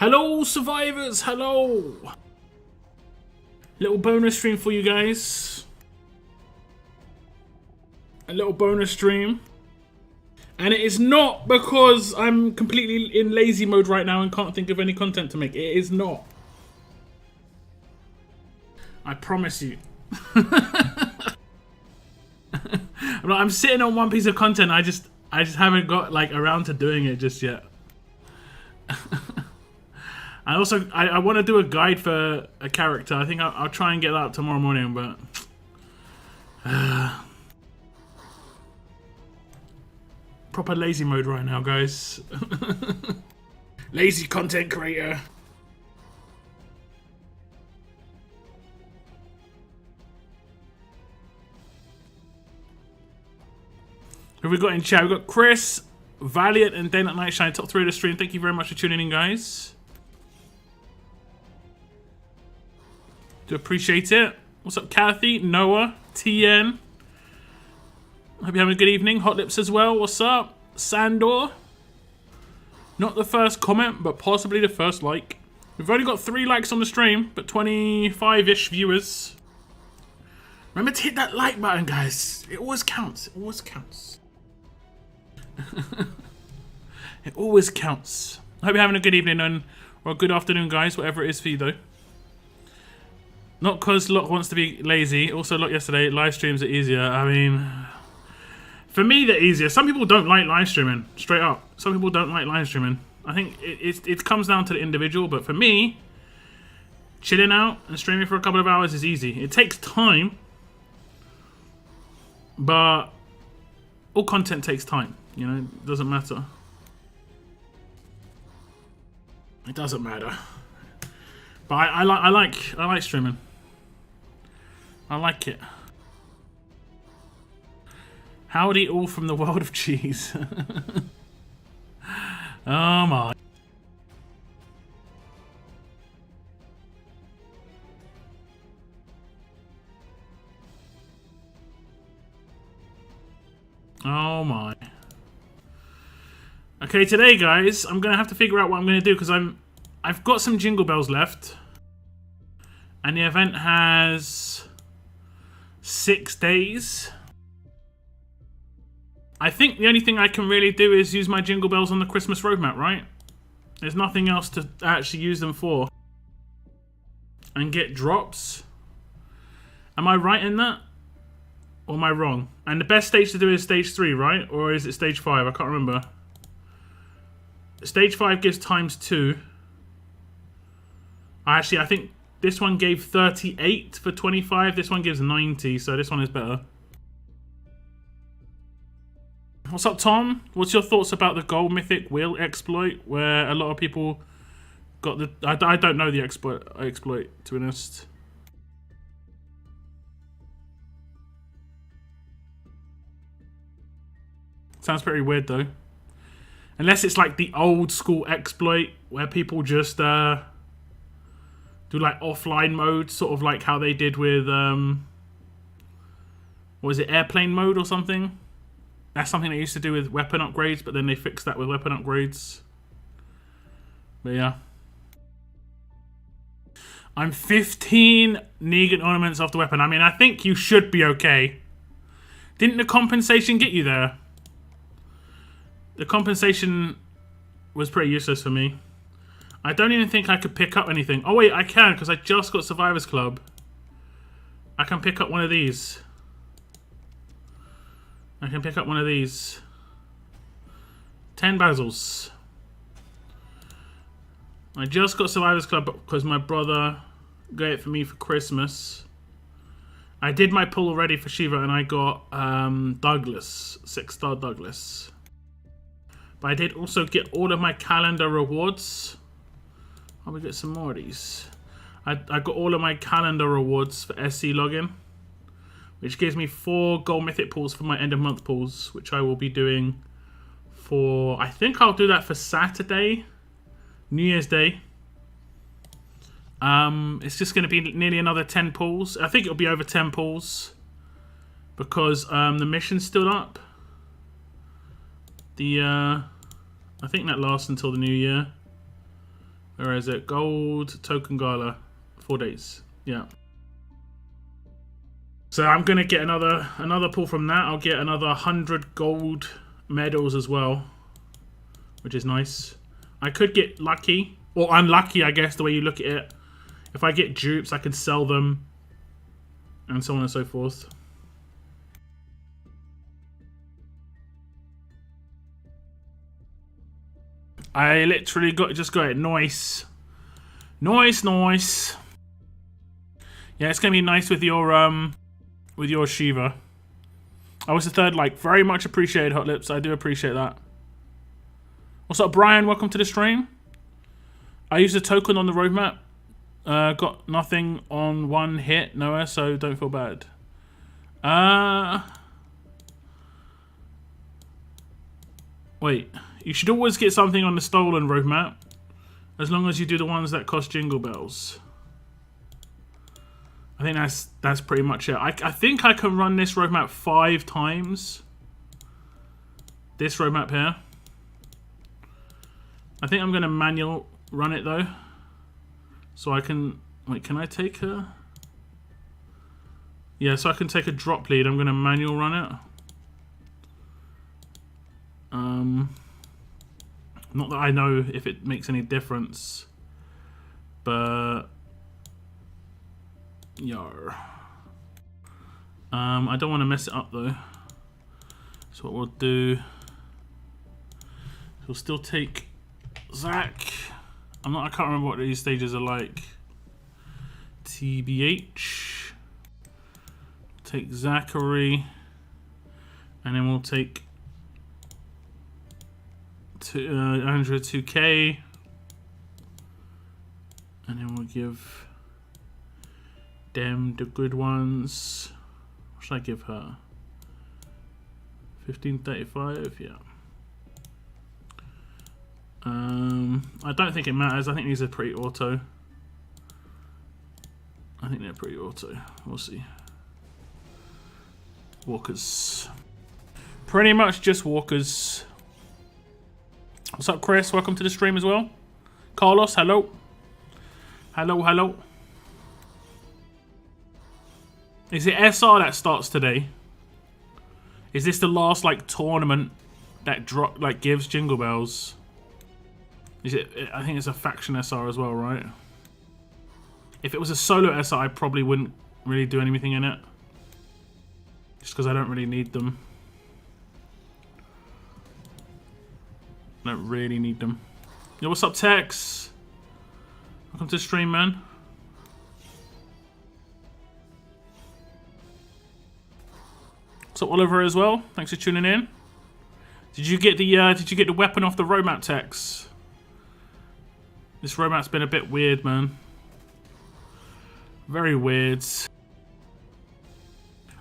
Hello, survivors! Hello! Little bonus stream for you guys. A little bonus stream. And it is not because I'm completely in lazy mode right now and can't think of any content to make. It is not. I promise you. I'm sitting on one piece of content. I just haven't got like around to doing it just yet. I also I want to do a guide for a character. I think I'll try and get that up tomorrow morning, but proper lazy mode right now, guys. Lazy content creator. Who have we got in chat? We've got Chris, Valiant, and Day Not Night Shine, top 3 of the stream. Thank you very much for tuning in, guys. Do appreciate it. What's up, Kathy, Noah, TN? Hope you're having a good evening. Hot Lips as well. What's up? Sandor. Not the first comment, but possibly the first like. We've only got 3 likes on the stream, but 25-ish viewers. Remember to hit that like button, guys. It always counts. It always counts. It always counts. I hope you're having a good evening or a good afternoon, guys. Whatever it is for you, though. Not because Locke wants to be lazy. Also, Locke yesterday, live streams are easier. I mean, for me, they're easier. Some people don't like live streaming, straight up. Some people don't like live streaming. I think it comes down to the individual, but for me, chilling out and streaming for a couple of hours is easy. It takes time, but all content takes time. You know, it doesn't matter. It doesn't matter. But I like streaming. I like it. Howdy all from the world of cheese. Oh my. Oh my. Okay, today, guys, I'm gonna have to figure out what I'm gonna do because I've got some Jingle Bells left, and the event has 6 days. I think the only thing I can really do is use my Jingle Bells on the Christmas roadmap, right? There's nothing else to actually use them for. And get drops. Am I right in that? Or am I wrong? And the best stage to do is stage 3, right? Or is it stage 5? I can't remember. Stage 5 gives ×2. Actually, I think this one gave 38 for 25. This one gives 90, so this one is better. What's up, Tom? What's your thoughts about the Gold Mythic Wheel exploit, where a lot of people got the... I don't know the exploit, to be honest. Sounds pretty weird, though. Unless it's like the old school exploit, where people just... do like offline mode, sort of like how they did with what was it, airplane mode or something? That's something they used to do with weapon upgrades, but then they fixed that with weapon upgrades. But yeah. I'm 15 Negan ornaments off the weapon. I mean, I think you should be okay. Didn't the compensation get you there? The compensation was pretty useless for me. I don't even think I could pick up anything. Oh wait, I can, because I just got Survivors Club. I can pick up one of these. I can pick up one of these. 10 Basils. I just got Survivors Club because my brother got it for me for Christmas. I did my pull already for Shiva and I got Douglas. 6-star Douglas. But I did also get all of my calendar rewards. I'll get some more of these. I got all of my calendar rewards for SC login, which gives me 4 gold mythic pulls for my end of month pulls, which I will be doing for... I think I'll do that for Saturday, New Year's Day. It's just going to be nearly another 10 pulls. I think it'll be over 10 pulls because the mission's still up. I think that lasts until the new year. Where is it? Gold token gala. 4 days. Yeah. So I'm gonna get another pull from that. I'll get another 100 gold medals as well, which is nice. I could get lucky or unlucky, I guess, the way you look at it. If I get dupes, I can sell them, and so on and so forth. I literally just got it. Nice. Nice. Yeah, it's gonna be nice with your Shiva. I was the third like. Very much appreciated, Hot Lips. I do appreciate that. What's up, Brian? Welcome to the stream. I used a token on the roadmap. Got nothing on one hit, Noah, so don't feel bad. Wait. You should always get something on the stolen roadmap, as long as you do the ones that cost Jingle Bells. I think that's pretty much it. I think I can run this roadmap 5 times. This roadmap here. I think I'm going to manual run it though. So I can... Wait, can I take a... Yeah, so I can take a drop lead. I'm going to manual run it. Not that I know if it makes any difference. But... Yar. I don't want to mess it up though. So what we'll do... We'll still take Zach. I can't remember what these stages are like. TBH. Take Zachary. And then we'll take Andrea 2K. And then we'll give them the good ones. What should I give her? 1535, yeah. I don't think it matters. I think these are pretty auto. I think they're pretty auto. We'll see. Walkers. Pretty much just walkers. What's up, Chris? Welcome to the stream as well. Carlos, hello. Hello. Is it SR that starts today? Is this the last like tournament that gives Jingle Bells? Is it? I think it's a faction SR as well, right? If it was a solo SR, I probably wouldn't really do anything in it. Just because I don't really need them. I don't really need them. Yo, what's up, Tex? Welcome to the stream, man. What's up, Oliver, as well? Thanks for tuning in. Did you get the weapon off the roadmap, Tex? This roadmap's been a bit weird, man. Very weird.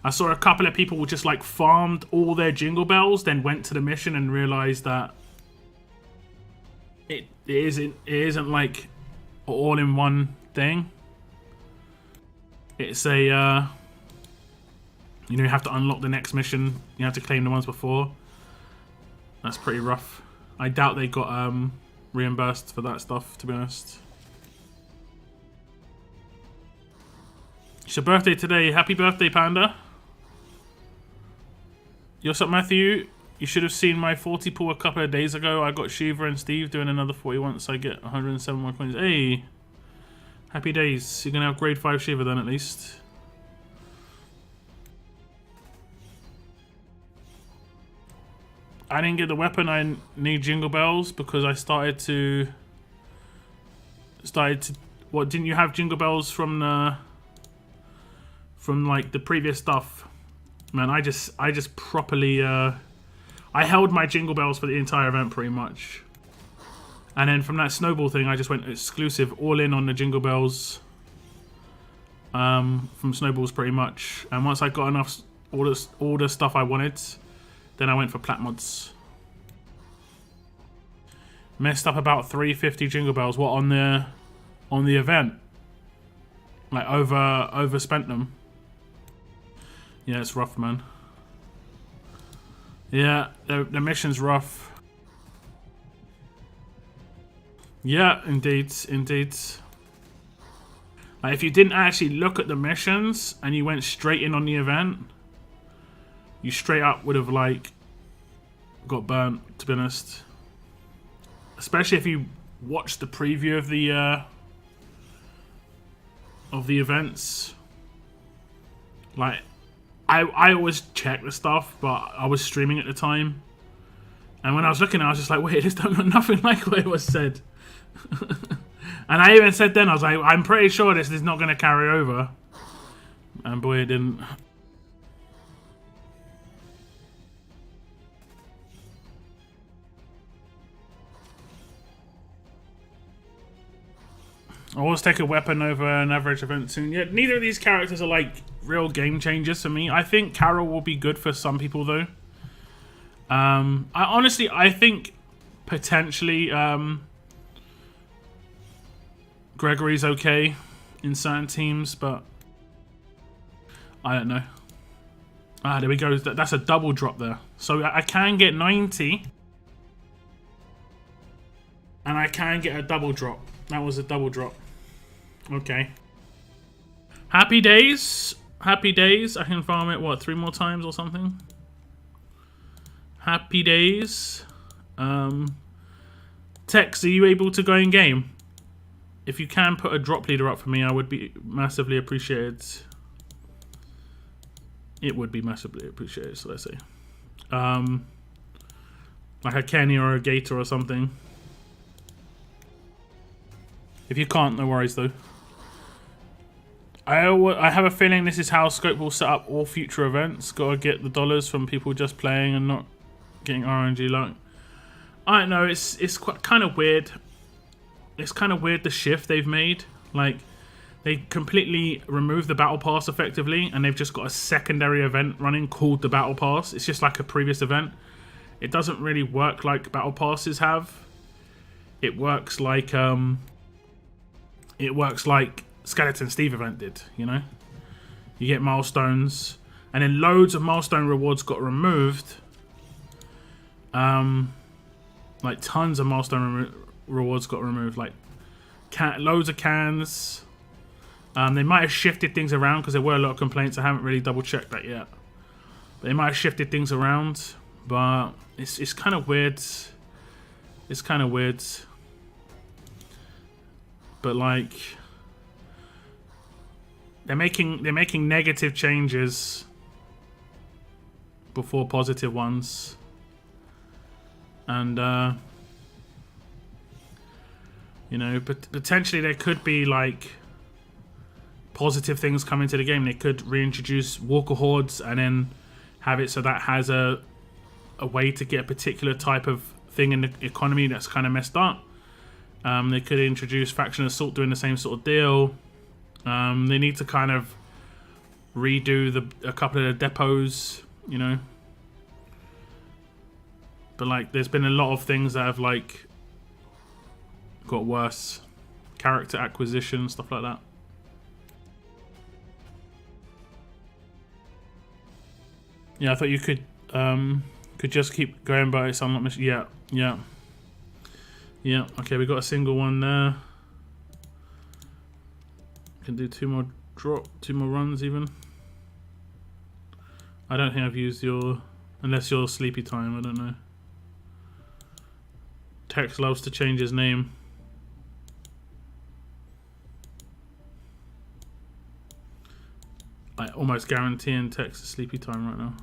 I saw a couple of people who just like farmed all their Jingle Bells, then went to the mission and realized that it isn't like all in one thing. It's a you have to unlock the next mission. You have to claim the ones before. That's pretty rough. I doubt they got reimbursed for that stuff, to be honest. It's your birthday today. Happy birthday, Panda. Yo, what's up, Matthew? You should have seen my 40 pull a couple of days ago. I got Shiva and Steve doing another 40 once I get 107 more coins. Hey! Happy days. You're going to have grade 5 Shiva then, at least. I didn't get the weapon. I need Jingle Bells because I started to... What, didn't you have Jingle Bells from like the previous stuff? Man, I just properly I held my Jingle Bells for the entire event pretty much. And then from that snowball thing, I just went exclusive all in on the Jingle Bells from snowballs pretty much. And once I got enough all the stuff I wanted, then I went for plat mods. Messed up about 350 Jingle Bells. What, on the event? Like overspent them. Yeah, it's rough, man. Yeah, the mission's rough. Yeah, indeed, indeed. Like, if you didn't actually look at the missions and you went straight in on the event, you straight up would have, like, got burnt, to be honest. Especially if you watched the preview of the events. Like, I always check the stuff, but I was streaming at the time. And when I was looking, I was just like, wait, this don't look nothing like what it was said. And I even said then, I was like, I'm pretty sure this is not going to carry over. And boy, it didn't. I'll always take a weapon over an average event soon. Yeah, neither of these characters are like real game changers for me. I think Carol will be good for some people though. I think potentially Gregory's okay in certain teams, but I don't know. Ah, there we go. That's a double drop there. So I can get 90. And I can get a double drop. That was a double drop. Okay. Happy days. Happy days. I can farm it, what, 3 more times or something? Happy days. Tex, are you able to go in game? If you can put a drop leader up for me, I would be massively appreciated. It would be massively appreciated, so let's say. Like a Kenny or a Gator or something. If you can't, no worries though. I have a feeling this is how Scope will set up all future events. Gotta get the dollars from people just playing and not getting RNG luck. I don't know, it's quite kind of weird. It's kind of weird the shift they've made. Like, they completely removed the Battle Pass effectively, and they've just got a secondary event running called the Battle Pass. It's just like a previous event. It doesn't really work like Battle Passes have. It works like Skeleton Steve event did, you know? You get milestones, and then loads of milestone rewards got removed. Like tons of milestone rewards got removed, like loads of cans. They might have shifted things around because there were a lot of complaints. I haven't really double checked that yet. But they might have shifted things around, but it's kind of weird. It's kind of weird. But like, they're making negative changes before positive ones. And you know, but potentially there could be like positive things coming to the game. They could reintroduce Walker Hordes and then have it so that has a way to get a particular type of thing in the economy that's kind of messed up. They could introduce Faction Assault doing the same sort of deal. They need to kind of redo a couple of the depots, you know. But like, there's been a lot of things that have like got worse. Character acquisition, stuff like that. Yeah, I thought you could just keep going by it, so I'm not missing. Yeah. Okay, we got a single one there. Can do 2 more runs even. I don't think I've used your, unless you're sleepy time. I don't know. Tex loves to change his name. I almost guaranteeing Tex is sleepy time right now.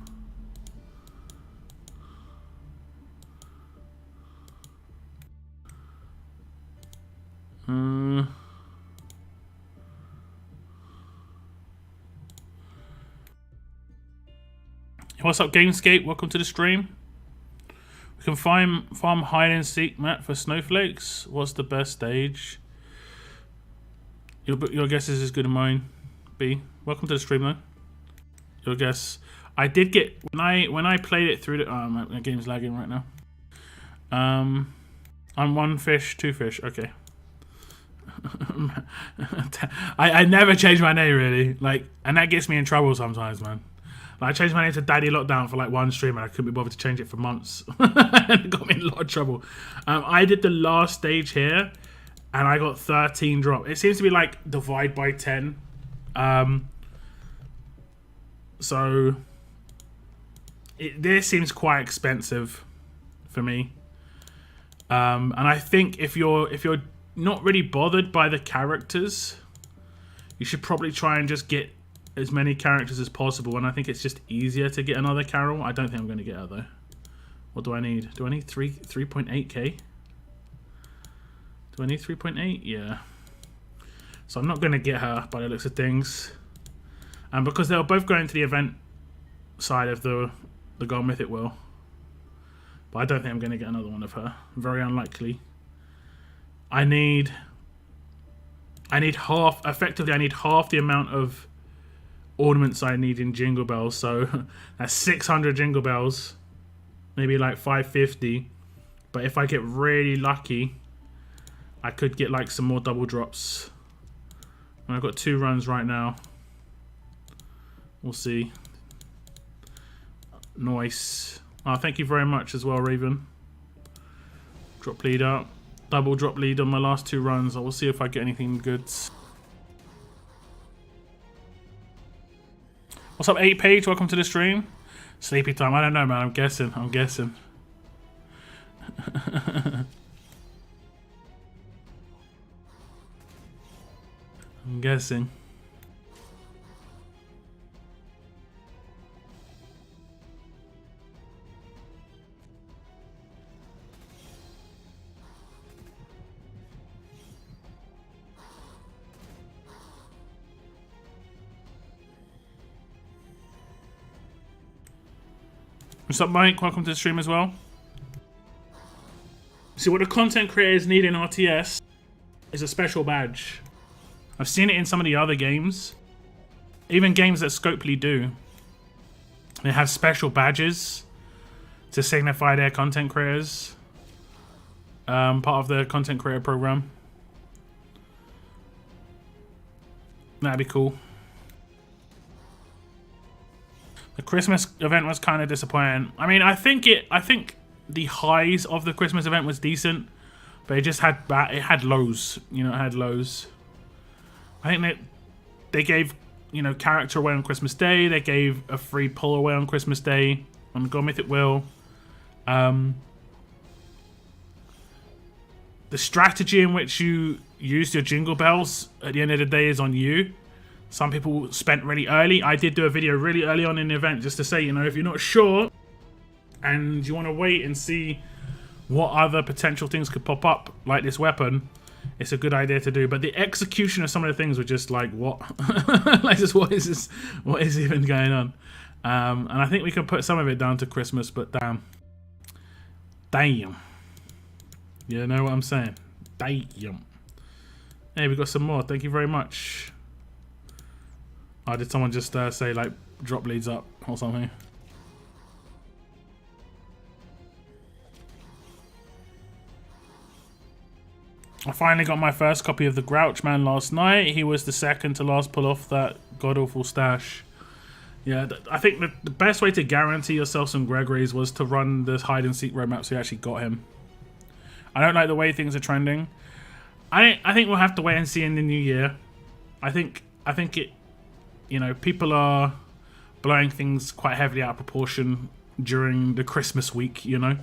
What's up, Gamescape? Welcome to the stream. We can farm hide and seek map for snowflakes. What's the best stage? Your guess is as good as mine. B. Welcome to the stream though. Your guess. I did get when I played it through the my game's lagging right now. I'm 1 fish, 2 fish. Okay. I never change my name really, like, and that gets me in trouble sometimes, man. Like, I changed my name to Daddy Lockdown for like 1 stream and I couldn't be bothered to change it for months. It got me in a lot of trouble. I did the last stage here and I got 13 drop. It seems to be like divide by 10. So this seems quite expensive for me. And I think if you're not really bothered by the characters, you should probably try and just get as many characters as possible. And I think it's just easier to get another Carol. I don't think I'm going to get her though. What do I need? Do I need 3.8k? Do I need 3.8? Yeah. So I'm not going to get her by the looks of things. And because they'll both go into the event side of the Gold Mythic Will. But I don't think I'm going to get another one of her. Very unlikely. I need half, effectively I need half the amount of ornaments I need in Jingle Bells. So that's 600 Jingle Bells. Maybe like 550. But if I get really lucky, I could get like some more double drops. And I've got 2 runs right now. We'll see. Nice. Oh, thank you very much as well, Raven. Drop leader. Double drop lead on my last 2 runs. I will see if I get anything good. What's up, 8 Page? Welcome to the stream. Sleepy time. I don't know, man. I'm guessing. I'm guessing. I'm guessing. What's up, Mike? Welcome to the stream as well. See, what the content creators need in RTS is a special badge. I've seen it in some of the other games. Even games that Scopely do. They have special badges to signify their content creators. Part of the content creator program. That'd be cool. The Christmas event was kind of disappointing. I mean, I think the highs of the Christmas event was decent, but it just had lows. You know, it had lows. I think that they gave, you know, character away on Christmas Day. They gave a free pull away on Christmas Day on the Gold Mythic Will. The strategy in which you used your Jingle Bells at the end of the day is on you. Some people spent really early. I did do a video really early on in the event just to say, you know, if you're not sure and you want to wait and see what other potential things could pop up, like this weapon, it's a good idea to do. But the execution of some of the things were just like, what? Like, just what is this? What is even going on? And I think we can put some of it down to Christmas, but damn. Damn. You know what I'm saying? Damn. Hey, we got some more. Thank you very much. Oh, did someone just say, like, drop leads up or something? I finally got my first copy of the Grouch Man last night. He was the second to last pull off that god-awful stash. Yeah, I think the best way to guarantee yourself some Gregory's was to run the hide-and-seek roadmap so you actually got him. I don't like the way things are trending. I think we'll have to wait and see in the new year. I think it... You know, people are blowing things quite heavily out of proportion during the Christmas week, you know.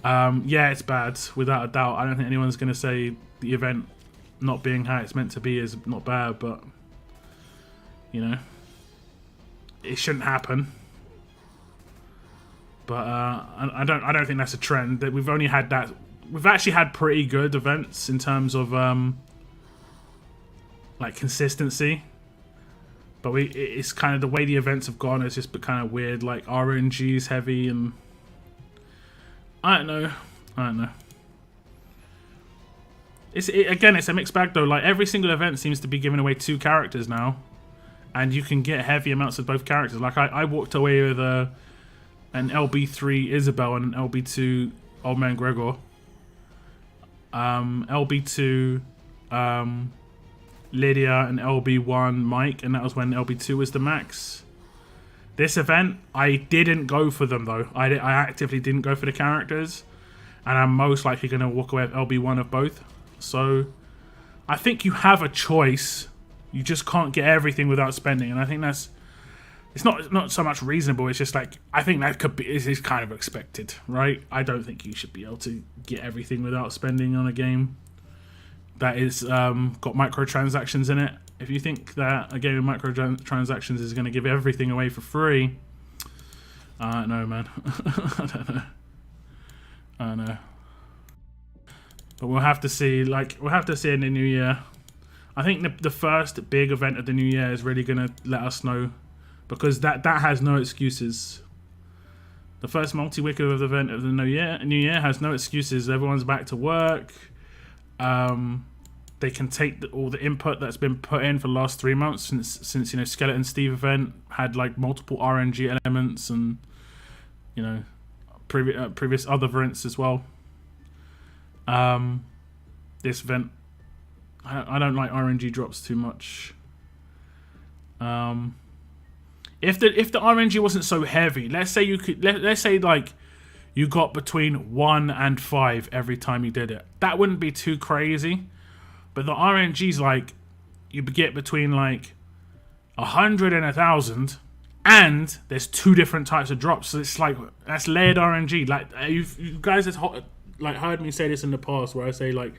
Yeah, it's bad, without a doubt. I don't think anyone's going to say the event not being how it's meant to be is not bad, but, you know, it shouldn't happen. But I don't think that's a trend. That we've only had that. We've actually had pretty good events in terms of like consistency. But it's kind of the way the events have gone. It's just kind of weird. Like RNG's heavy, and I don't know. Again, it's a mixed bag though. Like every single event seems to be giving away 2 characters now, and you can get heavy amounts of both characters. Like I walked away with an LB3 Isabel and an LB2 Old Man Gregor. LB2 Lydia and LB1 Mike, and that was when LB2 was the max. This event, I didn't go for them though. I actively didn't go for the characters, and I'm most likely going to walk away with LB1 of both. So I think you have a choice. You just can't get everything without spending, and I think that's it's not so much reasonable. It's just like I think that could be is kind of expected, right? I don't think you should be able to get everything without spending on a game that is got microtransactions in it. If you think that a game with microtransactions is going to give everything away for free, I don't know, man. I don't know. I don't know. But we'll have to see. Like, we'll have to see in the new year. I think the first big event of the new year is really going to let us know, because that has no excuses. The first multi-week event of the new year has no excuses. Everyone's back to work. They can take all the input that's been put in for the last 3 months since you know, Skeleton Steve event had like multiple RNG elements, and you know, previous other events as well. This event, I don't like RNG drops too much. If the RNG wasn't so heavy, let's say let's say like you got between 1 and 5 every time you did it, that wouldn't be too crazy. But the RNG's like you get between like 100 and 1,000, and there's 2 different types of drops. So it's like that's layered RNG. Like you guys have like heard me say this in the past, where I say like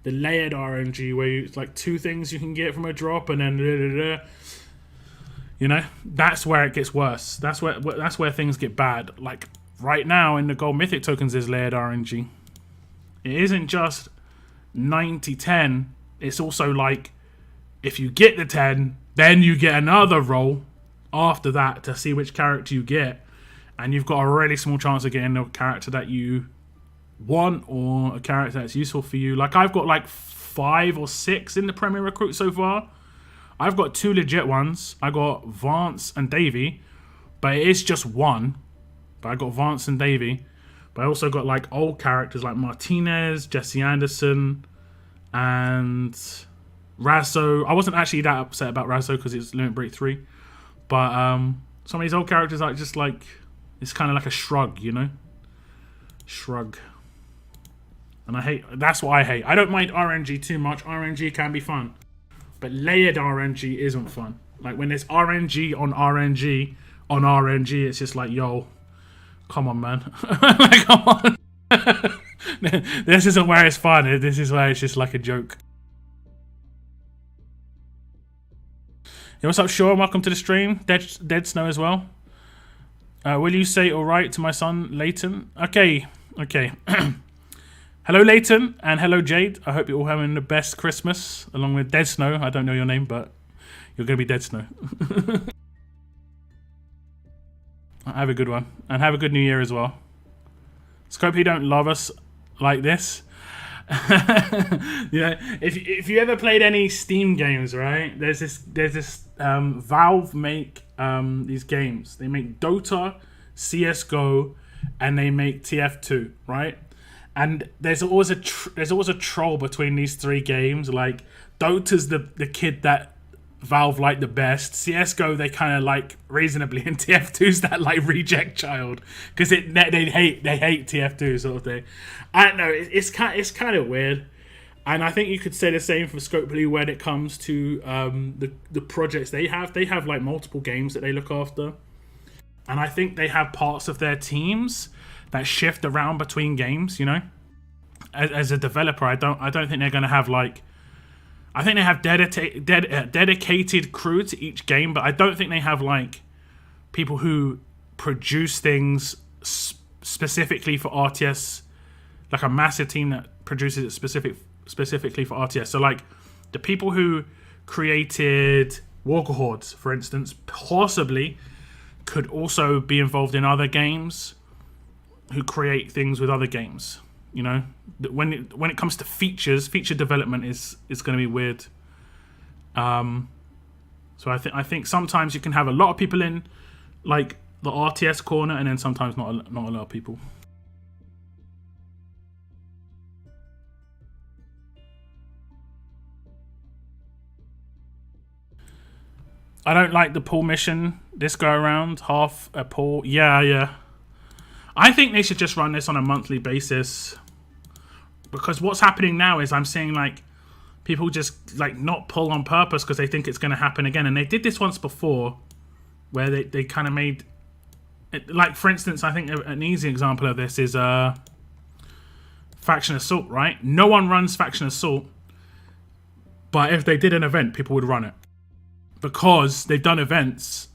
the layered RNG, where it's like 2 things you can get from a drop, and then you know, that's where it gets worse. That's where things get bad. Like right now in the gold mythic tokens, there's layered RNG. It isn't just 90-10. It's also like if you get the 10, then you get another roll after that to see which character you get, and you've got a really small chance of getting the character that you want or a character that's useful for you. Like I've got like 5 or 6 in the Premier Recruit so far. I've got 2 legit ones. I got Vance and Davey, but it is just 1. But I got Vance and Davey. But I also got like old characters like Martinez, Jesse Anderson, and Razzo. I wasn't actually that upset about Razzo because it's Limit Break 3. But some of these old characters are just like, it's kind of like a shrug, you know? Shrug. And I hate, that's what I hate. I don't mind RNG too much. RNG can be fun. But layered RNG isn't fun. Like when there's RNG on RNG on RNG, it's just like, yo, come on, man. Like, come on. This isn't where it's fun. This is where it's just like a joke. Yo, what's up, Sean? Welcome to the stream. Dead Snow as well. Will you say all right to my son, Leighton? Okay. Hello, Leighton, and hello, Jade. I hope you're all having the best Christmas, along with Dead Snow. I don't know your name, but you're going to be Dead Snow. Have a good one, and have a good New Year as well. Scope, you don't love us like this. Yeah, if you ever played any Steam games, right? There's this Valve make these games. They make Dota, CS:GO, and they make TF2, right? And there's always a troll between these 3 games. Like Dota's the kid that Valve like the best. CS:GO they kind of like reasonably, and TF2's that like reject child because they hate TF2 sort of thing. I don't know. It's kind of weird, and I think you could say the same for Scopely when it comes to the projects they have. They have like multiple games that they look after, and I think they have parts of their teams that shift around between games, you know. As a developer, I don't think they're going to have like, I think they have dedicated crew to each game, but I don't think they have like people who produce things specifically for RTS, like a massive team that produces it specifically for RTS. So like the people who created Walker Hordes, for instance, possibly could also be involved in other games, who create things with other games. You know, when it comes to feature development is going to be weird. So I think sometimes you can have a lot of people in like the RTS corner, and then sometimes not a lot of people. I don't like the pool mission this go around. Half a pool. Yeah. I think they should just run this on a monthly basis, because what's happening now is I'm seeing like people just like not pull on purpose because they think it's going to happen again. And they did this once before where they kind of made it, like, for instance, I think an easy example of this is Faction Assault, right? No one runs Faction Assault, but if they did an event, people would run it because they've done events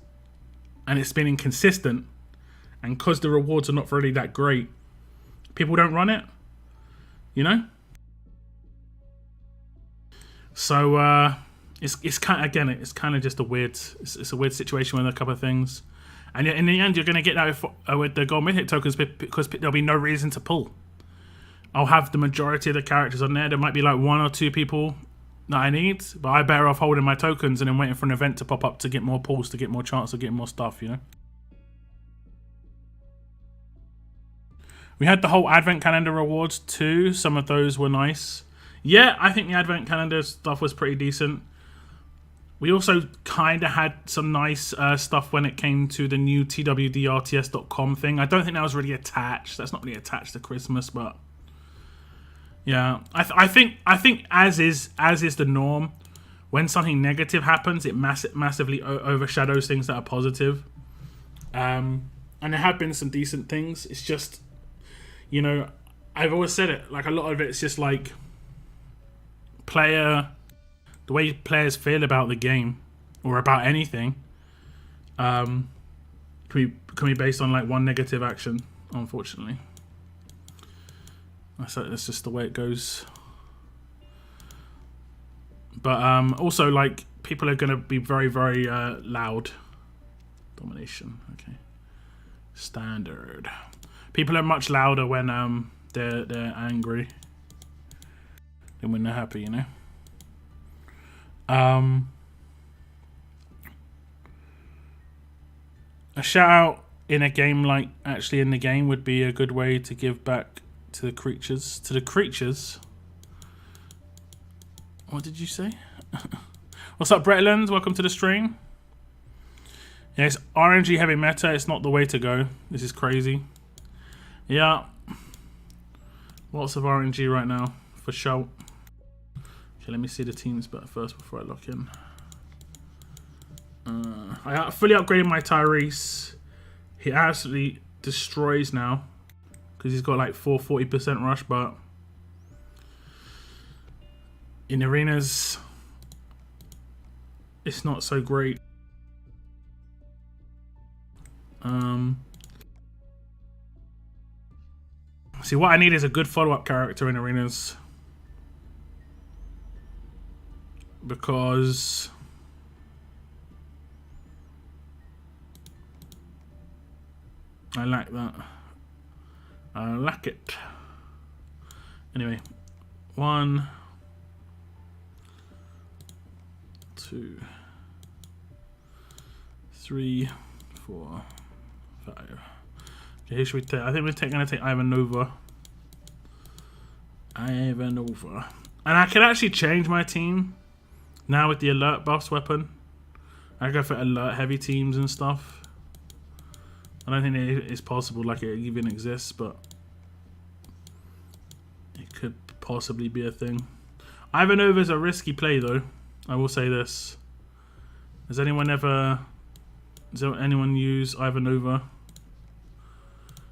and it's been inconsistent, and because the rewards are not really that great, people don't run it, you know? So it's kind of, again, it's kind of just a weird, it's a weird situation with a couple of things, and in the end, you're going to get that with the gold mythic tokens because there'll be no reason to pull. I'll have the majority of the characters on there. There might be like 1 or 2 people that I need, but I'm better off holding my tokens and then waiting for an event to pop up to get more pulls, to get more chance of getting more stuff, you know? We had the whole advent calendar rewards too. Some of those were nice. Yeah, I think the advent calendar stuff was pretty decent. We also kind of had some nice stuff when it came to the new TWD RTS.com thing. I don't think that was really attached. That's not really attached to Christmas, but yeah, I think as is the norm, when something negative happens, it massively overshadows things that are positive. And there have been some decent things. It's just, you know, I've always said it, like a lot of it's just like the way players feel about the game or about anything can be based on like one negative action, unfortunately. That's just the way it goes. But also, like, people are going to be very, very loud. Domination, okay. Standard. People are much louder when they're angry than when they're happy, you know. A shout out in a game, like actually in the game, would be a good way to give back to the creatures. To the creatures. What did you say? What's up, Bretland? Welcome to the stream. Yeah, it's RNG heavy meta. It's not the way to go. This is crazy. Yeah. Lots of RNG right now, for sure. Okay, let me see the teams better first before I lock in. I fully upgraded my Tyrese. He absolutely destroys now because he's got like 40% rush, but in arenas, it's not so great. See, what I need is a good follow-up character in arenas, because I like that. I like it. Anyway, 1, 2, 3, 4, 5. Okay, who should we take? I think we're gonna take Ivanova. Ivanova. And I can actually change my team now with the alert buffs weapon. I go for alert heavy teams and stuff. I don't think it's possible, like it even exists, but it could possibly be a thing. Ivanova's a risky play, though. I will say this. Does anyone use Ivanova?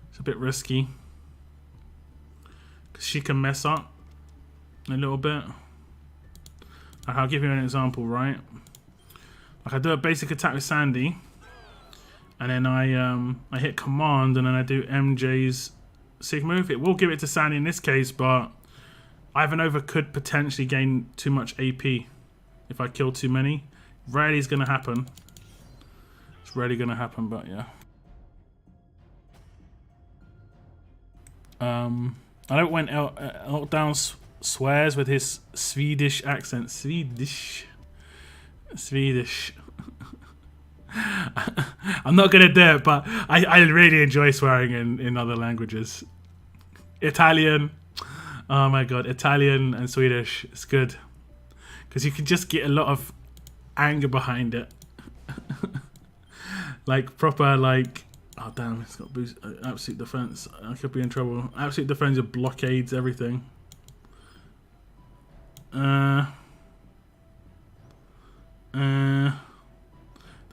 It's a bit risky because she can mess up a little bit. Like, I'll give you an example, right? Like, I do a basic attack with Sandy, and then I hit command, and then I do MJ's sig move. It will give it to Sandy in this case, but Ivanova could potentially gain too much AP if I kill too many. Rarely is going to happen. It's rarely going to happen, but yeah. I don't when Eltdown swears with his Swedish accent. Swedish. I'm not gonna do it, but I really enjoy swearing in other languages. Italian. Oh my god, Italian and Swedish. It's good because you can just get a lot of anger behind it. Like proper, like, oh damn, it's got boost, absolute defense. I could be in trouble. Absolute defense of blockades, everything. Don't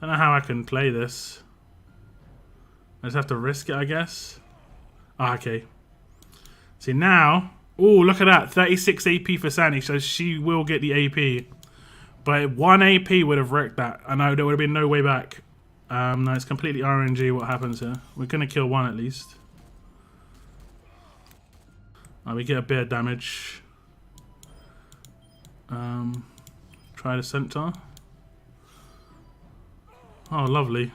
know how I can play this. I just have to risk it, I guess. Ah, okay. See now. Oh, look at that. 36 AP for Sandy, so she will get the AP. But 1 AP would have wrecked that. I know there would have been no way back. No, it's completely RNG what happens here. We're going to kill one at least. We get a bit of damage. Try the center. Oh, lovely.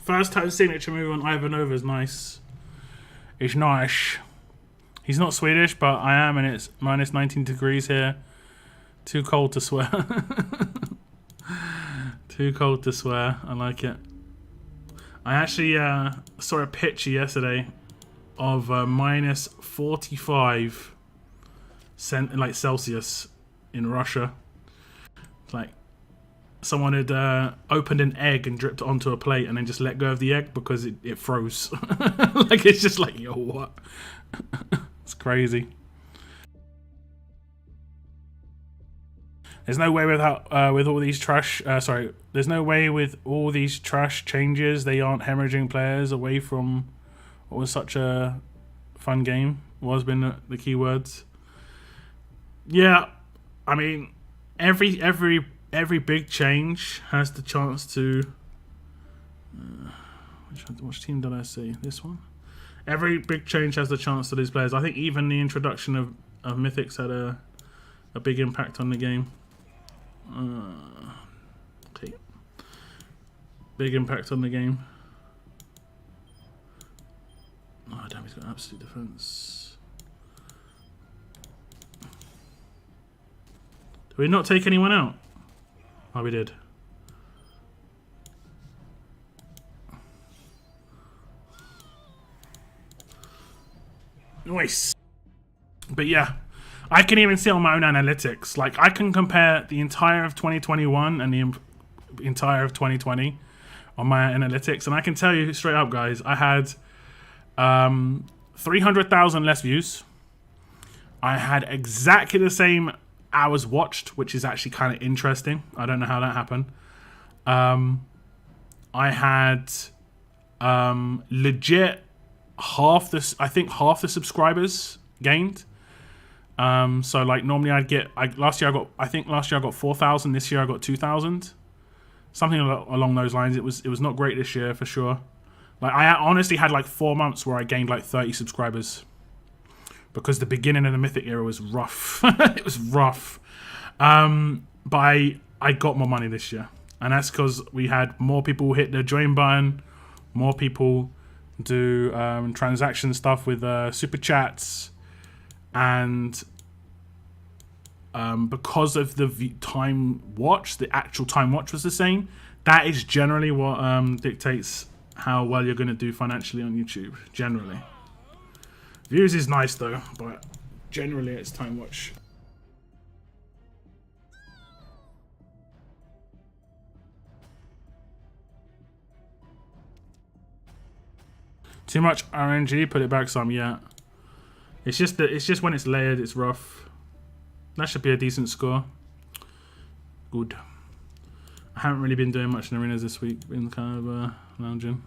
First time signature move on Ivanova is nice. It's nice. He's not Swedish, but I am, and it's minus 19 degrees here. Too cold to swear. Too cold to swear. I like it. I actually saw a picture yesterday of minus 45 Celsius in Russia. Like someone had opened an egg and dripped it onto a plate and then just let go of the egg because it froze. Like it's just like, yo, what? It's crazy. There's no way without with all these trash. There's no way with all these trash changes they aren't hemorrhaging players away from what was such a fun game. What has been the key words. Yeah, I mean, every big change has the chance to. Which team did I see? This one. Every big change has the chance to lose players. I think even the introduction of Mythics had a big impact on the game. Okay. Big impact on the game. Oh damn, he's got absolute defense. Did we not take anyone out? Oh, we did. Nice. But yeah, I can even see on my own analytics. Like, I can compare the entire of 2021 and the entire of 2020 on my analytics. And I can tell you straight up, guys, I had 300,000 less views. I had exactly the same hours watched, which is actually kind of interesting. I don't know how that happened. I had legit half the subscribers gained. So like normally I'd get last year I got 4,000. This year I got 2,000, something along those lines. It was not great this year for sure. Like I honestly had like 4 months where I gained like 30 subscribers because the beginning of the Mythic era was rough. It was rough. But I got more money this year, and that's because we had more people hit the join button, more people do transaction stuff with super chats, and because of the time watch, the actual time watch was the same. That is generally what dictates how well you're going to do financially on YouTube. Generally, views is nice though, but generally it's time watch. Too much RNG, put it back some, yeah. It's just when it's layered, it's rough. That should be a decent score. Good. I haven't really been doing much in arenas this week, been kind of lounging.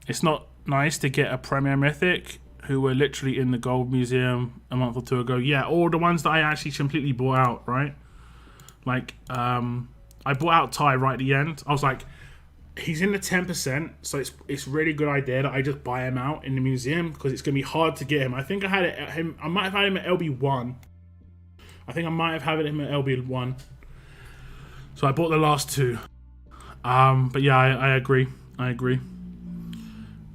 It's not nice to get a Premier Mythic who were literally in the Gold Museum a month or two ago. Yeah, or the ones that I actually completely bought out, right? Like, I bought out Ty right at the end. I was like, he's in the 10%, so it's really good idea that I just buy him out in the museum because it's gonna be hard to get him. I think I had it at him. I might have had him at LB1. I think I might have had him at LB1. So I bought the last two. But yeah, I agree. I agree.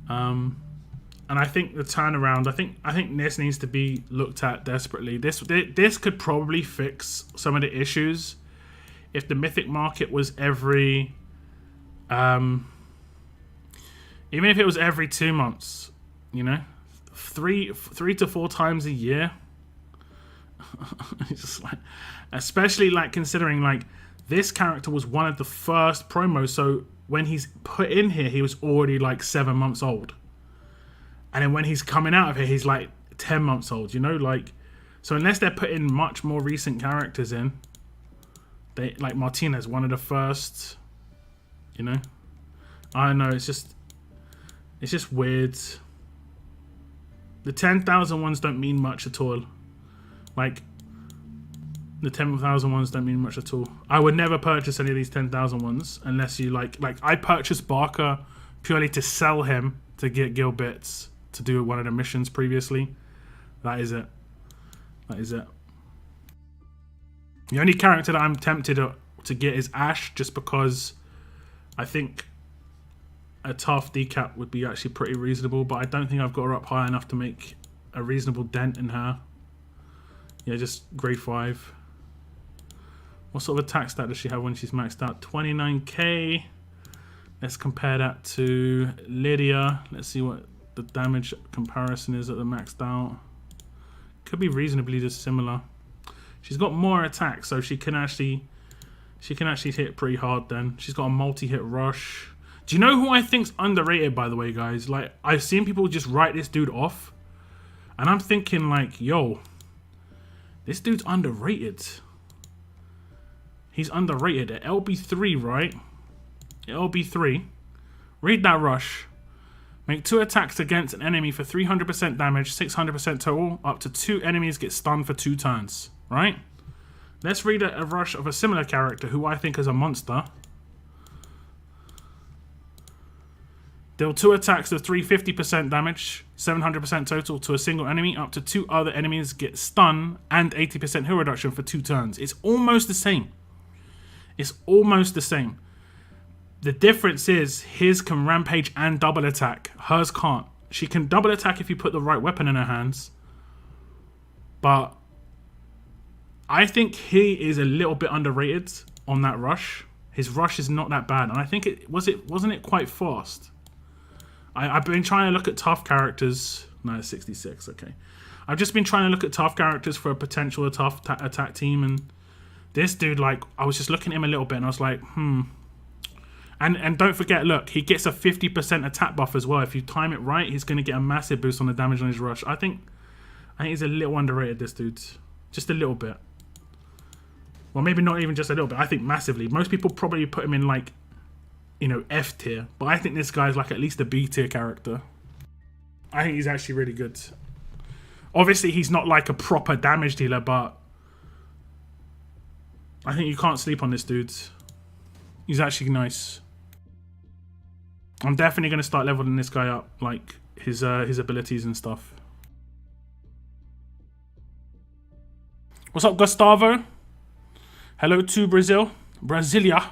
And I think the turnaround. I think this needs to be looked at desperately. This could probably fix some of the issues if the Mythic market was every. Even if it was every 2 months, you know, three to 4 times a year. It's just like, especially like considering like this character was one of the first promos, so when he's put in here, he was already like 7 months old, and then when he's coming out of here, he's like 10 months old. You know, like So unless they're putting much more recent characters in, they like Martinez, one of the first, you know. I don't know, it's just weird. The 10,000 ones don't mean much at all. Like, the 10,000 ones don't mean much at all. I would never purchase any of these 10,000 ones unless you like I purchased Barker purely to sell him to get Gil bits to do one of the missions previously. That is it. That is it. The only character that I'm tempted to get is Ash, just because I think a tough decap would be actually pretty reasonable, but I don't think I've got her up high enough to make a reasonable dent in her. Yeah, just grade 5. What sort of attack stat does she have when she's maxed out? 29k. Let's compare that to Lydia. Let's see what the damage comparison is at the maxed out. Could be reasonably dissimilar. She's got more attack, so she can actually hit pretty hard then. She's got a multi-hit rush. Do you know who I think's underrated, by the way, guys? Like, I've seen people just write this dude off, and I'm thinking like, yo, this dude's underrated. He's underrated at LB3, right? LB3. Read that rush. Make 2 attacks against an enemy for 300% damage, 600% total. Up to 2 enemies get stunned for 2 turns, right? Let's read a rush of a similar character who I think is a monster. Deal 2 attacks of 350% damage, 700% total to a single enemy. Up to 2 other enemies get stunned and 80% heal reduction for 2 turns. It's almost the same. It's almost the same. The difference is his can rampage and double attack. Hers can't. She can double attack if you put the right weapon in her hands. But I think he is a little bit underrated on that rush. His rush is not that bad. And I think wasn't it quite fast? I've been trying to look at tough characters. No, it's 66, okay. I've just been trying to look at tough characters for a potential tough attack team, and this dude, like, I was just looking at him a little bit and I was like, And don't forget, look, he gets a 50% attack buff as well. If you time it right, he's going to get a massive boost on the damage on his rush. I think he's a little underrated, this dude. Just a little bit. Well, maybe not even just a little bit. I think massively. Most people probably put him in, like, you know, F tier. But I think this guy's like at least a B tier character. I think he's actually really good. Obviously, he's not like a proper damage dealer, but I think you can't sleep on this dude. He's actually nice. I'm definitely going to start leveling this guy up, like his abilities and stuff. What's up, Gustavo? Hello to Brazil. Brasilia.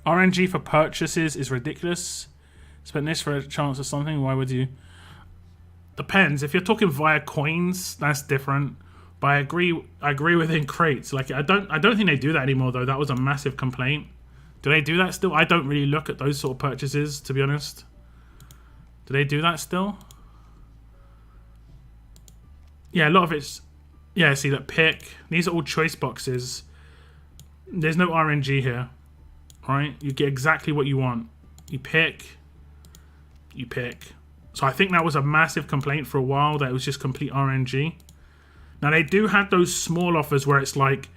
RNG for purchases is ridiculous. Spend this for a chance of something. Why would you? Depends. If you're talking via coins, that's different. But I agree with in crates. Like I don't think they do that anymore though. That was a massive complaint. Do they do that still? I don't really look at those sort of purchases, to be honest. Do they do that still? Yeah, a lot of it's... Yeah, see, look, pick. These are all choice boxes. There's no RNG here. Right? You get exactly what you want. You pick. You pick. So I think that was a massive complaint for a while, that it was just complete RNG. Now, they do have those small offers where it's like...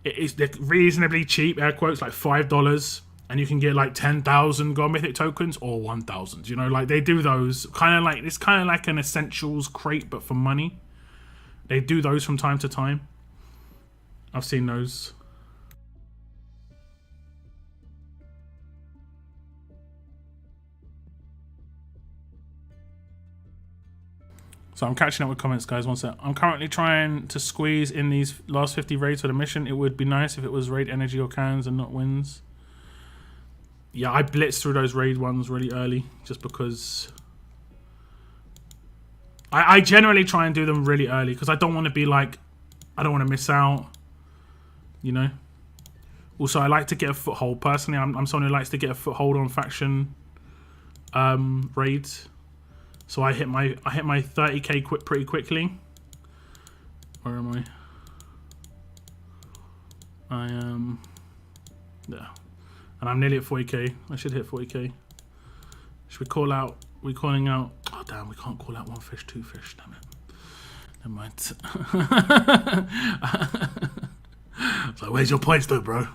They're reasonably cheap, air quotes, like $5, and you can get like 10,000 gold mythic tokens or 1,000. You know, like they do those kind of like, it's kind of like an essentials crate, but for money. They do those from time to time. I've seen those. So I'm catching up with comments, guys. One sec. I'm currently trying to squeeze in these last 50 raids for the mission. It would be nice if it was raid energy or cans and not wins. Yeah, I blitzed through those raid ones really early just because... I generally try and do them really early because I don't want to be like... I don't want to miss out, you know? Also, I like to get a foothold. Personally, I'm someone who likes to get a foothold on faction raids. So I hit my 30k pretty quickly. Where am I? I am there, and I'm nearly at 40k. I should hit 40k. Should we call out? We calling out? Oh damn, we can't call out one fish, two fish. Damn it. Never mind. So where's your points though, bro?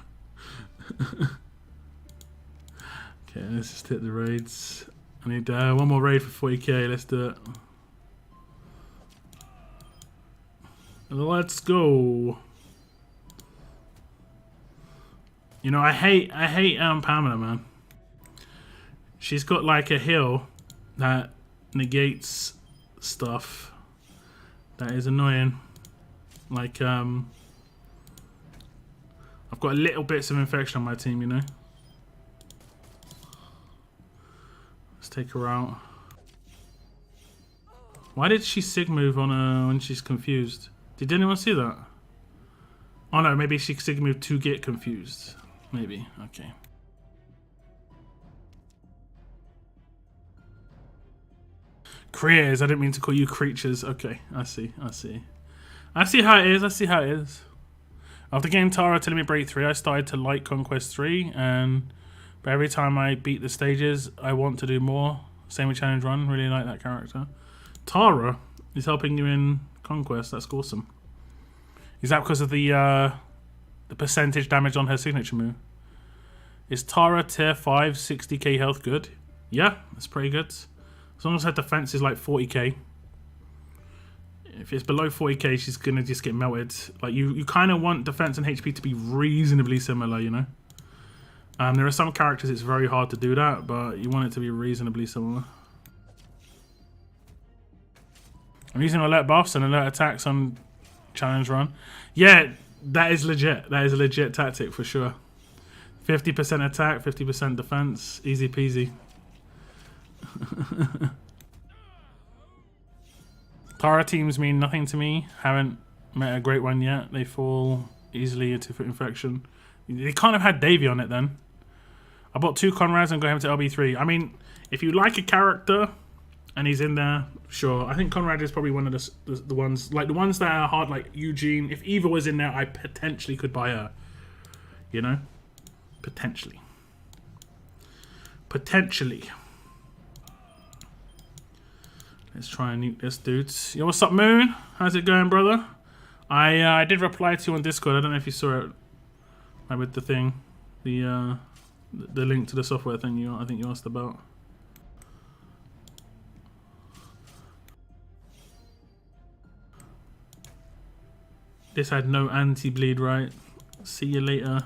Okay, let's just hit the raids. I need one more raid for 40k. Let's do it. Let's go. You know, I hate Pamela, man. She's got like a heal that negates stuff. That is annoying. Like, I've got little bits of infection on my team, you know. Let's take her out. Why did she sig move on her when she's confused? Did anyone see that? Oh no, maybe she sig moved to get confused. Maybe, okay. Creators, I didn't mean to call you creatures. Okay, I see. I see how it is. After getting Tara to Limit Break 3, I started to like Conquest 3, but every time I beat the stages, I want to do more. Same with Challenge Run, really like that character. Tara is helping you in Conquest, that's awesome. Is that because of the percentage damage on her signature move? Is Tara tier 5, 60k health good? Yeah, that's pretty good. As long as her defense is like 40k. If it's below 40k, she's gonna just get melted. Like you kind of want defense and HP to be reasonably similar, you know. There are some characters it's very hard to do that, but you want it to be reasonably similar. I'm using alert buffs and alert attacks on Challenge Run. Yeah, that is legit. That is a legit tactic for sure. 50% attack, 50% defense, easy peasy. Tara teams mean nothing to me. Haven't met a great one yet. They fall easily into infection. They can't have had Davey on it then. I bought 2 Conrads and got him to LB3. I mean, if you like a character and he's in there, sure. I think Conrad is probably one of the ones, like the ones that are hard, like Eugene. If Eva was in there, I potentially could buy her. You know? Potentially. Potentially. Let's try and nuke this dude. Yo, what's up, Moon? How's it going, brother? I did reply to you on Discord. I don't know if you saw it. Like with the thing, the link to the software thing. I think you asked about. This had no anti-bleed, right? See you later.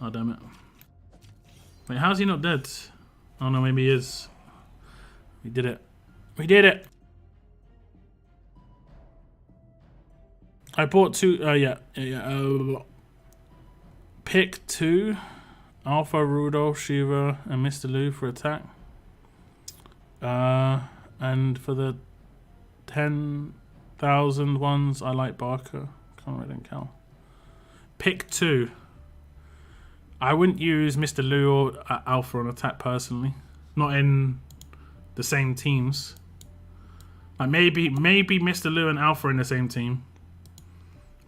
Oh damn it! Wait, how's he not dead? Oh no, maybe he is. We did it. We did it! I bought 2, pick 2, Alpha, Rudolph, Shiva, and Mr. Lou for attack. And for the 10,000 ones, I like Barker, Conrad, and Cal. Pick 2. I wouldn't use Mr. Lou or Alpha on attack personally. Not in the same teams. Like maybe Mr. Lou and Alpha in the same team,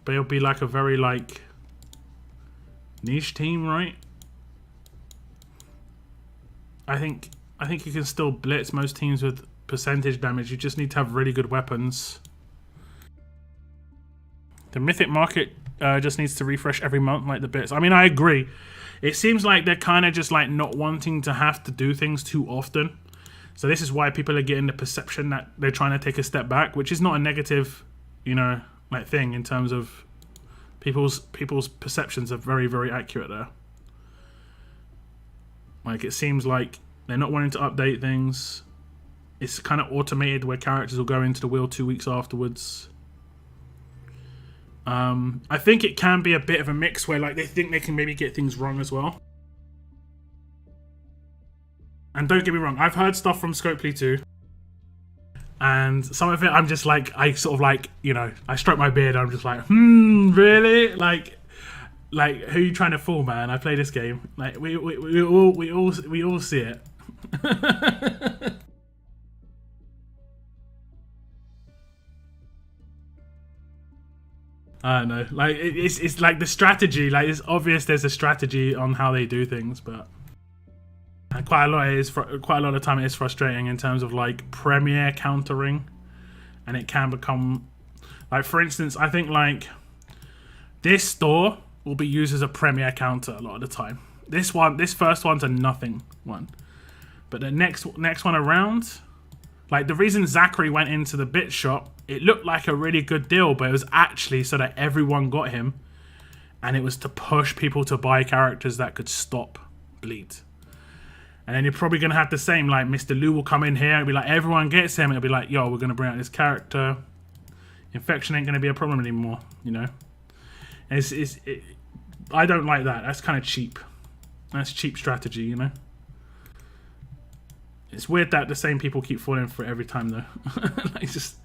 but it'll be like a very like niche team, right? I think you can still blitz most teams with percentage damage. You just need to have really good weapons. The mythic market just needs to refresh every month, like the bits. I mean, I agree. It seems like they're kind of just like not wanting to have to do things too often. So this is why people are getting the perception that they're trying to take a step back, which is not a negative, you know, like thing in terms of people's perceptions are very, very accurate there. Like it seems like they're not wanting to update things. It's kind of automated where characters will go into the wheel 2 weeks afterwards. I think it can be a bit of a mix where like they think they can maybe get things wrong as well. And don't get me wrong, I've heard stuff from Scopely too. And some of it I'm just like, I sort of like, you know, I stroke my beard, I'm just like, really? Like who are you trying to fool, man? I play this game. Like we all see it. I don't know. Like it's like the strategy, like it's obvious there's a strategy on how they do things, but quite a lot of time it is frustrating in terms of like Premier countering, and it can become Like, for instance, I think, like, this store will be used as a premier counter a lot of the time. This first one's a nothing one. But the next one around, like, the reason Zachary went into the bit shop, it looked like a really good deal, but it was actually so that everyone got him. And it was to push people to buy characters that could stop bleed. And then you're probably going to have the same, like, Mr. Lou will come in here and be like, everyone gets him. And it'll be like, yo, we're going to bring out this character. Infection ain't going to be a problem anymore, you know? I don't like that. That's kind of cheap. That's cheap strategy, you know? It's weird that the same people keep falling for it every time, though. Like, just,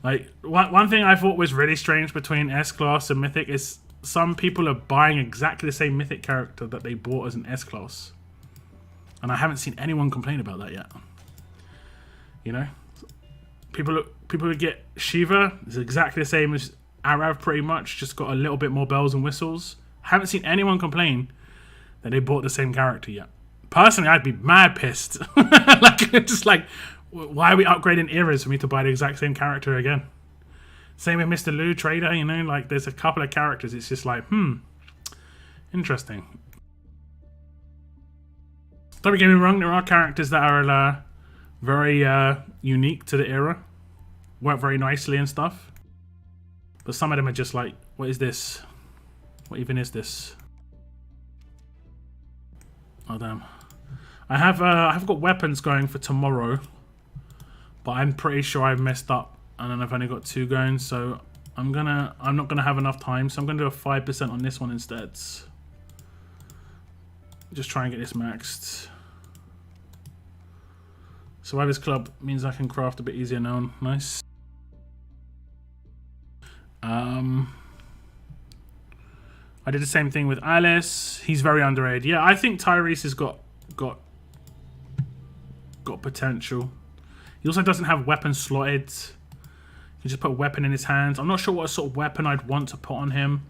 like, one thing I thought was really strange between S-Class and Mythic is some people are buying exactly the same Mythic character that they bought as an S-Class. And I haven't seen anyone complain about that yet. You know? People who get Shiva is exactly the same as Arav, pretty much. Just got a little bit more bells and whistles. Haven't seen anyone complain that they bought the same character yet. Personally, I'd be mad pissed. Like, just like, why are we upgrading eras for me to buy the exact same character again? Same with Mr. Lou Trader, you know? Like, there's a couple of characters. It's just like, interesting. Don't get me wrong, there are characters that are very unique to the era. Work very nicely and stuff. But some of them are just like, what is this? What even is this? Oh, damn. I've got weapons going for tomorrow. But I'm pretty sure I've messed up. And then I've only got 2 going, so I'm not gonna have enough time, so I'm gonna do a 5% on this one instead. Just try and get this maxed. Survivors Club means I can craft a bit easier now. Nice. I did the same thing with Alice. He's very underrated. Yeah, I think Tyrese has got potential. He also doesn't have weapons slotted. You just put a weapon in his hands. I'm not sure what sort of weapon I'd want to put on him.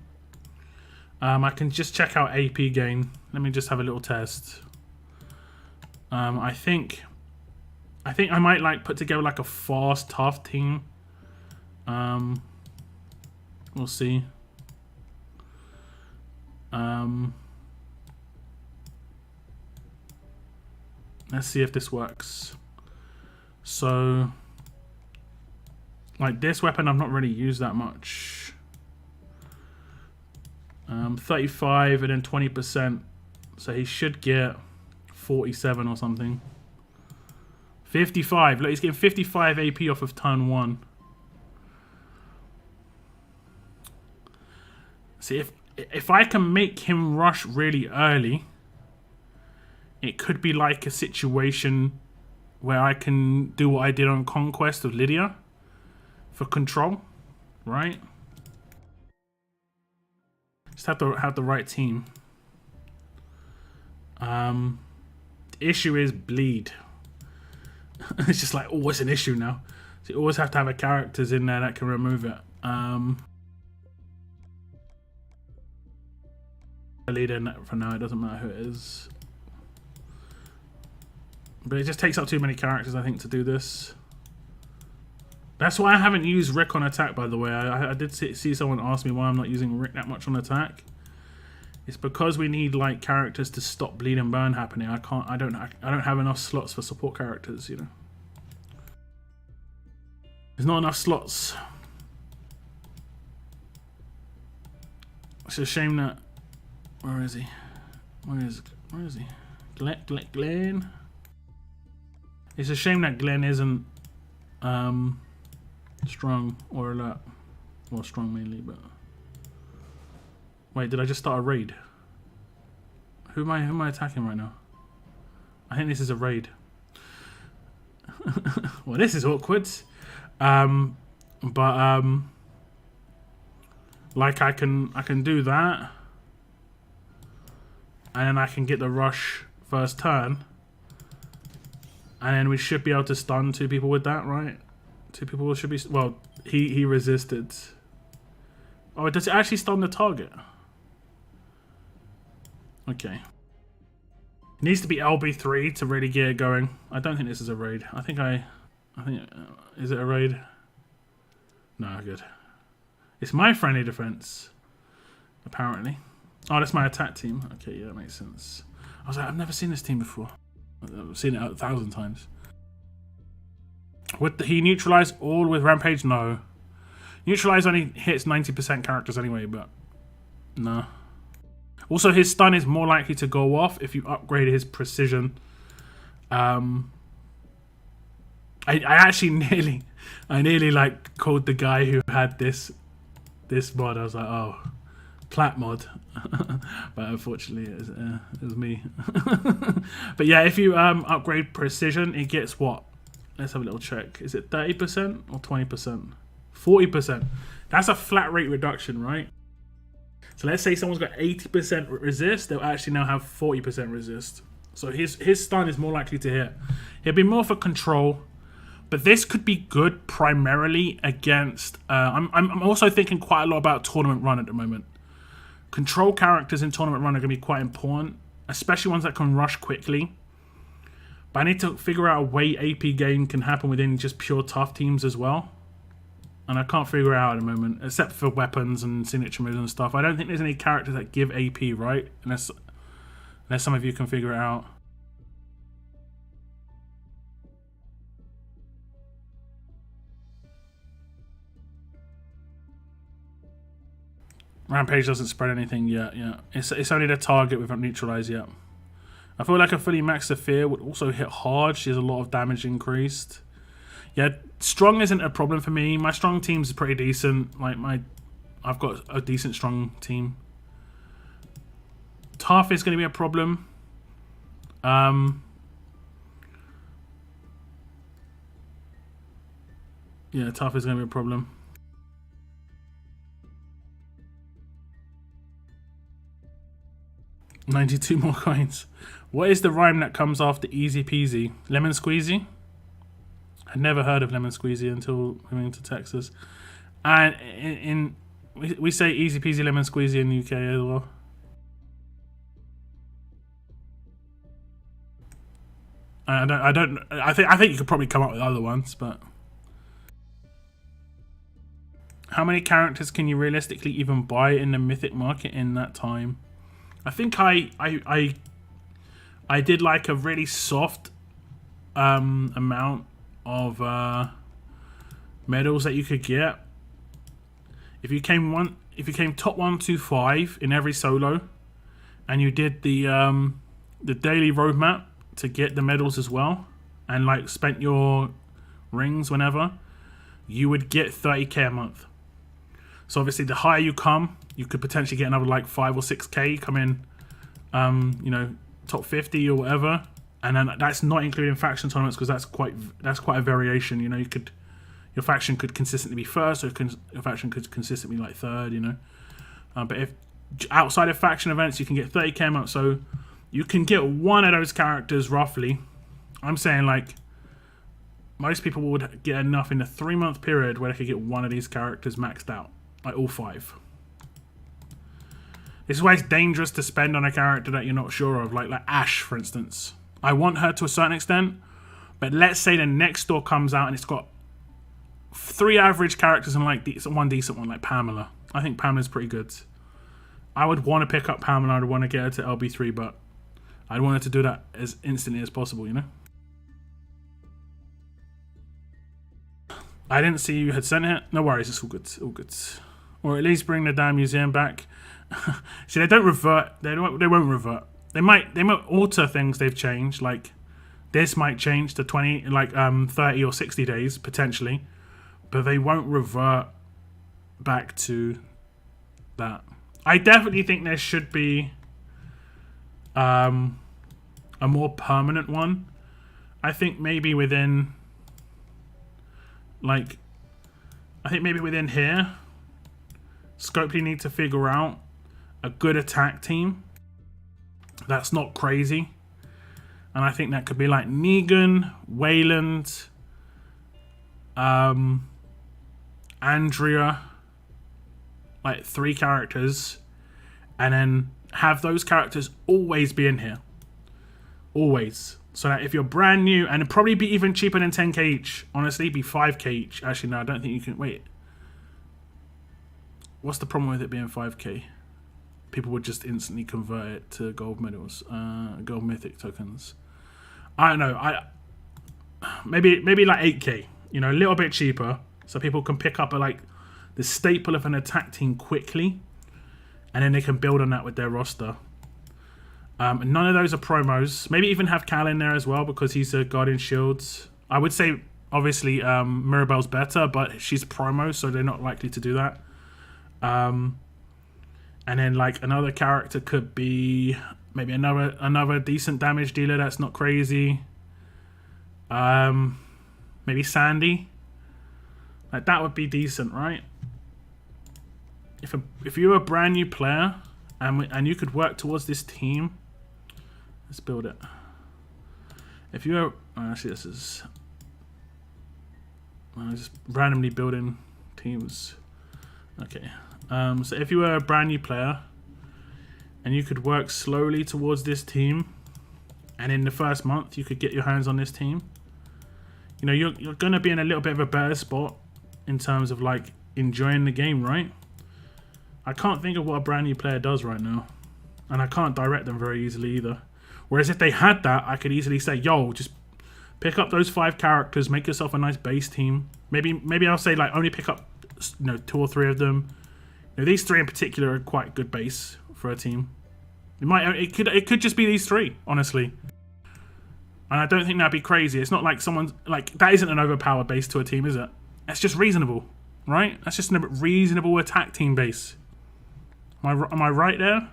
I can just check out AP gain. Let me just have a little test. I think I might like put together like a fast, tough team. We'll see. Let's see if this works. So, like, this weapon I've not really used that much. 35 and then 20%. So he should get 47 or something. 55. Look, he's getting 55 AP off of turn 1. See, if I can make him rush really early, it could be like a situation where I can do what I did on Conquest of Lydia for control, right? Just have to have the right team. The issue is bleed. It's just like, oh, it's an issue now. So you always have to have a characters in there that can remove it. Lead in for now, it doesn't matter who it is. But it just takes up too many characters, I think, to do this. That's why I haven't used Rick on attack, by the way. I did see someone ask me why I'm not using Rick that much on attack. It's because we need like characters to stop bleed and burn happening. I don't have enough slots for support characters, you know. There's not enough slots. It's a shame that. Where is he? Where is he? Glenn. It's a shame that Glenn isn't strong or alert. Well, strong mainly, but wait, did I just start a raid? Who am I attacking right now? I think this is a raid. Well, this is awkward. Like I can do that. And then I can get the rush first turn. And then we should be able to stun 2 people with that, right? 2 people should be... Well, he resisted. Oh, does it actually stun the target? Okay. It needs to be LB3 to really get it going. I don't think this is a raid. I think... Is it a raid? No, good. It's my friendly defense, apparently. Oh, that's my attack team. Okay, yeah, that makes sense. I was like, I've never seen this team before. I've seen it 1,000 times. Would he neutralize all with Rampage? No. Neutralize only hits 90% characters anyway, but no. Also, his stun is more likely to go off if you upgrade his precision. I actually nearly like called the guy who had this mod. I was like, oh, plat mod. But unfortunately it was me. But yeah, if you upgrade precision, it gets what? Let's have a little check. Is it 30% or 20%? 40%. That's a flat rate reduction, right? So let's say someone's got 80% resist, they'll actually now have 40% resist. So his stun is more likely to hit. It'll be more for control, but this could be good primarily against. I'm also thinking quite a lot about tournament run at the moment. Control characters in tournament run are going to be quite important, especially ones that can rush quickly. But I need to figure out a way AP gain can happen within just pure tough teams as well. And I can't figure it out at the moment, except for weapons and signature moves and stuff. I don't think there's any characters that give AP, right? Unless some of you can figure it out. Rampage doesn't spread anything yet, yeah. It's only the target without neutralize yet. I feel like a fully maxed Sophia would also hit hard. She has a lot of damage increased. Yeah, strong isn't a problem for me. My strong team's pretty decent. Like I've got a decent strong team. Tough is going to be a problem. Yeah, tough is going to be a problem. $92 more coins. What is the rhyme that comes after easy peasy? Lemon squeezy? I'd never heard of lemon squeezy until moving to Texas. And we say easy peasy lemon squeezy in the UK as well. I think you could probably come up with other ones, but how many characters can you realistically even buy in the mythic market in that time? I think I did like a really soft amount of medals that you could get. If you came top 125 in every solo, and you did the daily roadmap to get the medals as well, and like spent your rings whenever, you would get 30k a month. So obviously the higher you come, you could potentially get another like 5 or 6k come in, you know, top 50 or whatever. And then that's not including faction tournaments, because that's quite a variation. You know, your faction could consistently be first, or your faction could consistently be like third. You know, but if outside of faction events, you can get 30k a month. So you can get one of those characters roughly. I'm saying like most people would get enough in a 3-month period where they could get one of these characters maxed out, like all 5. This is why it's dangerous to spend on a character that you're not sure of, like Ashe, for instance. I want her to a certain extent, but let's say the next store comes out and it's got 3 average characters and like one decent one, like Pamela. I think Pamela's pretty good. I would want to pick up Pamela. I'd want to get her to LB3, but I'd want her to do that as instantly as possible, you know? I didn't see you had sent it. No worries, it's all good. All good. Or at least bring the damn museum back. See, they don't revert. They won't revert. They might alter things they've changed. Like this might change to 20, like 30 or 60 days potentially, but they won't revert back to that. I definitely think there should be a more permanent one. I think maybe within, like, I think maybe within here, Scopely need to figure out a good attack team that's not crazy. And I think that could be like Negan, Wayland, Andrea, like 3 characters, and then have those characters always be in here. Always. So that if you're brand new, and it'd probably be even cheaper than 10k each. Honestly, be 5k each. Actually, no, I don't think you can. Wait. what's the problem with it being 5k? People would just instantly convert it to gold medals, gold mythic tokens. I don't know. Maybe like 8k. You know, a little bit cheaper, so people can pick up like the staple of an attack team quickly, and then they can build on that with their roster. None of those are promos. Maybe even have Cal in there as well because he's a Guardian Shields. I would say obviously Mirabelle's better, but she's promo, so they're not likely to do that. And then like another character could be maybe another decent damage dealer that's not crazy. Maybe Sandy. Like that would be decent, right? If you were a brand new player and you could work towards this team, let's build it. If you were actually this is just randomly building teams. Okay. So if you were a brand new player and you could work slowly towards this team, and in the first month you could get your hands on this team, you know, you're going to be in a little bit of a better spot in terms of like enjoying the game, right? I can't think of what a brand new player does right now, and I can't direct them very easily either. Whereas if they had that, I could easily say, yo, just pick up those 5 characters, make yourself a nice base team. Maybe I'll say like only pick up, you know, 2 or 3 of them. You know, these 3 in particular are quite good base for a team. It could just be these 3, honestly. And I don't think that'd be crazy. It's not like someone's like that isn't an overpowered base to a team, is it? That's just reasonable, right? That's just a reasonable attack team base. Am I right there?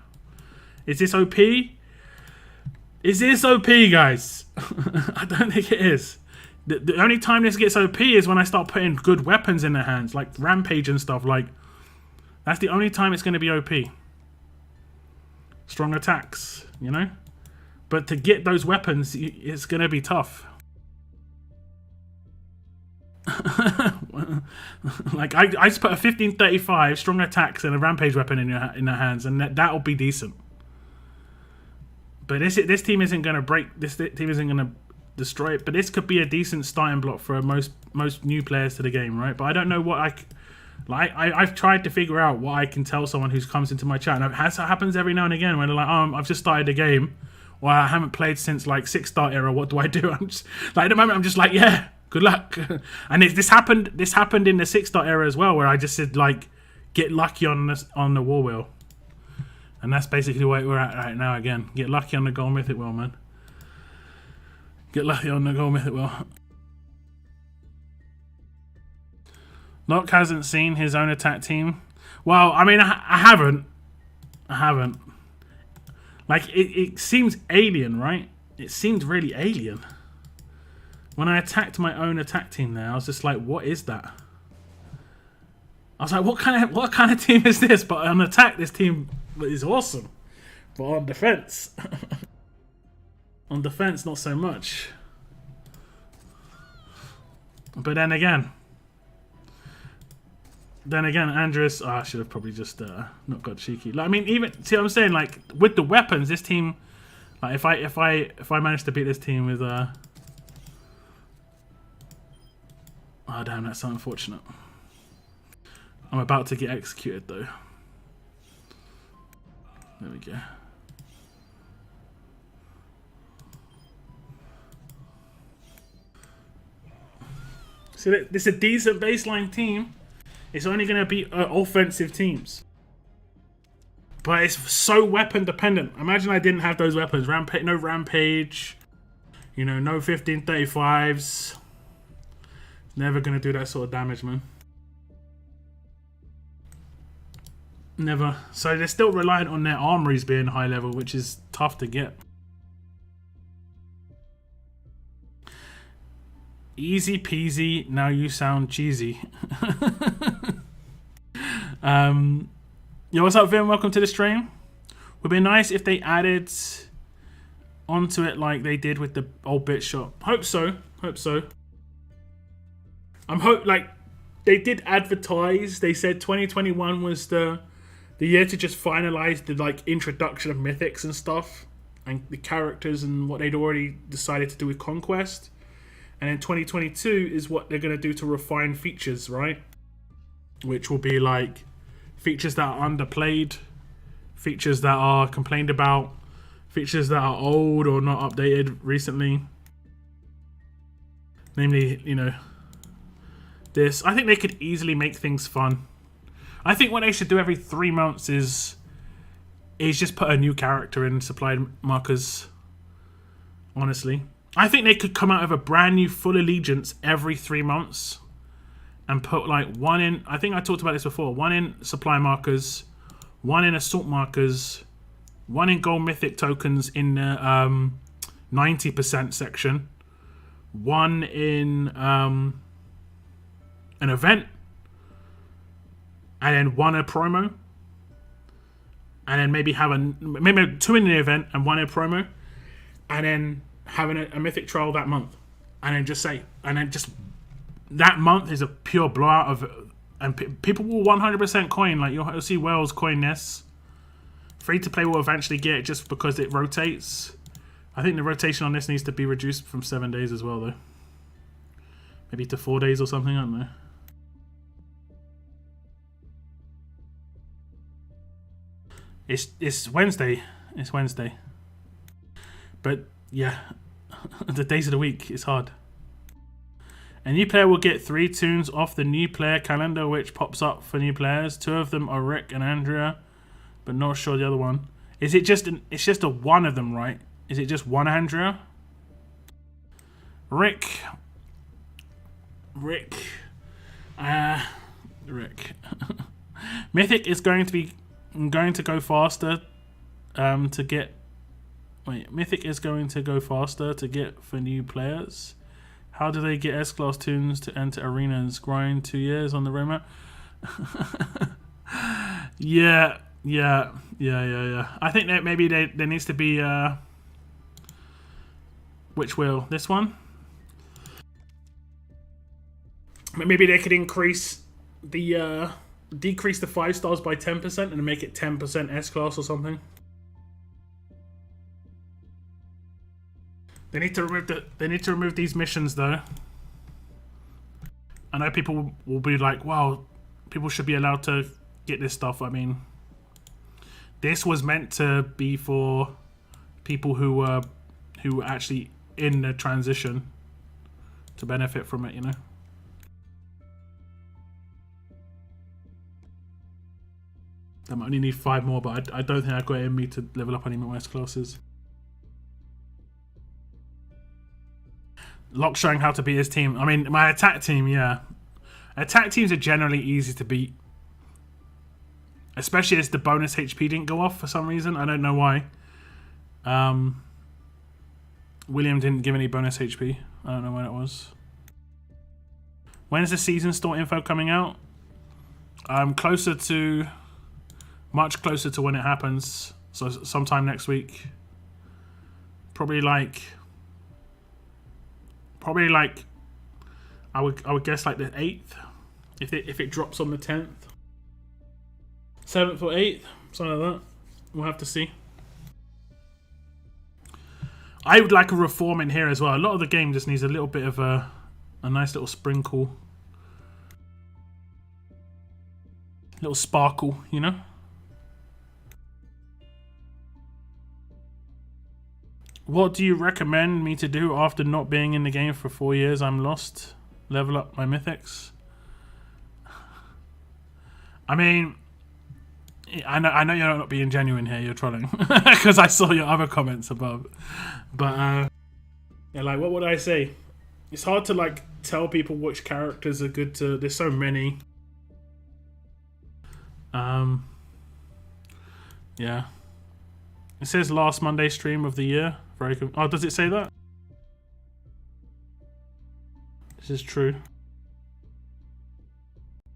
Is this OP? Is this OP, guys? I don't think it is. The only time this gets OP is when I start putting good weapons in their hands, like Rampage and stuff. Like, that's the only time it's going to be OP. Strong attacks, you know? But to get those weapons, it's going to be tough. Like, I just put a 1535 strong attacks and a Rampage weapon in their hands, and that'll be decent. But this team isn't going to break. This team isn't going to destroy it. But this could be a decent starting block for most new players to the game, right? But I don't know what I've tried to figure out what I can tell someone who comes into my chat. And it happens every now and again when they're like, "Oh, I've just started the game, or I haven't played since like 6-star era. What do I do?" I'm just like, at the moment, I'm just like, "Yeah, good luck." And this happened in the 6-star era as well, where I just said like, "Get lucky on the war wheel." And that's basically where we're at right now again. Get lucky on the gold mythic wheel, man. Get lucky on the gold mythic wheel. Locke hasn't seen his own attack team. Well, I mean, I haven't. Like, it seems alien, right? It seemed really alien. When I attacked my own attack team there, I was just like, what is that? I was like, what kind of team is this? But on attack, this team is awesome. But on defense, on defense, not so much. But then again, Andres, I should have probably just not got cheeky. Like, I mean, even see what I'm saying. Like with the weapons, this team, like if I manage to beat this team with oh damn, that's so unfortunate. I'm about to get executed though. There we go. So this is a decent baseline team. It's only going to be offensive teams. But it's so weapon dependent. Imagine I didn't have those weapons. No Rampage. You know, no 1535s. Never going to do that sort of damage, man. Never. So they're still reliant on their armories being high level, which is tough to get. Easy peasy, now you sound cheesy. Yo, what's up, Vin? Welcome to the stream. Would be nice if they added onto it like they did with the old bit shop. Hope so. Like they did advertise. They said 2021 was the year to just finalize the like introduction of mythics and stuff, and the characters and what they'd already decided to do with Conquest. And then 2022 is what they're going to do to refine features, right? Which will be like features that are underplayed, features that are complained about, features that are old or not updated recently. Namely, you know, this. I think they could easily make things fun. I think what they should do every 3 months is just put a new character in supplied markers. Honestly, I think they could come out with a brand new full allegiance every 3 months and put like one in. I think I talked about this before. One in supply markers, one in assault markers, one in gold mythic tokens in the 90% section, one in an event, and then one a promo, and then maybe have maybe 2 in the event and 1 a promo, and then having a mythic trial that month, and then just that month is a pure blowout of, and people will 100% coin. Like you'll see whales coin this. Free to play will eventually get it just because it rotates. I think the rotation on this needs to be reduced from 7 days as well, though. Maybe to 4 days or something. I don't know. It's Wednesday. It's Wednesday. But yeah, the days of the week is hard. A new player will get 3 tunes off the new player calendar, which pops up for new players. 2 of them are Rick and Andrea, but not sure the other one. Is it just it's just a one of them, right? Is it just one Andrea? Rick. Mythic is going to go faster to get. Wait, Mythic is going to go faster to get for new players. How do they get S-Class tunes to enter arenas? Grind 2 years on the roadmap? Yeah. I think that maybe there needs to be... which wheel? This one? Maybe they could increase the... decrease the 5 stars by 10% and make it 10% S-Class or something. They need to remove these missions though. I know people will be like, "Wow, people should be allowed to get this stuff." I mean, this was meant to be for people who were actually in the transition to benefit from it, you know. I might only need 5 more, but I don't think I've got it in me to level up any more S classes. Locke showing how to beat his team. I mean, my attack team, yeah. Attack teams are generally easy to beat. Especially as the bonus HP didn't go off for some reason. I don't know why. William didn't give any bonus HP. I don't know when it was. When's the season store info coming out? Much closer to when it happens. So sometime next week. Probably like I would guess like the 8th, if it drops on the 10th, 7th or 8th, something like that. We'll have to see. I would like a reform in here as well. A lot of the game just needs a little bit of a nice little sprinkle, little sparkle, you know. What do you recommend me to do after not being in the game for 4 years? I'm lost. Level up my mythics. I mean, I know you're not being genuine here. You're trolling because I saw your other comments above. But yeah, like, what would I say? It's hard to like tell people which characters are good to. There's so many. Yeah. It says last Monday stream of the year. Very good. Oh, does it say that? This is true.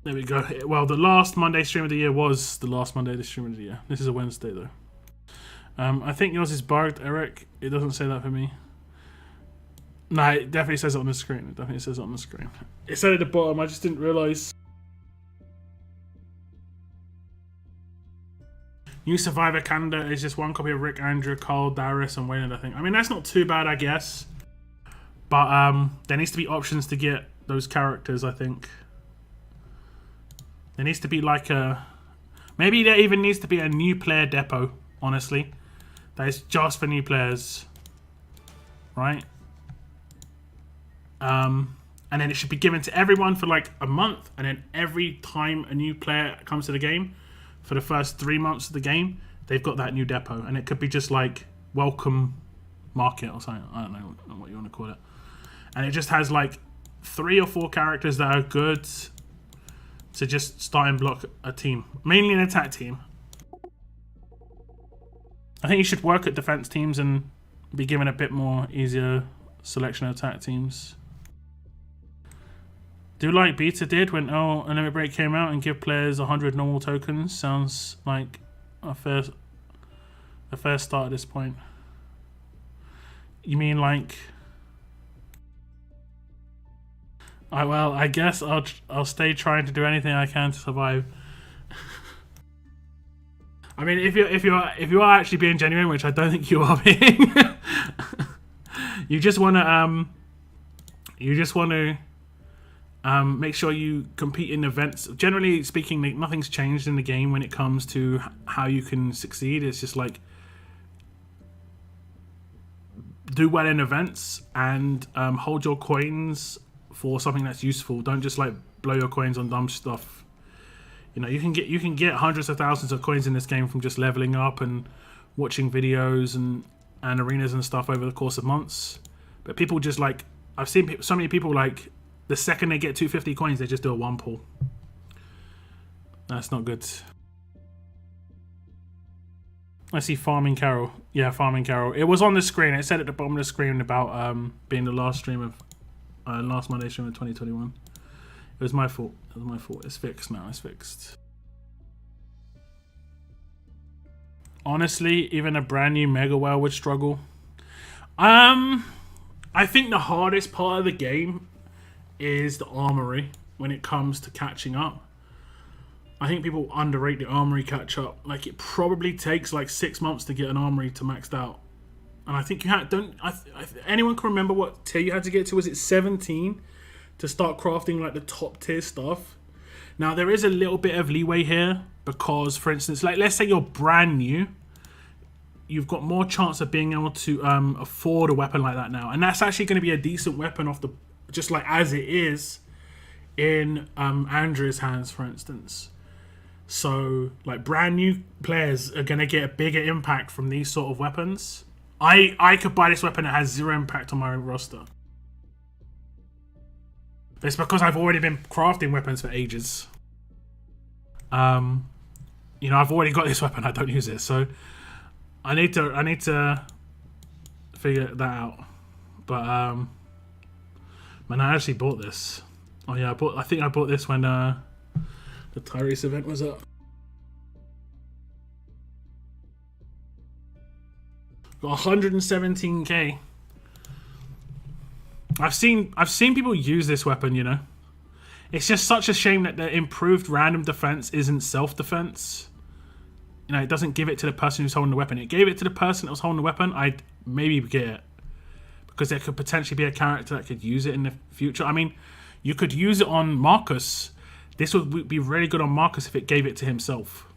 There we go. Well, the last Monday stream of the year was the last Monday stream of the year. This is a Wednesday though. I think yours is bugged, Eric. It doesn't say that for me. No, it definitely says it on the screen. It definitely says it on the screen. It said at the bottom. I just didn't realise. New Survivor calendar is just 1 copy of Rick, Andrew, Carl, Darius, and Waylon, I think. I mean, that's not too bad, I guess. But there needs to be options to get those characters, I think. There needs to be like a... Maybe there even needs to be a new player depot, honestly. That is just for new players. Right? And then it should be given to everyone for like a month, and then every time a new player comes to the game, for the first 3 months of the game, they've got that new depot. And it could be just like welcome market or something. I don't know what you want to call it. And it just has like 3 or 4 characters that are good to just start and block a team. Mainly an attack team. I think you should work at defense teams and be given a bit more easier selection of attack teams. Do like Beta did when Limit Break came out and give players 100 normal tokens. Sounds like a fair start at this point. You mean like... well, I guess I'll stay trying to do anything I can to survive. I mean, if you are actually being genuine, which I don't think you are being, you just want to make sure you compete in events. Generally speaking, nothing's changed in the game when it comes to how you can succeed. It's just like do well in events and hold your coins for something that's useful. Don't just like blow your coins on dumb stuff. You know, you can get hundreds of thousands of coins in this game from just leveling up and watching videos and arenas and stuff over the course of months. But people just like, I've seen so many people like, the second they get 250 coins, they just do a 1 pull. That's not good. I see Farming Carol. Yeah, Farming Carol. It was on the screen. It said at the bottom of the screen about being the last stream of last Monday stream of 2021. It was my fault. It was my fault. It's fixed now. It's fixed. Honestly, even a brand new Mega Whale would struggle. I think the hardest part of the game is the armory when it comes to catching up. I think people underrate the armory catch up. Like, it probably takes like 6 months to get an armory to maxed out. And I think you had, anyone can remember what tier you had to get to? Was it 17 to start crafting like the top tier stuff? Now there is a little bit of leeway here because, for instance, like let's say you're brand new, you've got more chance of being able to afford a weapon like that now, and that's actually going to be a decent weapon off the, just like as it is in Andrea's hands, for instance. So like brand new players are going to get a bigger impact from these sort of weapons. I could buy this weapon that has 0 impact on my roster. It's because I've already been crafting weapons for ages. You know, I've already got this weapon. I don't use it, so I need to figure that out. But man, I actually bought this. Oh yeah, I think I bought this when the Tyrese event was up. Got 117k. I've seen people use this weapon, you know. It's just such a shame that the improved random defense isn't self-defense. You know, it doesn't give it to the person who's holding the weapon. It gave it to the person that was holding the weapon. I'd maybe get it. Because there could potentially be a character that could use it in the future. I mean, you could use it on Marcus. This would be really good on Marcus if it gave it to himself.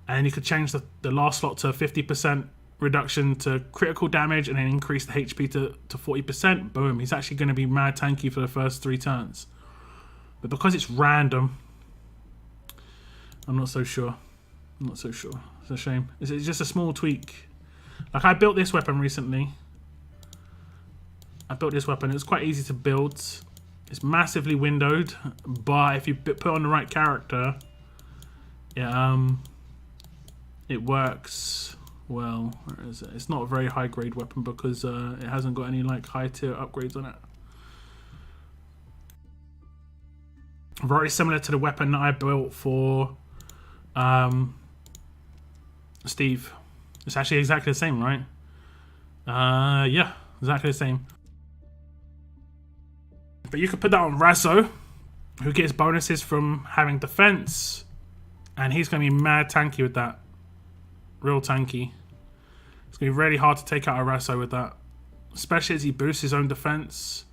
And you could change the last slot to 50% reduction to critical damage and then increase the HP to 40%. Boom. He's actually going to be mad tanky for the first 3 turns. But because it's random, I'm not so sure. I'm not so sure. It's a shame. It's just a small tweak. Like, I built this weapon recently. I built this weapon. It was quite easy to build. It's massively windowed, but if you put on the right character, it works well. Where is it? It's not a very high grade weapon because it hasn't got any like high tier upgrades on it. Very similar to the weapon that I built for Steve. It's actually exactly the same, right? Yeah, exactly the same. But you could put that on Razzo, who gets bonuses from having defense, and he's going to be mad tanky with that. Real tanky. It's going to be really hard to take out a Razzo with that, especially as he boosts his own defense.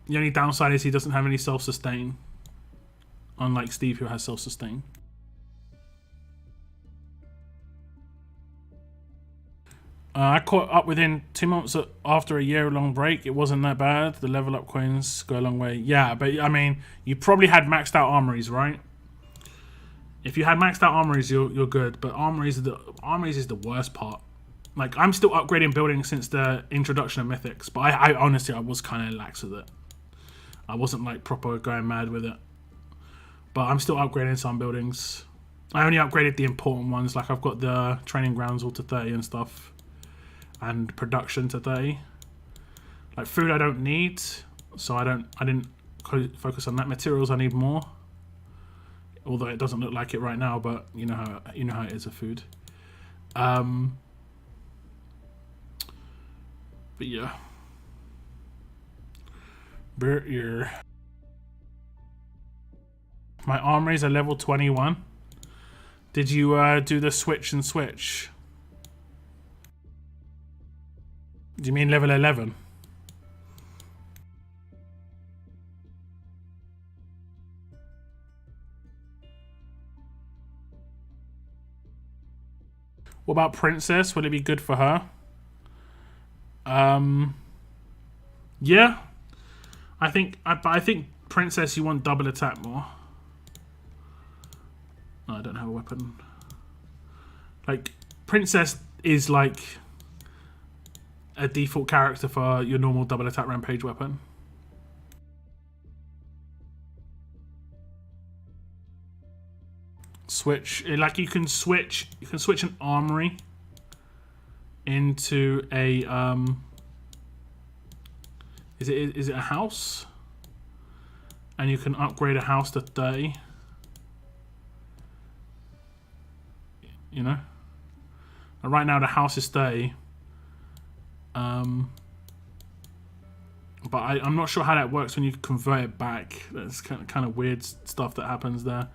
The only downside is he doesn't have any self-sustain, unlike Steve, who has self-sustain. I caught up within 2 months after a year-long break. It wasn't that bad. The level up coins go a long way. Yeah, but I mean, you probably had maxed out armories, right? If you had maxed out armories, you're good. But armories is the worst part. Like, I'm still upgrading buildings since the introduction of mythics, but I honestly I was kind of lax with it. I wasn't like proper going mad with it. But I'm still upgrading some buildings. I only upgraded the important ones. Like, I've got the training grounds all to 30 and stuff, and production to 30. Like, food I don't need, so I didn't focus on that. Materials I need more, although it doesn't look like it right now. But you know how it is with food. But yeah, my armories are level 21. Did you do the switch and switch? Do you mean level 11? What about Princess? Will it be good for her? Yeah. I think Princess, you want double attack more. No, I don't have a weapon. Like, Princess is like a default character for your normal double attack rampage weapon. Switch, like you can switch an armory into a is it a house? And you can upgrade a house to 30. You know? And right now the house is 30. But I'm not sure how that works when you convert it back. That's kind of weird stuff that happens there.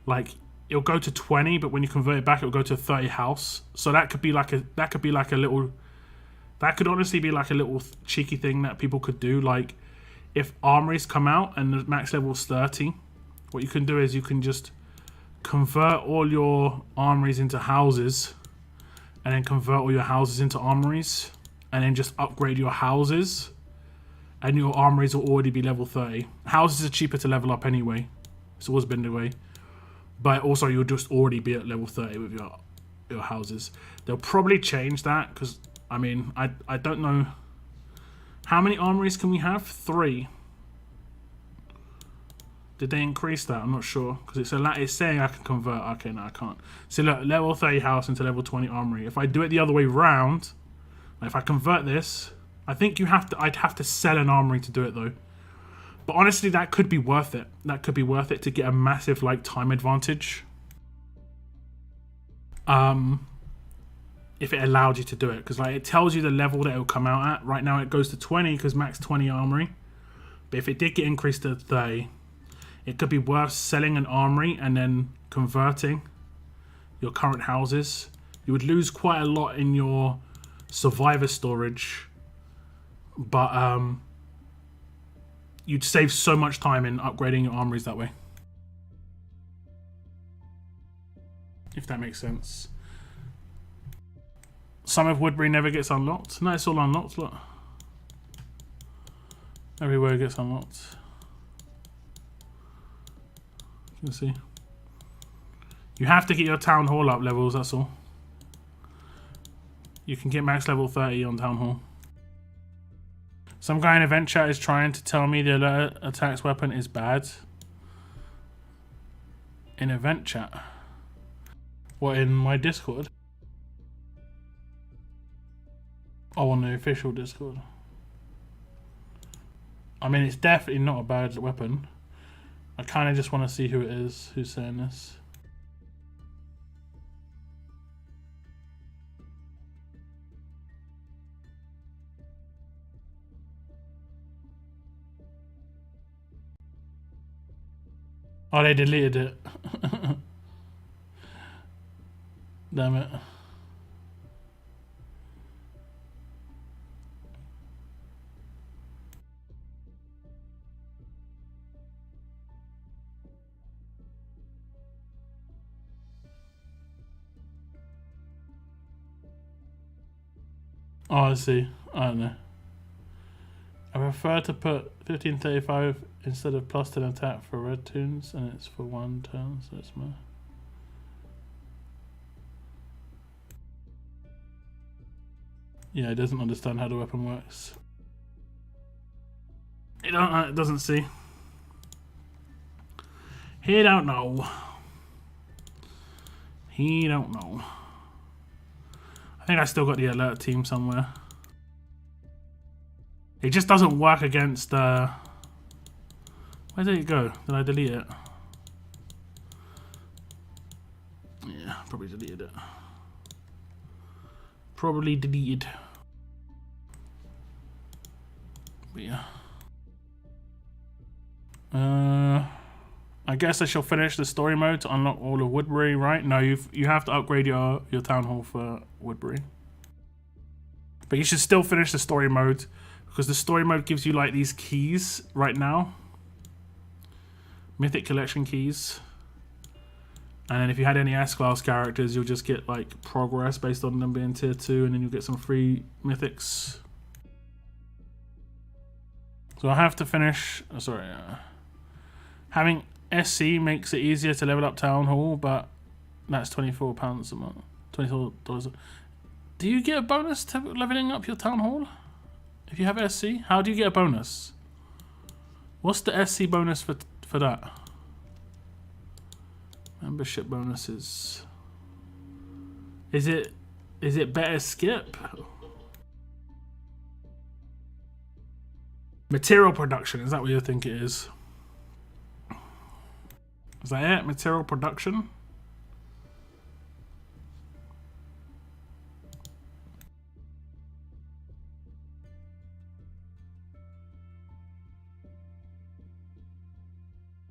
Like, it'll go to 20, but when you convert it back, it'll go to a 30 house. So that could be like a little. That could honestly be like a little cheeky thing that people could do. Like, if armories come out and the max level is 30, what you can do is you can just convert all your armories into houses, and then convert all your houses into armories, and then just upgrade your houses, and your armories will already be level 30. Houses are cheaper to level up anyway. It's always been the way. But also, you'll just already be at level 30 with your houses. They'll probably change that, because, I mean, I don't know. How many armories can we have? 3. Did they increase that? I'm not sure, because it's saying I can convert. Okay, no, I can't. So look, level 30 house into level 20 armory. If I do it the other way round, like if I convert this, I think I'd have to sell an armory to do it though. But honestly, that could be worth it. That could be worth it to get a massive like time advantage. If it allowed you to do it, because like it tells you the level that it'll come out at. Right now it goes to 20 because max 20 armory. But if it did get increased to 30, it could be worth selling an armory and then converting your current houses. You would lose quite a lot in your survivor storage, but you'd save so much time in upgrading your armories that way. If that makes sense. Some of Woodbury never gets unlocked. No, it's all unlocked, look. Everywhere gets unlocked. You can see. You have to get your town hall up levels, that's all. You can get max level 30 on town hall. Some guy in event chat is trying to tell me the alert attacks weapon is bad. In event chat? What, in my Discord? Oh, on the official Discord. I mean, it's definitely not a bad weapon. I kind of just want to see who it is who's saying this. Oh, they deleted it. Damn it. Oh, I see. I don't know. I prefer to put 1535 instead of +10 attack for red tunes, and it's for 1 turn, so it's more. Yeah, it doesn't understand how the weapon works. It doesn't see. He don't know. He don't know. I think I still got the alert team somewhere. It just doesn't work against where did it go? Did I delete it? Yeah, probably deleted it. Probably deleted. But yeah. I guess I shall finish the story mode to unlock all of Woodbury, right? No, you have to upgrade your town hall for Woodbury. But you should still finish the story mode, because the story mode gives you like these keys right now. Mythic collection keys. And then if you had any S-class characters, you'll just get like progress based on them being tier 2, and then you'll get some free mythics. So I have to finish, having SC makes it easier to level up Town Hall, but that's £24 a month. $24. Do you get a bonus to leveling up your Town Hall? If you have SC? How do you get a bonus? What's the SC bonus for that? Membership bonuses. Is it better skip? Material production, is that what you think it is? Is that it? Material production?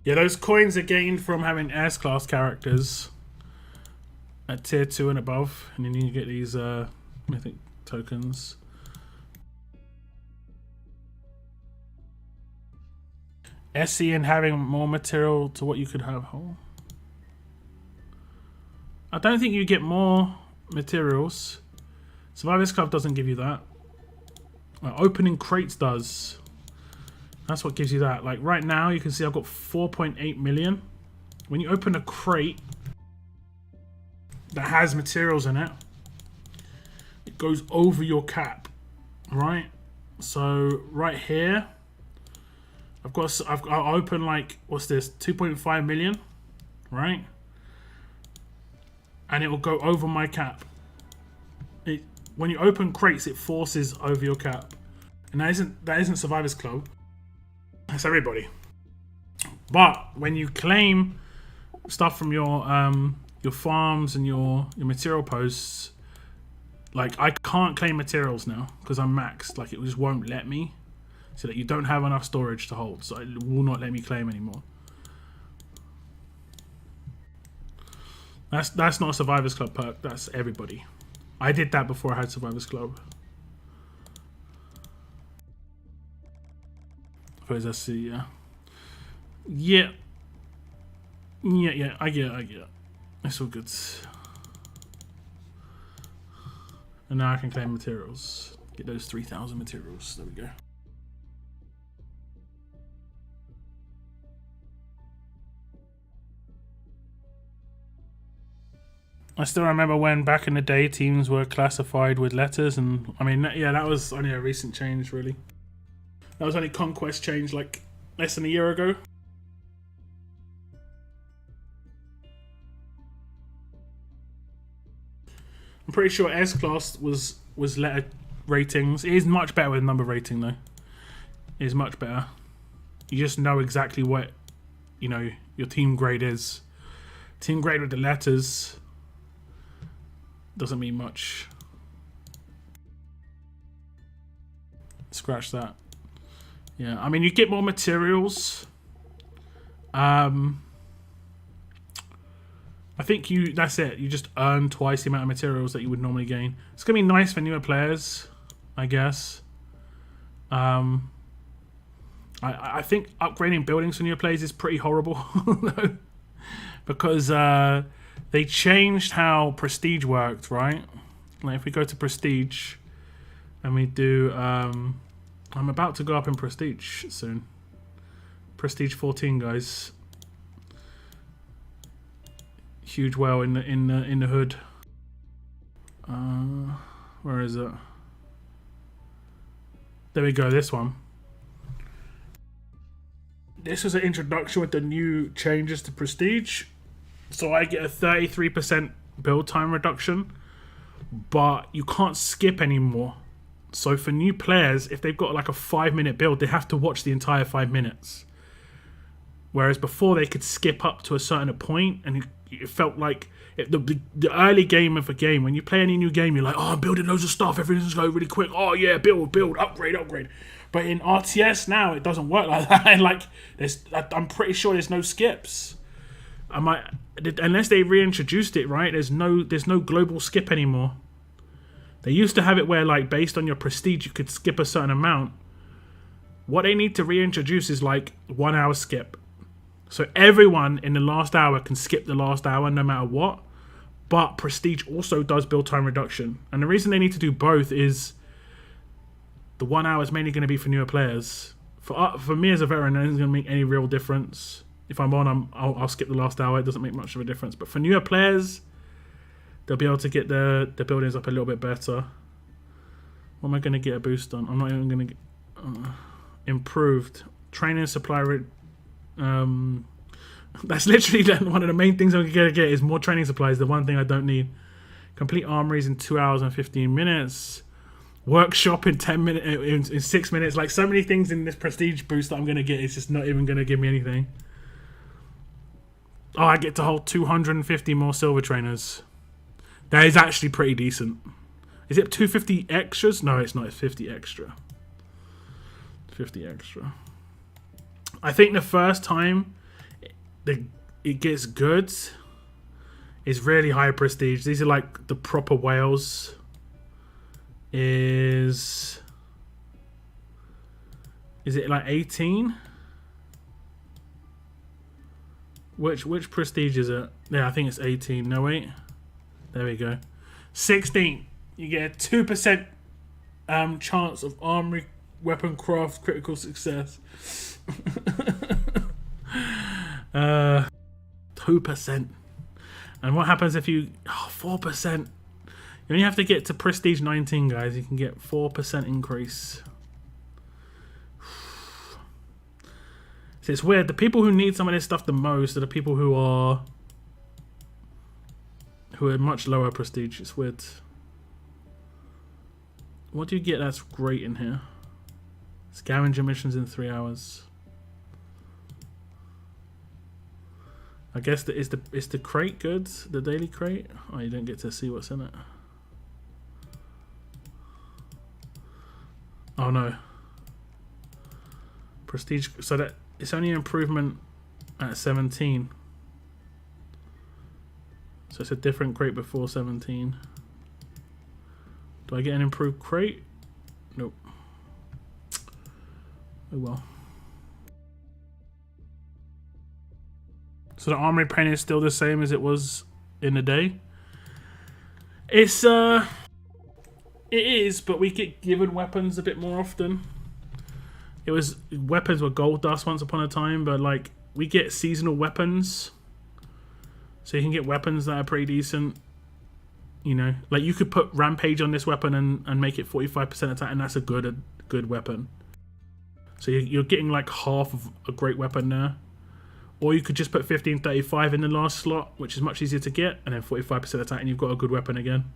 Yeah, those coins are gained from having S-class characters at tier 2 and above, and then you get these mythic tokens. SC and having more material to what you could have. Oh. I don't think you get more materials. Survivors Club doesn't give you that. Opening crates does. That's what gives you that. Like right now, you can see I've got 4.8 million. When you open a crate that has materials in it, it goes over your cap, right? So right here, I'll open like, what's this? 2.5 million, right? And it will go over my cap. When you open crates, it forces over your cap, and that isn't Survivors Club. That's everybody. But when you claim stuff from your farms and your material posts, like I can't claim materials now because I'm maxed. Like it just won't let me, so that you don't have enough storage to hold. So it will not let me claim anymore. That's not a Survivors Club perk. That's everybody. I did that before I had Survivors Club. I see, yeah. Yeah. I get it. It's all good. And now I can claim materials. Get those 3,000 materials. There we go. I still remember when back in the day teams were classified with letters, and I mean, yeah, that was only a recent change, really. That was only Conquest changed like less than a year ago. I'm pretty sure S-Class was letter ratings. It is much better with number rating though. It is much better. You just know exactly what, you know, your team grade is. Team grade with the letters doesn't mean much. Scratch that. Yeah, I mean, you get more materials. I think that's it. You just earn twice the amount of materials that you would normally gain. It's going to be nice for newer players, I guess. I think upgrading buildings for newer players is pretty horrible. Because they changed how Prestige worked, right? Like if we go to Prestige, And we do, I'm about to go up in Prestige soon. Prestige 14, guys. Huge whale in the hood. Where is it? There we go, this one. This was an introduction with the new changes to Prestige. So I get a 33% build time reduction, but you can't skip anymore. So for new players, if they've got like a 5-minute build, they have to watch the entire 5 minutes. Whereas before they could skip up to a certain point, and it felt like the early game of a game, when you play any new game, you're like, oh, I'm building loads of stuff, everything's going really quick. Oh yeah, build, upgrade. But in RTS now, it doesn't work like that. Like, I'm pretty sure there's no skips. Unless they reintroduced it, right? There's no global skip anymore. They used to have it where, like, based on your prestige, you could skip a certain amount. What they need to reintroduce is like 1 hour skip. So everyone in the last hour can skip the last hour no matter what. But Prestige also does build time reduction. And the reason they need to do both is the 1 hour is mainly going to be for newer players. For me as a veteran, it isn't going to make any real difference. If I'm on, I'll skip the last hour. It doesn't make much of a difference. But for newer players, they'll be able to get their buildings up a little bit better. What am I going to get a boost on? I'm not even going to get... improved. Training supply... that's literally one of the main things I'm going to get is more training supplies. The one thing I don't need. Complete armories in 2 hours and 15 minutes. Workshop in 10 minutes, in 6 minutes. Like, so many things in this prestige boost that I'm going to get. It's just not even going to give me anything. Oh, I get to hold 250 more silver trainers. That is actually pretty decent. Is it 250 extras? No, it's not. It's 50 extra. 50 extra. I think the first time it gets good is really high prestige. These are like the proper whales. Is it like 18? Which prestige is it? Yeah, I think it's 18. No, wait. There we go. 16. You get a 2% chance of armory weapon craft critical success. 2%. And what happens if you... 4%. You only have to get to prestige 19, guys. You can get 4% increase. So it's weird. The people who need some of this stuff the most are the people who are much lower prestige. It's weird. What do you get that's great in here? Scavenger missions in 3 hours. I guess is the crate good? The daily crate? Oh, you don't get to see what's in it. Oh no. Prestige. So that it's only an improvement at 17. So it's a different crate before 17. Do I get an improved crate? Nope. Oh well. So the armory paint is still the same as it was in the day. It is, but we get given weapons a bit more often. Weapons were gold dust once upon a time, but like we get seasonal weapons. So you can get weapons that are pretty decent. You know, like you could put rampage on this weapon and make it 45% attack, and that's a good weapon. So you're getting like half of a great weapon there. Or you could just put 1535 in the last slot, which is much easier to get, and then 45% attack, and you've got a good weapon again.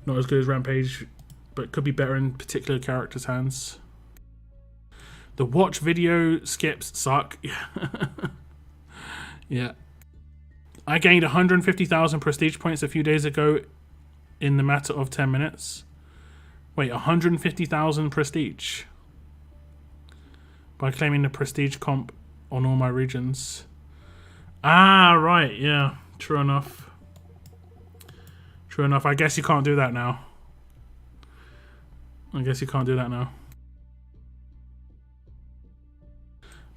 Not as good as Rampage, but it could be better in particular characters' hands. The watch video skips suck. Yeah. I gained 150,000 prestige points a few days ago in the matter of 10 minutes. Wait, 150,000 prestige? By claiming the prestige comp on all my regions. Ah, right, yeah. True enough. True enough. I guess you can't do that now.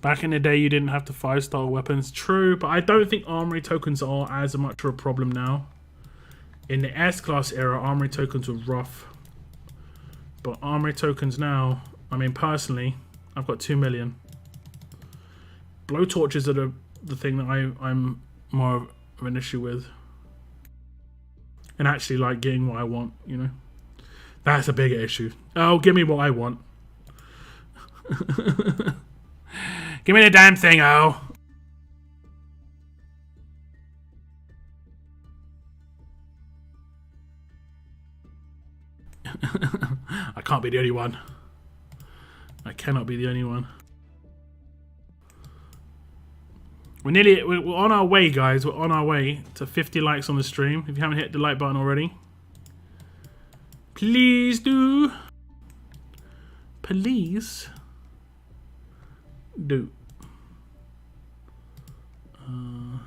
Back in the day, you didn't have to 5-star weapons. True, but I don't think armory tokens are as much of a problem now. In the S-class era, armory tokens were rough. But armory tokens now, I mean, personally, I've got 2 million. Blowtorches are the thing that I'm more of an issue with. And actually, like, getting what I want, you know? That's a bigger issue. Oh, give me what I want. Give me the damn thing, oh. I can't be the only one. I cannot be the only one. We're on our way, guys. We're on our way to 50 likes on the stream. If you haven't hit the like button already, please do. Please do. And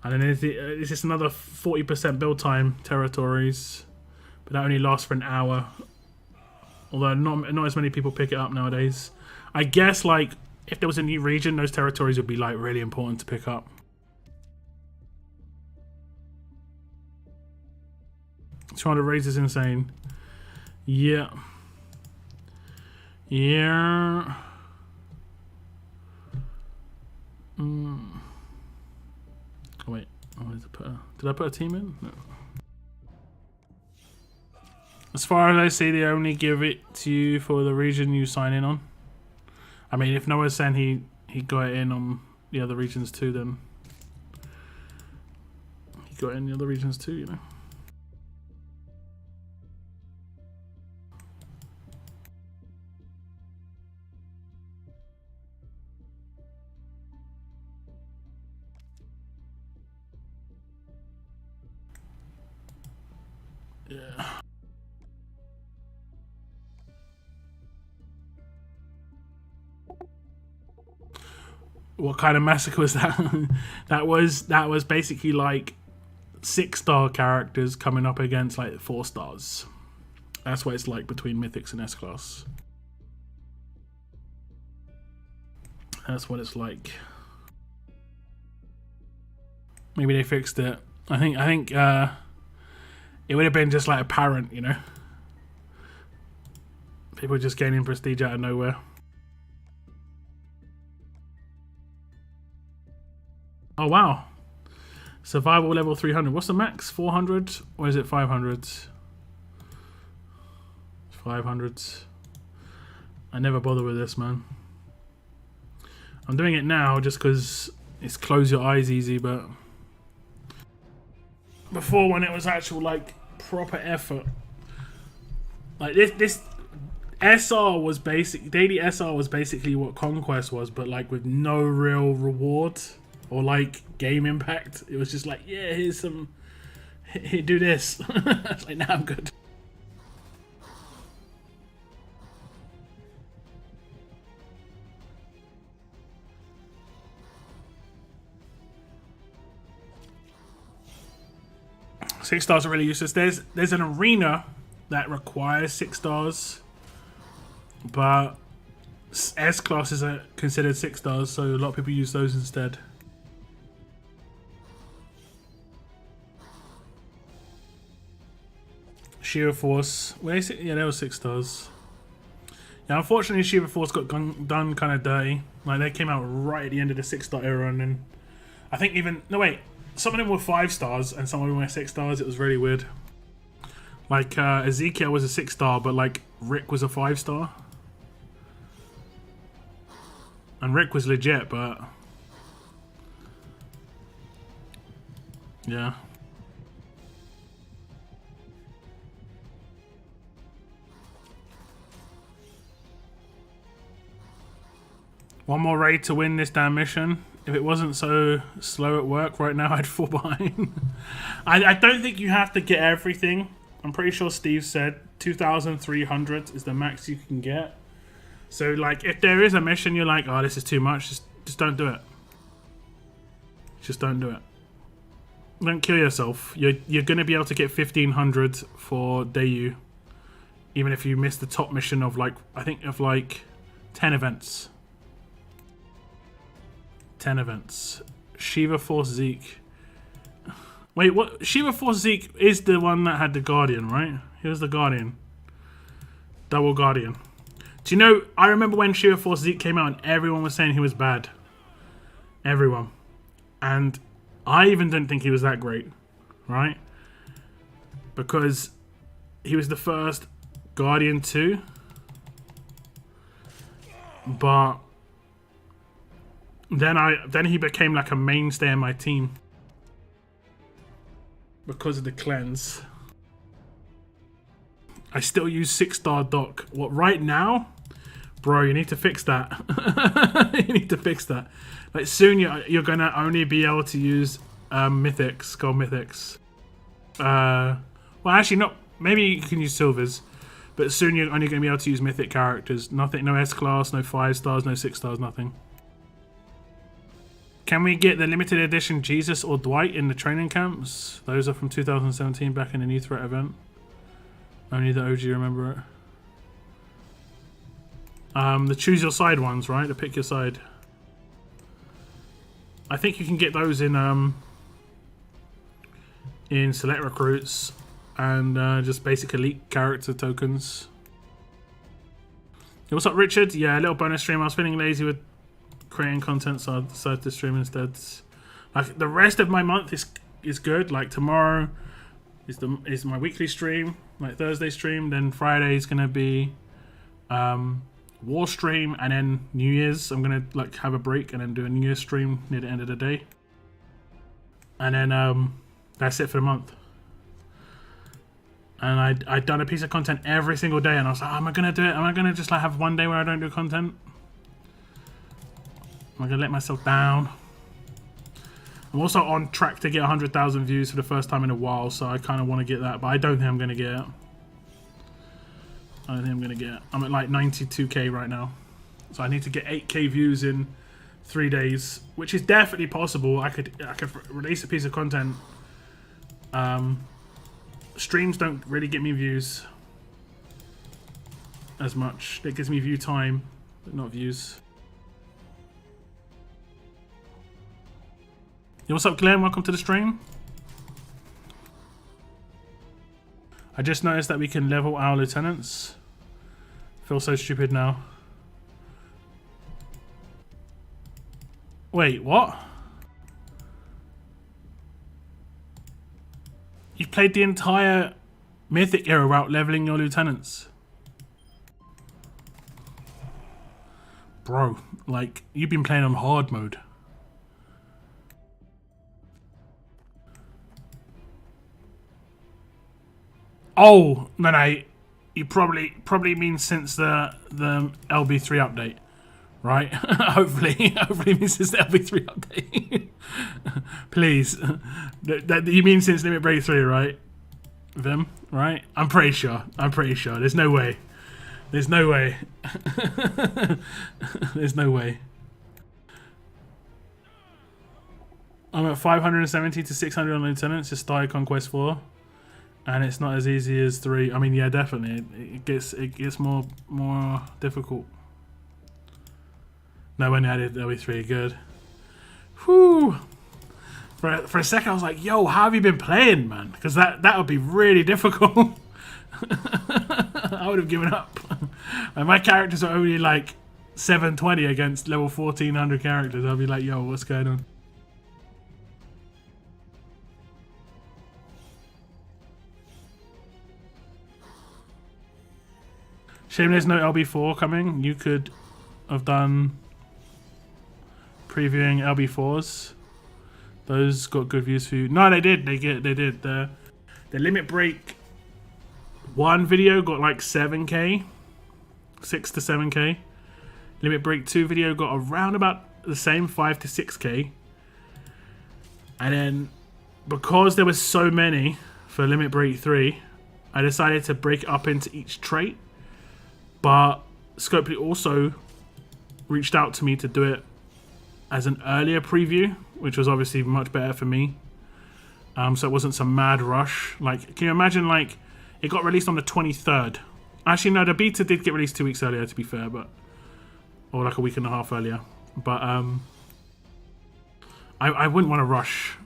then it's just another 40% build time territories, but that only lasts for an hour. Although not as many people pick it up nowadays. I guess like if there was a new region, those territories would be like really important to pick up. 200 raids is insane. Yeah. Yeah. Oh wait, did I put a team in? No. As far as I see, they only give it to you for the region you sign in on. I mean, if Noah's saying he got it in on the other regions too, then he got it in the other regions too, you know. Yeah. What kind of massacre was that? that was basically like 6-star characters coming up against like 4 stars. That's what it's like between Mythics and S-Class. That's what it's like. Maybe they fixed it. I think it would have been just like apparent, you know. People just gaining prestige out of nowhere. Oh wow. Survival level 300. What's the max? 400? Or is it 500? 500. I never bother with this, man. I'm doing it now just because it's close your eyes easy, but before, when it was actual like proper effort, like this SR was basic. Daily SR was basically what Conquest was, but like with no real reward or like game impact. It was just like, yeah, here's some, here, do this. It's like, nah, I'm good. Six stars are really useless. There's an arena that requires 6 stars, but S classes are considered 6 stars, so a lot of people use those instead. Shiva Force, yeah, they were 6 stars. Yeah, unfortunately, Shiva Force got done kind of dirty. Like they came out right at the end of the 6-star era, and then I think even some of them were 5 stars and some of them were 6 stars. It was really weird. Like Ezekiel was a 6-star, but like Rick was a 5-star. And Rick was legit, but yeah. One more raid to win this damn mission. If it wasn't so slow at work right now, I'd fall behind. I don't think you have to get everything. I'm pretty sure Steve said 2,300 is the max you can get. So, like, if there is a mission you're like, oh, this is too much, just don't do it. Just don't do it. Don't kill yourself. You're going to be able to get 1,500 for Dayu. Even if you miss the top mission of, like, I think of, like, 10 events. 10 events. Shiva Force Zeke. Wait, what? Shiva Force Zeke is the one that had the Guardian, right? He was the Guardian. Double Guardian. Do you know, I remember when Shiva Force Zeke came out and everyone was saying he was bad. Everyone. And I even didn't think he was that great. Right? Because he was the first Guardian 2. But then he became like a mainstay in my team. Because of the cleanse. I still use 6-star Doc. What, right now? Bro, you need to fix that. You need to fix that. Like, soon you're going to only be able to use Mythics, Gold Mythics. Well, actually, not. Maybe you can use Silvers. But soon you're only going to be able to use Mythic characters. Nothing, no S-Class, no 5 stars, no 6 stars, nothing. Can we get the limited edition Jesus or Dwight in the training camps? Those are from 2017, back in the New Threat event. Only the OG remember it. The choose your side ones, right? The pick your side. I think you can get those in select recruits and just basic elite character tokens. Hey, what's up, Richard? Yeah, a little bonus stream. I was feeling lazy with creating content, so I decided to stream instead. Like, the rest of my month is good. Like, tomorrow is my weekly stream, like Thursday stream. Then Friday is gonna be War stream, and then New Year's I'm gonna like have a break and then do a New Year's stream near the end of the day. And then that's it for the month. And I'd done a piece of content every single day, and I was like, oh, am I gonna do it? Am I gonna just like have one day where I don't do content? Am I gonna let myself down? I'm also on track to get 100,000 views for the first time in a while, so I kind of want to get that, but I don't think I'm gonna get it. I don't think I'm gonna get it. I'm at like 92k right now, so I need to get 8k views in 3 days, which is definitely possible. I could release a piece of content. Streams don't really get me views as much. It gives me view time, but not views. Yo, what's up, Glenn? Welcome to the stream. I just noticed that we can level our lieutenants. Feel so stupid now. Wait, what? You've played the entire Mythic era route leveling your lieutenants. Bro, like, you've been playing on hard mode. Oh, no, you probably mean since the LB3 update, right? hopefully means since the LB3 update. Please, you mean since Limit Break 3, right? Them, right? I'm pretty sure. There's no way. There's no way. There's no way. I'm at 570 to 600 on lieutenants. Just started Conquest 4. And it's not as easy as 3. I mean, yeah, definitely. It gets more difficult. No, when I did LB3, good. Whew. For a second, I was like, yo, how have you been playing, man? Because that would be really difficult. I would have given up. And my characters are only like 720 against level 1400 characters. I'd be like, yo, what's going on? Shame there's no LB4 coming. You could have done previewing LB4s. Those got good views for you. No, they did. They did. The Limit Break 1 video got like 7k. 6 to 7k. Limit Break 2 video got around about the same, 5 to 6k. And then, because there was so many for Limit Break 3, I decided to break it up into each trait. But Scopely also reached out to me to do it as an earlier preview, which was obviously much better for me. So it wasn't some mad rush. Like, can you imagine, like, it got released on the 23rd. Actually, no, the beta did get released 2 weeks earlier, to be fair, but or like a week and a half earlier. But I wouldn't want to rush.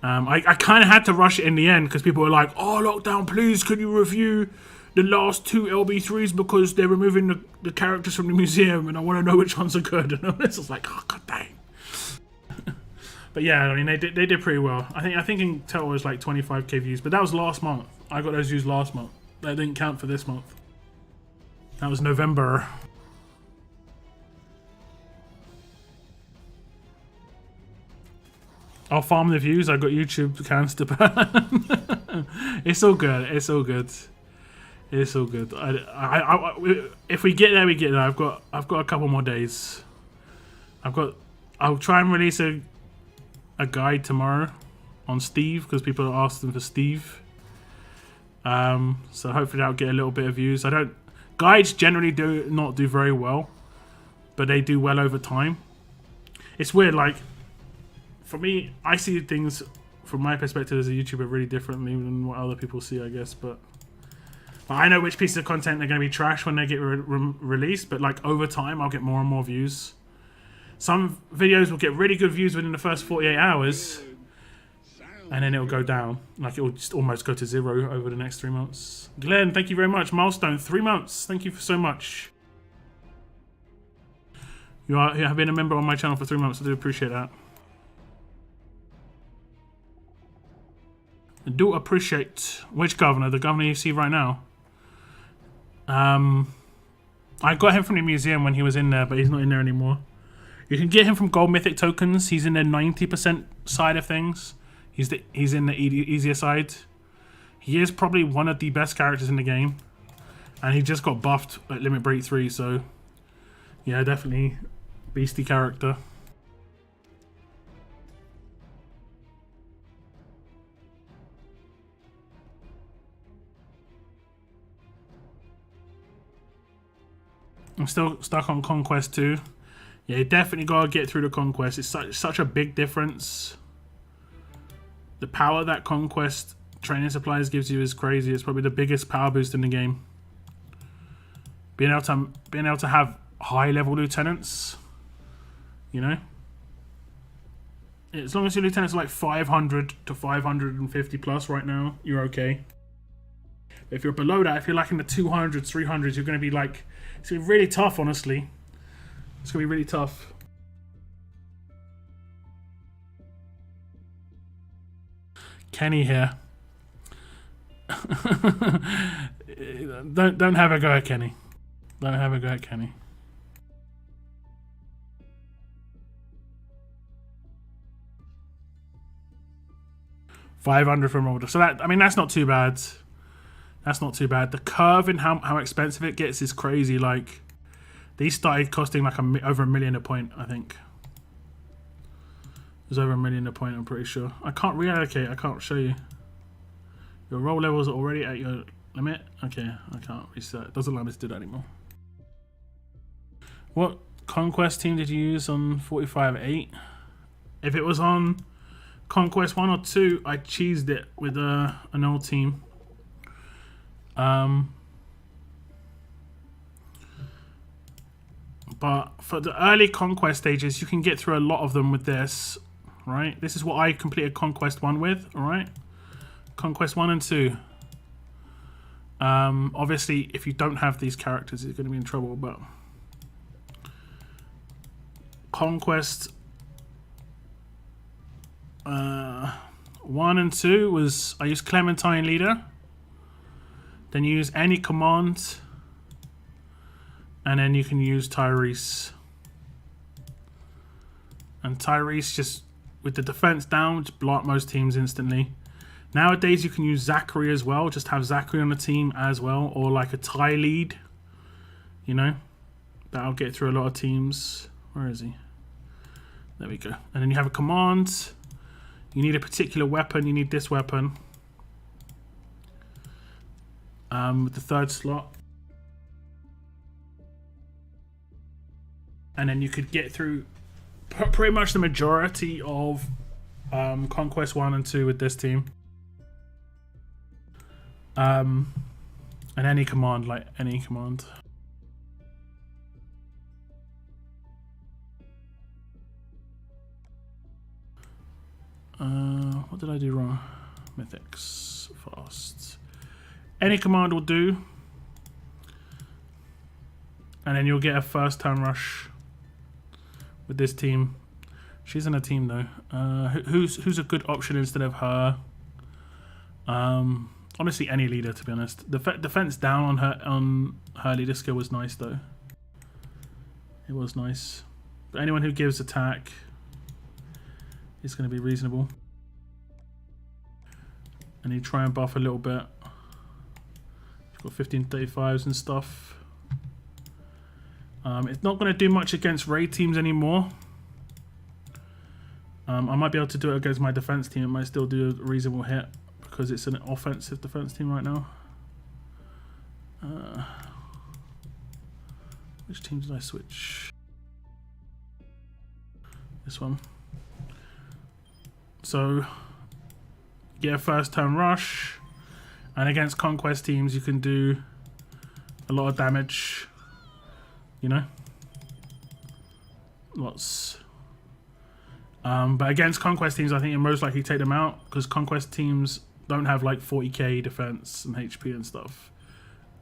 I kind of had to rush it in the end because people were like, "Oh, Lockdown, please, could you review the last 2 LB3s because they're removing the characters from the museum, and I want to know which ones are good. And it's just like, oh god dang. But yeah, I mean they did pretty well. I think in total it was like 25k views, but that was last month. I got those views last month. That didn't count for this month. That was November. I'll farm the views. I got YouTube cans to burn. It's all good. It's all good. It's all good. If we get there, we get there. I've got a couple more days. I'll try and release a guide tomorrow on Steve because people are asking for Steve. So hopefully that'll get a little bit of views. Guides generally do not do very well, but they do well over time. It's weird, like for me, I see things from my perspective as a YouTuber really differently than what other people see, I guess. But I know which pieces of content are going to be trash when they get released, but like over time, I'll get more and more views. Some videos will get really good views within the first 48 hours, and then it'll go down. Like it'll just almost go to 0 over the next 3 months. Glenn, thank you very much. Milestone, 3 months. Thank you so much. You have been a member on my channel for 3 months. I do appreciate that. I do appreciate. Which governor? The governor you see right now? I got him from the museum when he was in there, but he's not in there anymore. You can get him from gold mythic tokens. He's in the 90% side of things. He's in the easier side. He is probably one of the best characters in the game, and he just got buffed at Limit Break 3. So yeah, definitely beastie character. I'm still stuck on Conquest 2. Yeah, you definitely gotta get through the Conquest. It's such a big difference. The power that Conquest training supplies gives you is crazy. It's probably the biggest power boost in the game. Being able to have high level lieutenants, you know, as long as your lieutenants are like 500 to 550 plus right now, you're okay. But if you're below that, if you're like in the 200s, 300s, you're gonna be like, it's gonna be really tough, honestly. It's gonna be really tough. Kenny here. Don't have a go at Kenny. Don't have a go at Kenny. $500 from order. So that, I mean, that's not too bad. That's not too bad. The curve in how expensive it gets is crazy. Like these started costing like over $1 million a point, I think. It was over $1 million a point, I'm pretty sure. I can't reallocate. I can't show you. Your roll levels are already at your limit. Okay, I can't reset. It doesn't allow me to do that anymore. What Conquest team did you use on 45.8? If it was on Conquest 1 or 2, I cheesed it with an old team. But for the early Conquest stages, you can get through a lot of them with this, right? This is what I completed Conquest 1 with, all right? Conquest 1 and 2. Obviously, if you don't have these characters, you're going to be in trouble, but Conquest 1 and 2 was, I used Clementine Leader, then you use any command, and then you can use Tyrese. And Tyrese, just with the defense down, just block most teams instantly. Nowadays you can use Zachary as well, just have Zachary on the team as well, or like a Ty lead, you know, that'll get through a lot of teams. Where is he? There we go. And then you have a command. You need a particular weapon. You need this weapon. With the third slot. And then you could get through pretty much the majority of Conquest 1 and 2 with this team. And any command, like any command. What did I do wrong? Mythics, fast. Any command will do. And then you'll get a first turn rush with this team. She's in a team though. Who's a good option instead of her? Honestly, any leader, to be honest. The defense down on her leader skill was nice though. It was nice. But anyone who gives attack is going to be reasonable. And you try and buff a little bit. You've got 1535s and stuff. It's not going to do much against raid teams anymore. I might be able to do it against my defense team. It might still do a reasonable hit because it's an offensive defense team right now. Which team did I switch? This one. So, get a first turn rush. And against Conquest teams, you can do a lot of damage. You know? Lots. But against Conquest teams, I think you're most likely to take them out because Conquest teams don't have like 40k defense and HP and stuff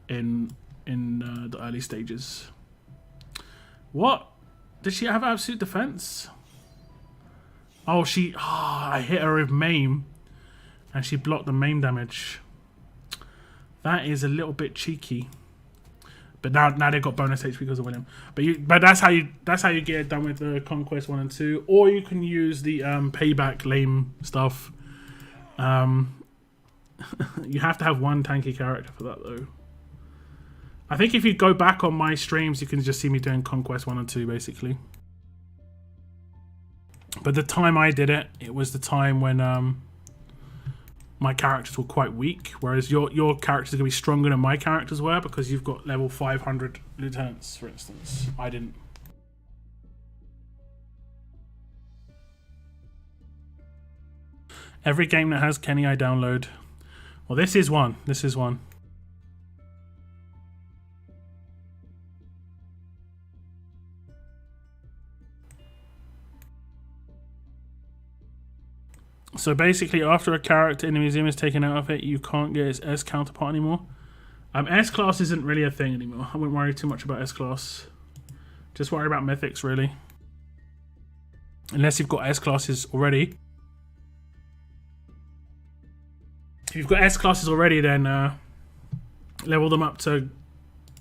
in the early stages. What? Did she have absolute defense? Oh, I hit her with maim and she blocked the maim damage. That is a little bit cheeky. But now they've got bonus HP because of William. But that's how you get it done with the Conquest 1 and 2. Or you can use the payback lame stuff. You have to have one tanky character for that though. I think if you go back on my streams, you can just see me doing Conquest 1 and 2 basically. But the time I did it, it was the time when my characters were quite weak, whereas your characters are going to be stronger than my characters were because you've got level 500 lieutenants, for instance. I didn't. Every game that has Kenny I download. Well, this is one. This is one. So basically, after a character in the museum is taken out of it, you can't get its S counterpart anymore. S class isn't really a thing anymore. I wouldn't worry too much about S class. Just worry about mythics, really. Unless you've got S classes already. If you've got S classes already, then level them up to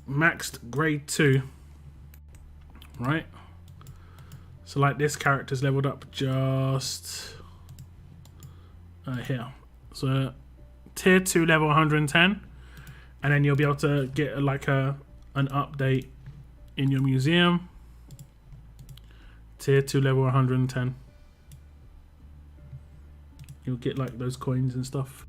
maxed grade 2. Right? So like this character's leveled up just... here. So tier 2 level 110, and then you'll be able to get like an update in your museum. Tier 2 level 110. You'll get like those coins and stuff.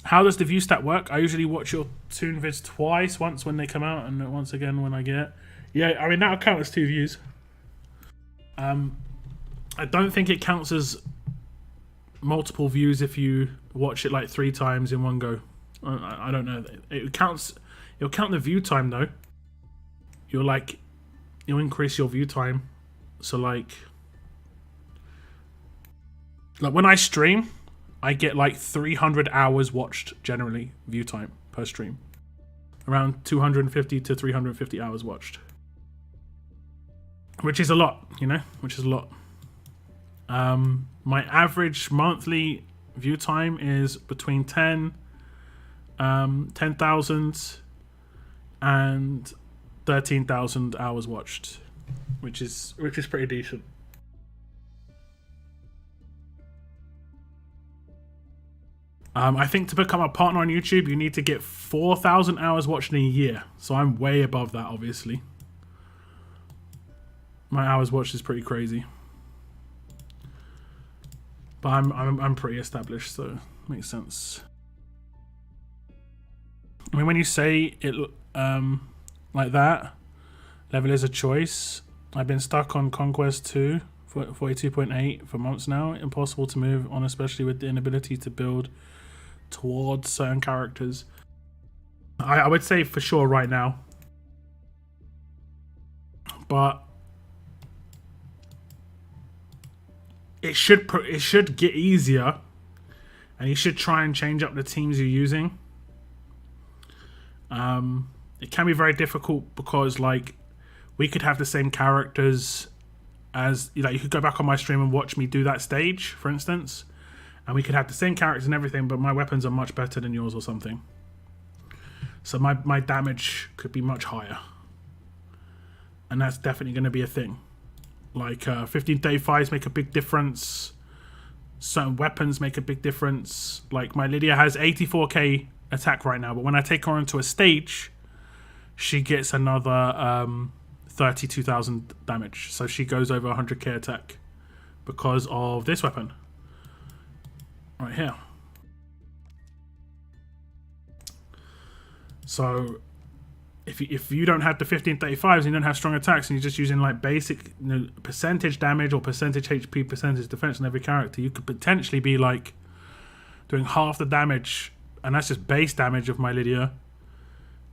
How does the view stat work? I usually watch your toon vids twice, once when they come out and once again when I get it. Yeah, I mean that'll count as 2 views. I don't think it counts as multiple views if you watch it like 3 times in one go. I don't know. It'll count the view time though. You'll increase your view time. So like when I stream, I get like 300 hours watched generally view time per stream. Around 250 to 350 hours watched. Which is a lot, you know? Which is a lot. My average monthly view time is between 10,000 and 13,000 hours watched, which is pretty decent. I think to become a partner on YouTube, you need to get 4,000 hours watched in a year. So I'm way above that, obviously. My hours watched is pretty crazy. But I'm pretty established, so it makes sense. I mean, when you say it like that, level is a choice. I've been stuck on Conquest 2, 42.8 for months now. Impossible to move on, especially with the inability to build towards certain characters. I would say for sure right now. But it should get easier, and you should try and change up the teams you're using. it can be very difficult because like we could have the same characters as like you could go back on my stream and watch me do that stage, for instance, and we could have the same characters and everything, but my weapons are much better than yours or something. So my damage could be much higher. And that's definitely going to be a thing. Like 1535s make a big difference. Certain weapons make a big difference. Like my Lydia has 84k attack right now, but when I take her onto a stage, she gets another 32,000 damage. So she goes over 100k attack because of this weapon. Right here. So if you don't have the 1535s and you don't have strong attacks and you're just using like basic percentage damage or percentage HP, percentage defense on every character, you could potentially be like doing half the damage, and that's just base damage of my Lydia.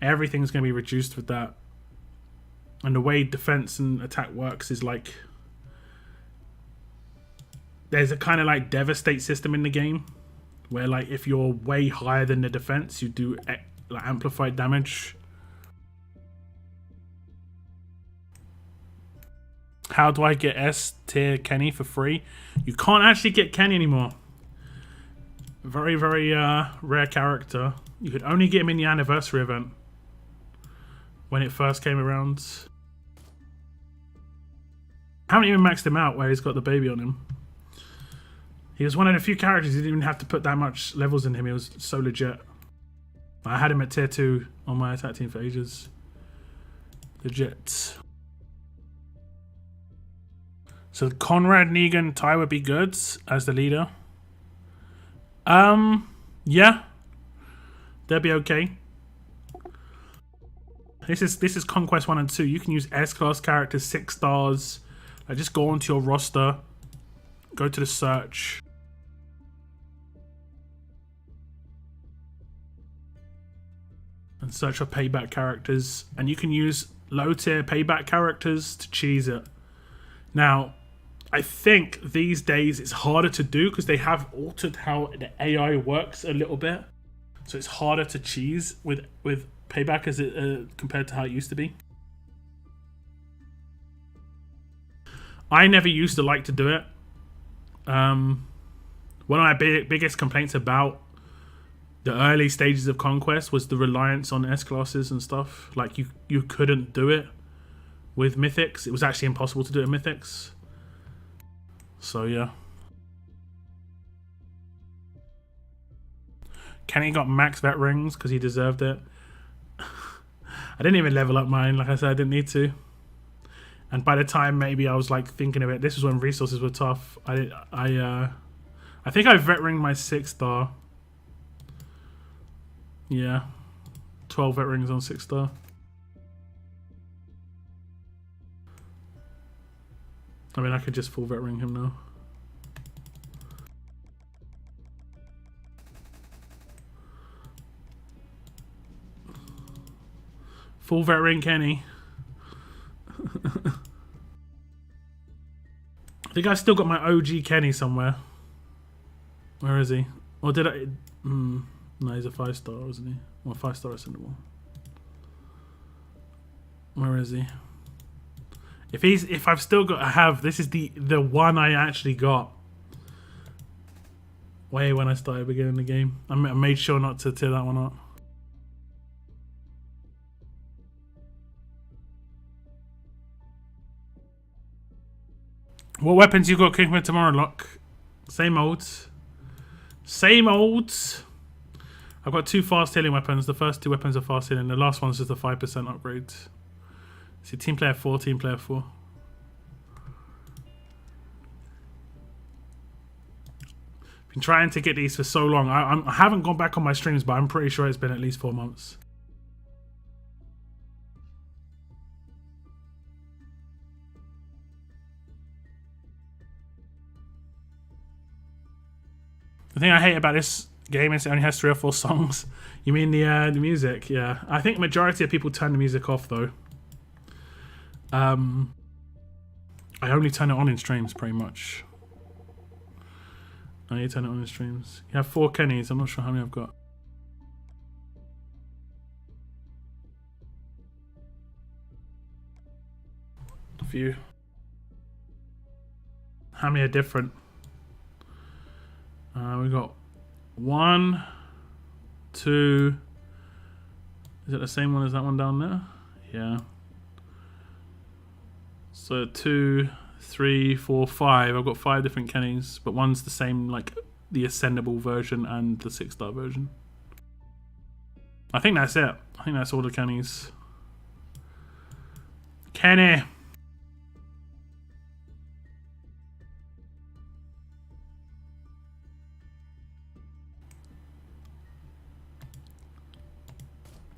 Everything's going to be reduced with that. And the way defense and attack works is like there's a kind of like devastate system in the game where like if you're way higher than the defense, you do like amplified damage. How do I get S tier Kenny for free? You can't actually get Kenny anymore. Very, very rare character. You could only get him in the anniversary event when it first came around. I haven't even maxed him out where he's got the baby on him. He was one of the few characters who didn't even have to put that much levels in him. He was so legit. I had him at tier 2 on my attack team for ages. Legit. So Conrad, Negan, Ty would be good as the leader. Yeah. They'll be okay. This is Conquest 1 and 2. You can use S-class characters, 6 stars. Just go onto your roster. Go to the search. And search for payback characters. And you can use low tier payback characters to cheese it. Now, I think these days it's harder to do because they have altered how the AI works a little bit. So it's harder to cheese with payback as it compared to how it used to be. I never used to like to do it. One of my biggest complaints about the early stages of Conquest was the reliance on S-classes and stuff. Like you couldn't do it with Mythics. It was actually impossible to do it with Mythics. So yeah. Kenny got max vet rings because he deserved it. I didn't even level up mine. Like I said, I didn't need to. And by the time maybe I was like thinking of it, this was when resources were tough. I think I vet ringed my 6-star. Yeah. 12 vet rings on 6-star. I mean, I could just full vet ring him now. Full vet ring Kenny. I think I still got my OG Kenny somewhere. Where is he? Or did I? No, he's a 5-star, wasn't he? Well, 5-star ascendable. Where is he? If I've still got, I have. This is the one I actually got. Way when I started beginning the game, I made sure not to tear that one up. What weapons you got kicking with tomorrow, Lock? Same old. Same old. I've got 2 fast healing weapons. The first 2 weapons are fast healing. The last one's just a 5% upgrade. See, team player 4, team player 4. Been trying to get these for so long. I haven't gone back on my streams, but I'm pretty sure it's been at least 4 months. The thing I hate about this game is it only has 3 or 4 songs. You mean the music? Yeah. I think majority of people turn the music off though. I only turn it on in streams pretty much. I only turn it on in streams. You have 4 Kennys. I'm not sure how many I've got. few. How many are different? We got 1, 2. Is it the same one as that one down there? Yeah. So 2, 3, 4, 5. I've got 5 different Kennys, but one's the same, like the ascendable version and the 6-star version. I think that's it. I think that's all the Kennys. Kenny.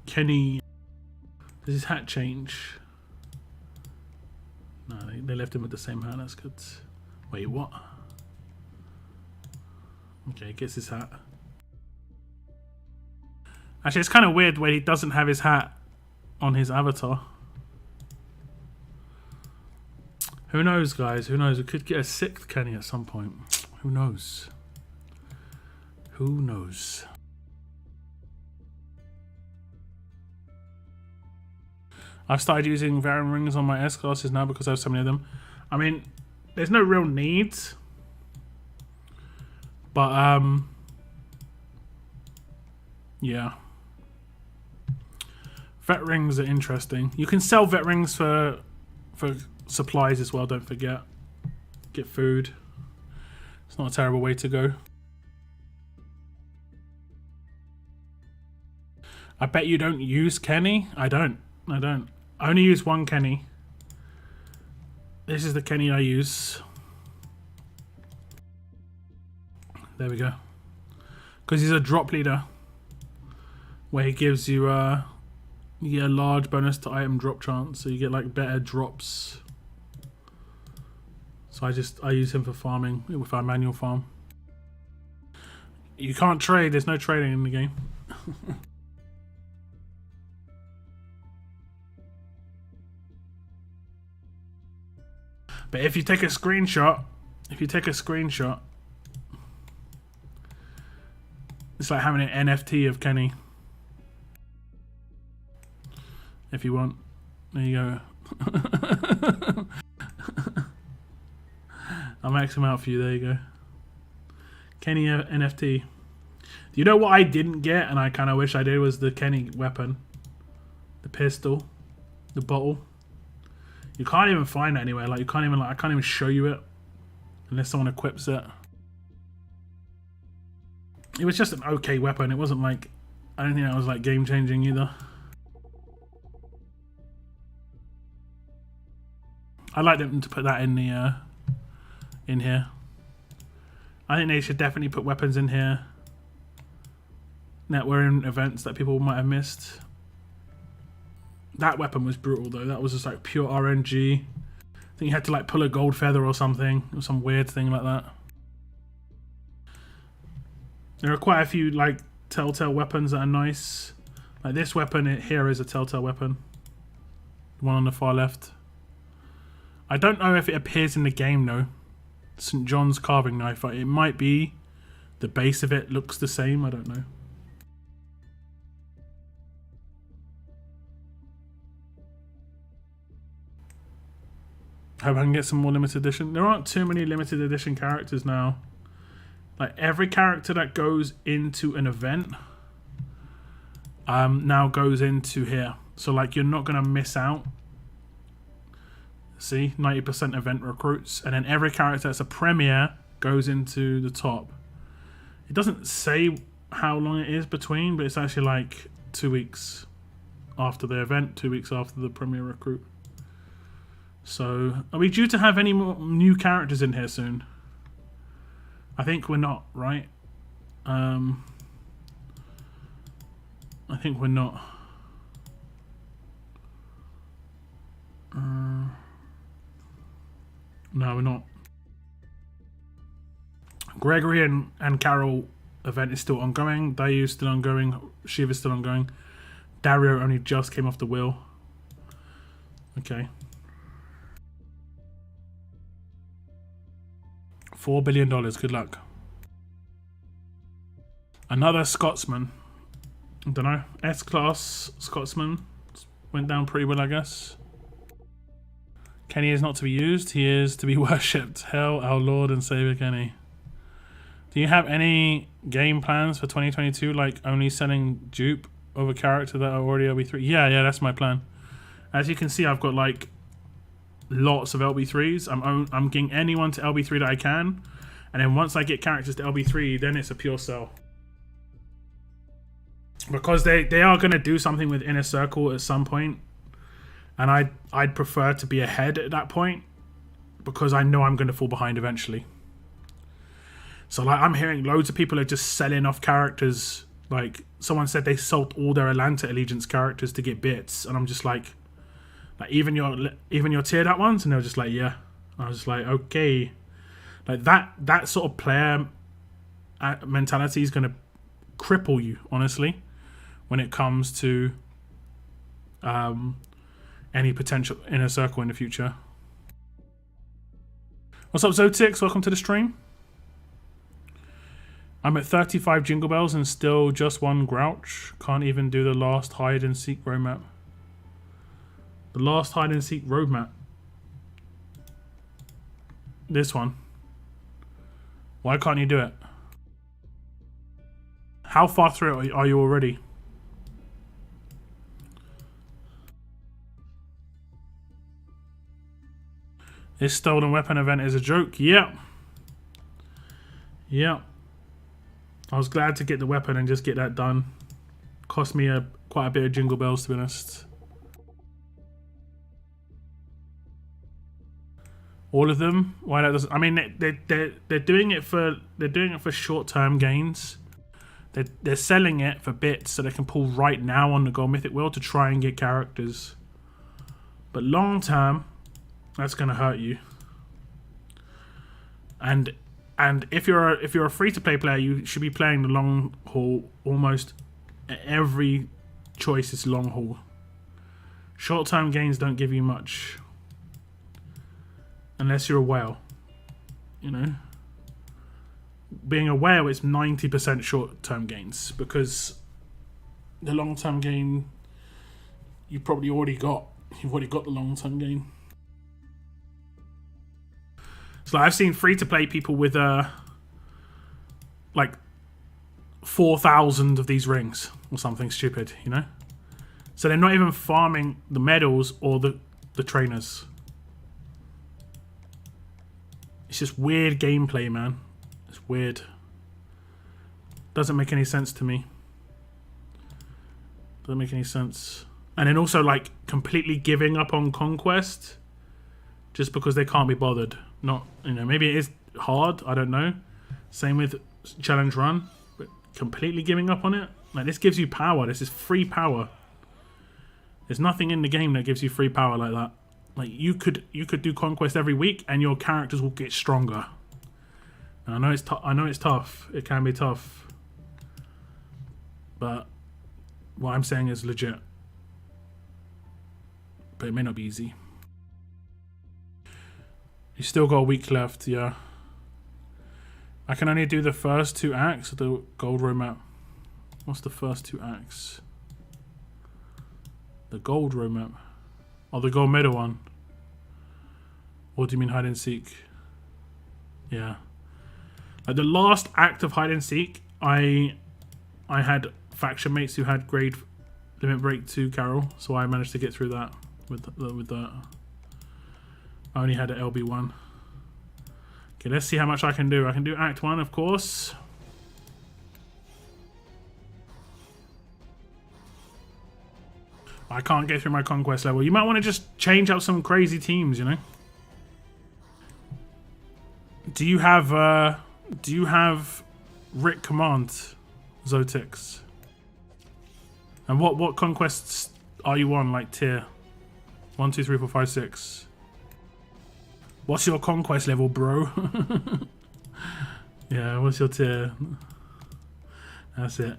Kenny. Does his hat change? No, they left him with the same hat. That's good. Wait, what? Okay, gets his hat. Actually, it's kind of weird where he doesn't have his hat on his avatar. Who knows, guys? Who knows? We could get a 6th Kenny at some point. Who knows? Who knows? I've started using Variant rings on my S classes now because I have so many of them. I mean, there's no real need, but yeah, vet rings are interesting. You can sell vet rings for supplies as well. Don't forget, get food. It's not a terrible way to go. I bet you don't use Kenny. I don't. I only use one Kenny. This is the Kenny I use. There we go. Because he's a drop leader, where he gives you you get a large bonus to item drop chance, so you get like better drops. So I use him for farming with our manual farm. You can't trade. There's no trading in the game. But if you take a screenshot, it's like having an NFT of Kenny. If you want, there you go. I'll max him out for you. There you go. Kenny NFT. You know what I didn't get, and I kind of wish I did, was the Kenny weapon, the pistol, the bottle. You can't even find it anywhere. Like I can't even show you it unless someone equips it. It was just an okay weapon. It wasn't like, I don't think that was like game changing either. I'd like them to put that in the in here. I think they should definitely put weapons in here that were in events that people might have missed. That weapon was brutal though. That was just like pure RNG. I think you had to like pull a gold feather or something, or some weird thing like that. There are quite a few like telltale weapons that are nice. Like this weapon here is a telltale weapon. The one on the far left. I don't know if it appears in the game though. St. John's carving knife. It might be the base of it looks the same. I don't know. Hope I can get some more limited edition. There aren't too many limited edition characters now. Like every character that goes into an event now goes into here. So like you're not gonna miss out. See, 90% event recruits, and then every character that's a premiere goes into the top. It doesn't say how long it is between, but it's actually like 2 weeks after the event, 2 weeks after the premiere recruit. So, are we due to have any more new characters in here soon? I think we're not, right? I think we're not. No, we're not. Gregory and Carol event is still ongoing. Dayu's still ongoing. Shiva's still ongoing. Dario only just came off the wheel. Okay. $4 billion. Good luck. Another Scotsman. I don't know. S-class Scotsman. Went down pretty well, I guess. Kenny is not to be used. He is to be worshipped. Hail our Lord and Savior Kenny. Do you have any game plans for 2022, like only selling dupe over character that are already LB3? Yeah, that's my plan. As you can see, I've got like lots of LB3s. I'm getting anyone to LB3 that I can, and then once I get characters to LB3, then it's a pure sell. Because they are going to do something with Inner Circle at some point, and I'd prefer to be ahead at that point, because I know I'm going to fall behind eventually. So like I'm hearing loads of people are just selling off characters. Like someone said they sold all their Atlanta Allegiance characters to get bits, and I'm just like even your tiered out ones, and they were just like, yeah. I was just like, okay, like that sort of player mentality is going to cripple you, honestly, when it comes to any potential Inner Circle in the future. What's up, Zotix? Welcome to the stream. I'm at 35 Jingle Bells and still just one Grouch. Can't even do the last hide and seek roadmap. The last hide and seek roadmap. This one. Why can't you do it? How far through it are you already? This stolen weapon event is a joke. Yeah. Yeah. I was glad to get the weapon and just get that done. Cost me quite a bit of Jingle Bells, to be honest. All of them? Why that doesn't? I mean, they're doing it for short-term gains. They're selling it for bits so they can pull right now on the Gold Mythic Wheel to try and get characters. But long-term, that's gonna hurt you. And if you're a free-to-play player, you should be playing the long haul. Almost every choice is long haul. Short-term gains don't give you much, unless you're a whale. You know, being a whale is 90% short-term gains, because the long-term gain you've already got the long-term gain. So I've seen free-to-play people with like 4,000 of these rings or something stupid, you know? So they're not even farming the medals or the trainers. It's just weird gameplay, man. It's weird. Doesn't make any sense to me. Doesn't make any sense. And then also like completely giving up on Conquest just because they can't be bothered. Not, you know, maybe it is hard, I don't know. Same with Challenge Run, but completely giving up on it. Like, this gives you power. This is free power. There's nothing in the game that gives you free power like that. Like, you could do Conquest every week and your characters will get stronger. And I know it's tough. It can be tough. But what I'm saying is legit. But it may not be easy. You still got a week left, yeah. I can only do the first 2 acts of the gold roadmap. What's the first 2 acts? The gold roadmap. Oh, the gold medal one. Or do you mean hide and seek? Yeah. Like the last act of hide and seek, I had faction mates who had grade limit break 2 Carol, so I managed to get through that with that. I only had an LB1. Okay, let's see how much I can do. I can do Act 1, of course. I can't get through my Conquest level. You might want to just change up some crazy teams, you know? Do you have Rick Command, Zotix? And what Conquests are you on, like tier? 1, 2, 3, 4, 5, 6. What's your Conquest level, bro? Yeah, what's your tier? That's it.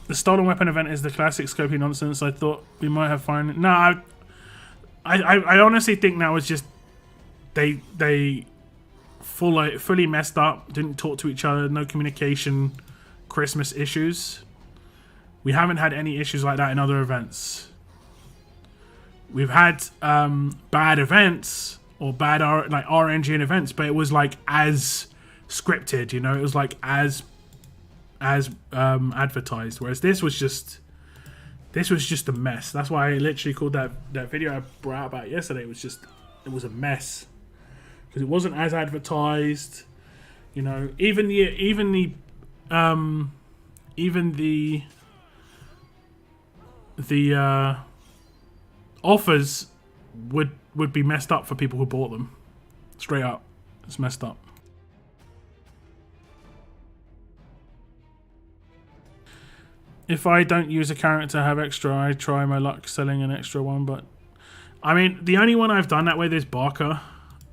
The stolen weapon event is the classic scoping nonsense. I thought we might have found. No, I honestly think that was just they fully messed up. Didn't talk to each other. No communication. Christmas issues. We haven't had any issues like that in other events. we've had bad events or bad like RNG in events, but it was like as scripted, you know, it was like as advertised. Whereas this was just a mess. That's why I literally called that video I brought out about yesterday. It was a mess because it wasn't as advertised. You know, even the offers would be messed up for people who bought them. Straight up, it's messed up. If I don't use a character have extra, I try my luck selling an extra one. But I mean, the only one I've done that with is Barker.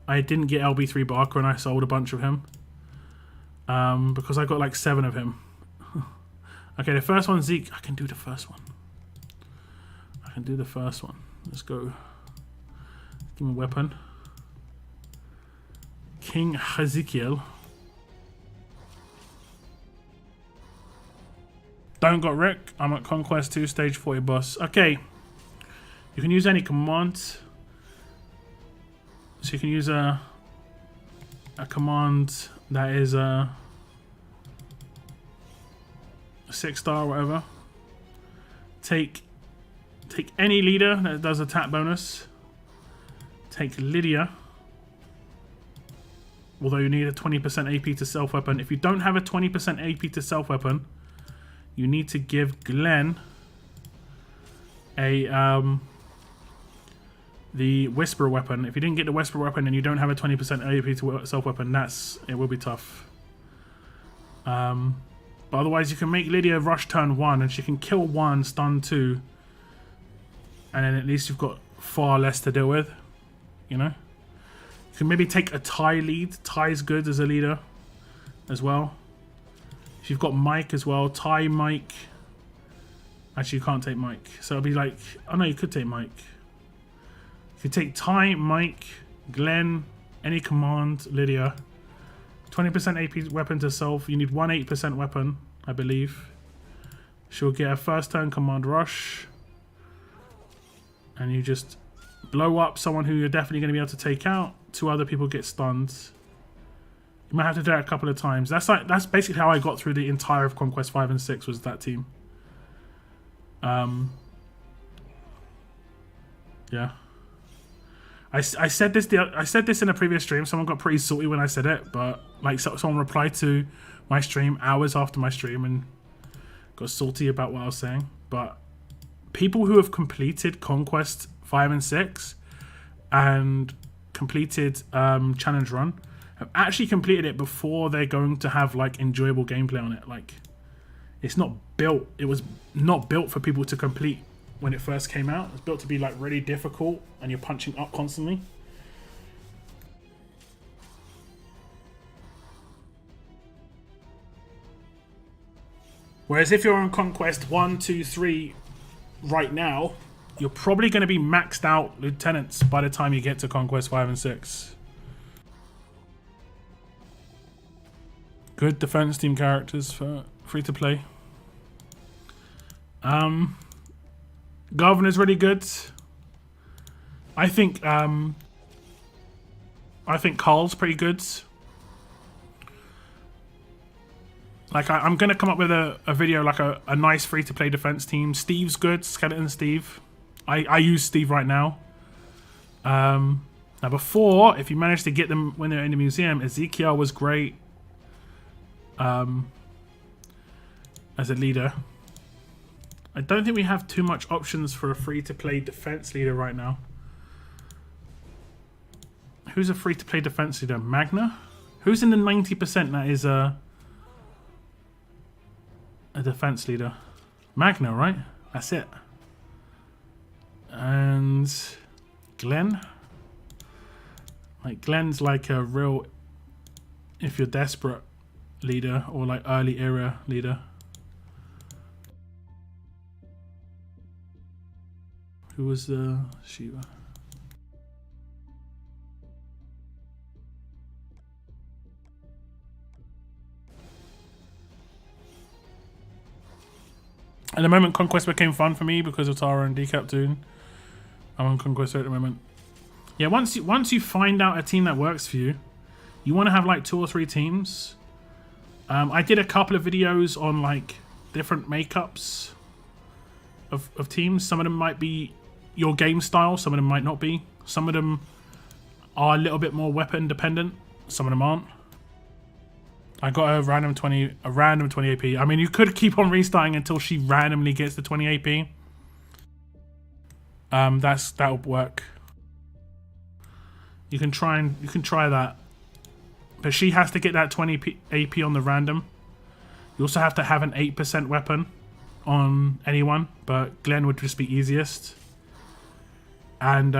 I didn't get LB3 Barker and I sold a bunch of him because I got like 7 of him. Okay, the first one, Zeke. I can do the first one. Let's go. Give me a weapon. King Ezekiel. Don't got Rick. I'm at Conquest 2, stage 40 boss. Okay. You can use any command. So you can use a command that is a 6-star or whatever. Take any leader that does attack bonus. Take Lydia. Although you need a 20% AP to self weapon. If you don't have a 20% AP to self weapon, you need to give Glenn the Whisper weapon. If you didn't get the Whisper weapon and you don't have a 20% AP to self weapon, it will be tough. But otherwise, you can make Lydia rush turn 1 and she can kill 1, stun 2, and then at least you've got far less to deal with. You know, you can maybe take a Ty lead. Ty's good as a leader as well. If you've got Mike as well, Ty, Mike. Actually, you can't take Mike. So it'll be like, oh no, you could take Mike. You could take Ty, Mike, Glenn, any command, Lydia. 20% AP weapon to self. You need 1 8% weapon, I believe. She'll get a first turn command rush. And you just blow up someone who you're definitely going to be able to take out. 2 other people get stunned. You might have to do it a couple of times. That's basically how I got through the entire of Conquest 5 and 6 was that team. Yeah. I said this in a previous stream. Someone got pretty salty when I said it, but like someone replied to my stream hours after my stream and got salty about what I was saying. But people who have completed Conquest 5 and 6 and completed Challenge Run have actually completed it before they're going to have like enjoyable gameplay on it. Like, it's not built. It was not built for people to complete when it first came out. It's built to be like really difficult and you're punching up constantly. Whereas if you're on Conquest 1, 2, 3 right now, you're probably going to be maxed out lieutenants by the time you get to Conquest 5 and 6. Good defense team characters for free to play. Governor's really good. I think Carl's pretty good. Like I'm gonna come up with a video like a nice free to play defense team. Steve's good, Skeleton Steve. I use Steve right now. Now before, if you managed to get them when they're in the museum, Ezekiel was great. As a leader. I don't think we have too much options for a free-to-play defense leader right now. Who's a free-to-play defense leader? Magna? Who's in the 90% that is a defense leader? Magna, right? That's it. And Glenn? Like, Glenn's like a real, if you're desperate, leader, or like early era leader. Who was the Shiva? At the moment, Conquest became fun for me because of Tara and Decap Dune. I'm on Conquest at the moment. Yeah, once you find out a team that works for you, you want to have like 2 or 3 teams. I did a couple of videos on like different makeups of teams. Some of them might be your game style, some of them might not be. Some of them are a little bit more weapon dependent, some of them aren't. I got a random 20 AP. I mean, you could keep on restarting until she randomly gets the 20 AP. That'll work. You can try that. But she has to get that 20 AP on the random. You also have to have an 8% weapon on anyone, but Glenn would just be easiest. And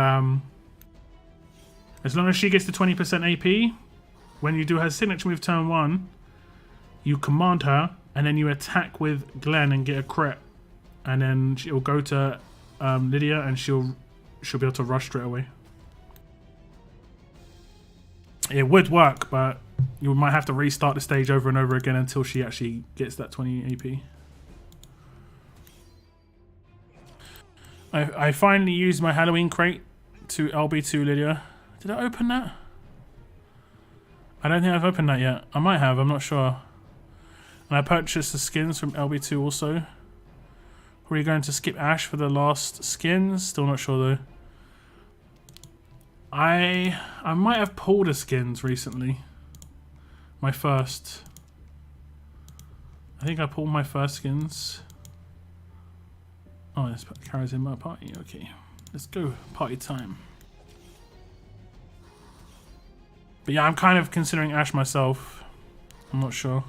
as long as she gets the 20% AP, when you do her signature move turn 1, you command her, and then you attack with Glenn and get a crit. And then she'll go to Lydia, and she'll be able to rush straight away. It would work, but you might have to restart the stage over and over again until she actually gets that 20 AP. I finally used my Halloween crate to LB2 Lydia. Did I open that? I don't think I've opened that yet. I might have, I'm not sure. And I purchased the skins from LB2 also. Were you going to skip Ash for the last skins? Still not sure though. I might have pulled a skins recently. My first. I think I pulled my first skins. Oh, this carries in my party. Okay, let's go. Party time. But yeah, I'm kind of considering Ash myself. I'm not sure.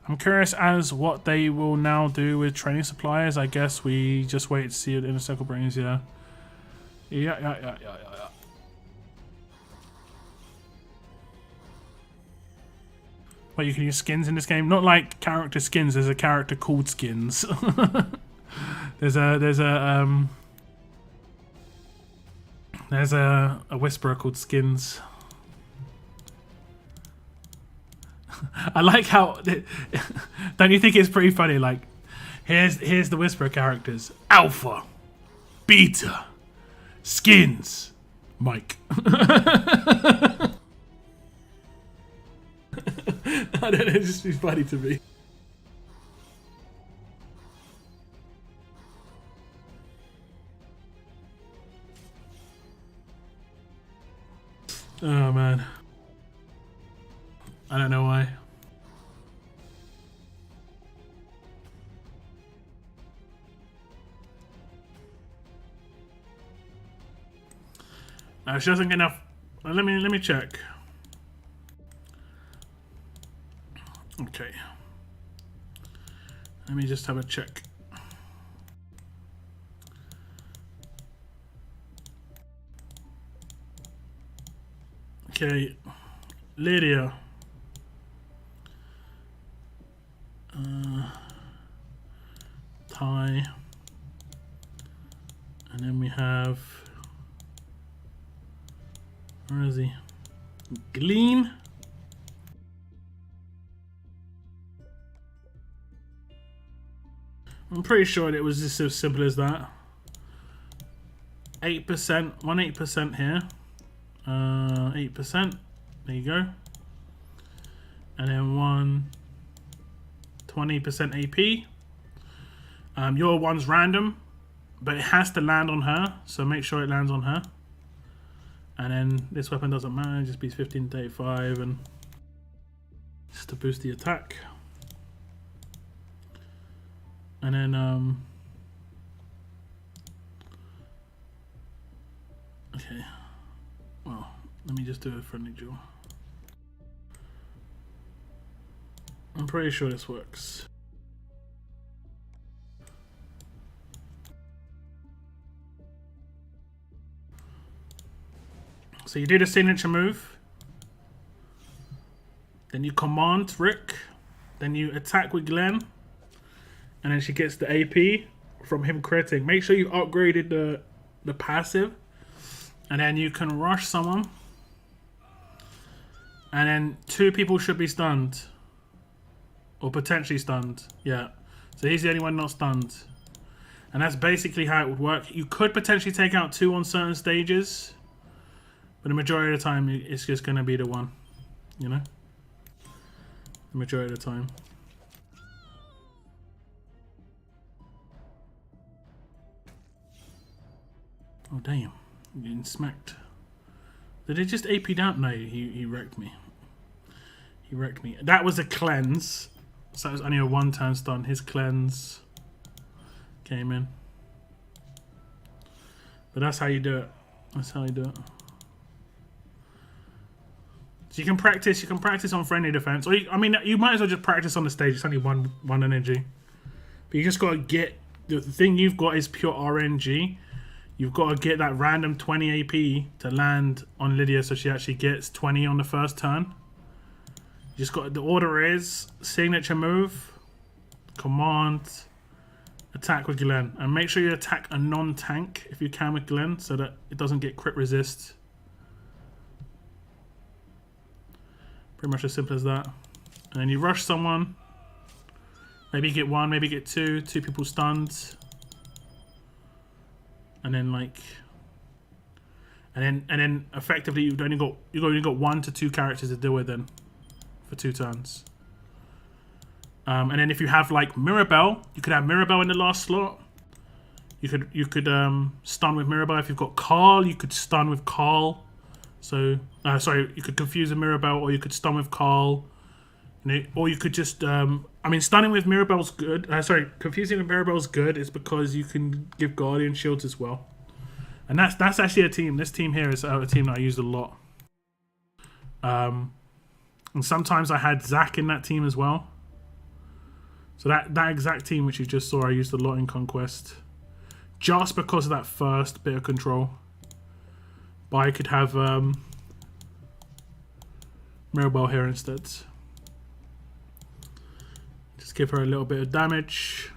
I'm curious as what they will now do with training suppliers. I guess we just wait to see what Inner Circle brings. Yeah. Yeah. But you can use skins in this game. Not like character skins. There's a character called Skins. There's a whisperer called Skins. I like how. Don't you think it's pretty funny? Like, here's the whisperer characters: Alpha, Beta, Skins, Mike. I don't know, it's just funny to me. Oh man. I don't know why. She doesn't get enough. Let me check. Okay. Let me just have a check. Okay, Lydia. Ty. And then we have. Where is he? Glean. I'm pretty sure it was just as simple as that. 8%, 8% here. 8%. There you go. And then 20% AP. Your one's random, but it has to land on her, so make sure it lands on her. And then this weapon doesn't matter, it just be 15 to 85, and just to boost the attack. And then okay, well, let me just do a friendly duel. I'm pretty sure this works. So you do the signature move, then you command Rick, then you attack with Glenn, and then she gets the AP from him critting. Make sure you upgraded the passive, and then you can rush someone, and then 2 people should be stunned, or potentially stunned. Yeah, so he's the only one not stunned. And that's basically how it would work. You could potentially take out 2 on certain stages, but the majority of the time it's just going to be the one, you know? The majority of the time. Oh damn, I'm getting smacked. Did it just AP down? No, he wrecked me. He wrecked me. That was a cleanse. So it was only a 1-turn stun. His cleanse came in. But that's how you do it. That's how you do it. So you can practice on friendly defense. Or I mean, you might as well just practice on the stage. It's only one energy. But you just got to get... The thing you've got is pure RNG. You've got to get that random 20 AP to land on Lydia so she actually gets 20 on the first turn. You just got... The order is signature move, command, attack with Glenn. And make sure you attack a non-tank if you can with Glenn so that it doesn't get crit resist. Pretty much as simple as that. And then you rush someone. Maybe get 1, maybe get 2. 2 people stunned. And then like, and then effectively you've only got 1 to 2 characters to deal with then, for 2 turns. And then if you have like Mirabelle, you could have Mirabelle in the last slot. You could stun with Mirabelle. If you've got Carl, you could stun with Carl. So sorry, you could confuse a Mirabelle, or you could stun with Carl. Or you could just I mean, stunning with Mirabelle's good. Sorry, confusing with Mirabelle's good is because you can give Guardian shields as well. And that's actually a team. This team here is a team that I used a lot. And sometimes I had Zach in that team as well. So that exact team which you just saw, I used a lot in Conquest. Just because of that first bit of control. But I could have Mirabelle here instead. Just give her a little bit of damage.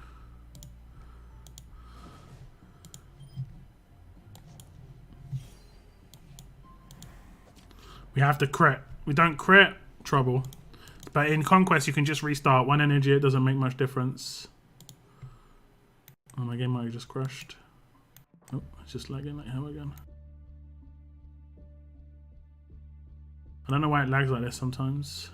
We have to crit. We don't crit, trouble. But in Conquest, you can just restart 1 energy. It doesn't make much difference. Oh, my game might have just crashed. Oh, it's just lagging like hell again. I don't know why it lags like this sometimes.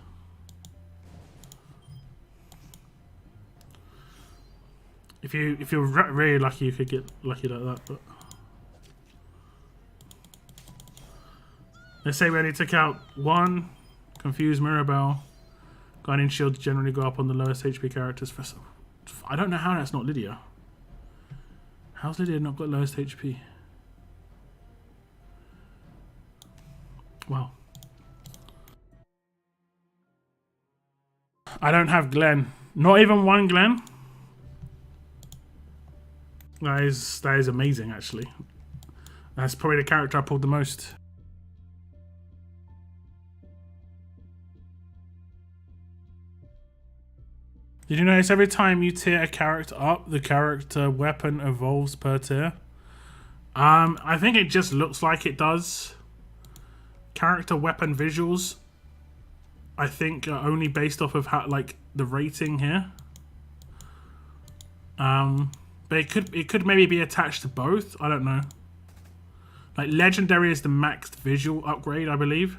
If you're really lucky, you could get lucky like that. But let's say we only took out 1, confused Mirabelle. Guardian shields generally go up on the lowest HP characters. I don't know how that's not Lydia. How's Lydia not got lowest HP? Wow. I don't have Glenn. Not even 1 Glenn. That is amazing, actually. That's probably the character I pulled the most. Did you notice every time you tier a character up, the character weapon evolves per tier? I think it just looks like it does. Character weapon visuals, I think, are only based off of how, like, the rating here. But it could maybe be attached to both. I don't know. Like, legendary is the maxed visual upgrade, I believe.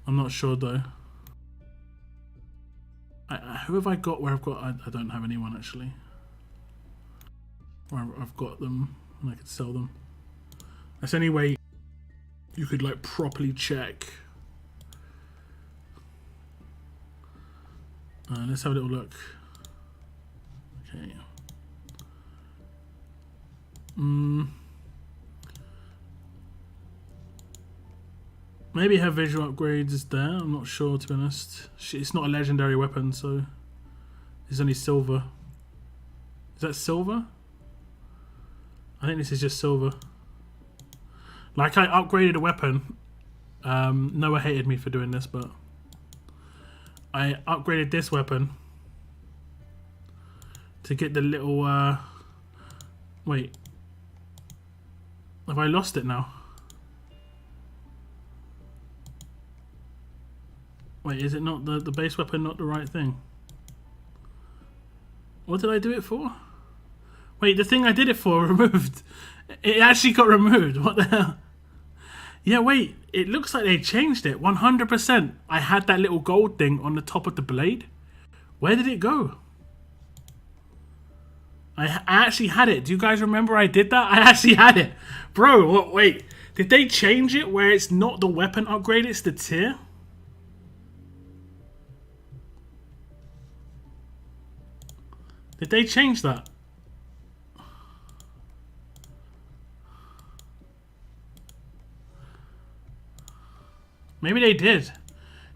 I'm not sure though. Who have I got where I've got... I don't have anyone, actually. Where I've got them and I could sell them. That's the only way you could, like, properly check. Let's have a little look. Okay. Maybe her visual upgrades is there. I'm not sure, to be honest. It's not a legendary weapon, so it's only silver. Is that silver? I think this is just silver. Like, I upgraded a weapon. Noah hated me for doing this, but I upgraded this weapon to get the little wait, have I lost it now? Wait, is it not the base weapon, not the right thing? What did I do it for? Wait, the thing I did it for removed. It actually got removed. What the hell? Yeah, wait. It looks like they changed it. 100%. I had that little gold thing on the top of the blade. Where did it go? I actually had it. Do you guys remember I did that? I actually had it. Bro, what, wait. Did they change it where it's not the weapon upgrade, it's the tier? Did they change that? Maybe they did.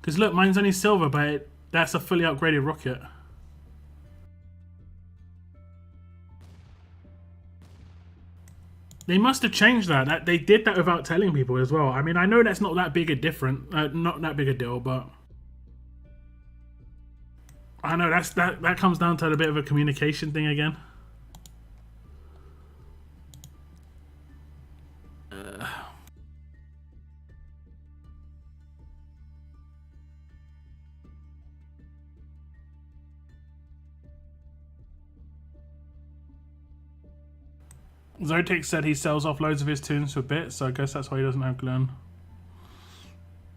Because look, mine's only silver, but that's a fully upgraded rocket. They must have changed that. They did that without telling people as well. I mean, I know that's not that big a not that big a deal, but I know that comes down to a bit of a communication thing again. Zotic said he sells off loads of his tunes for bits, so I guess that's why he doesn't have Glenn.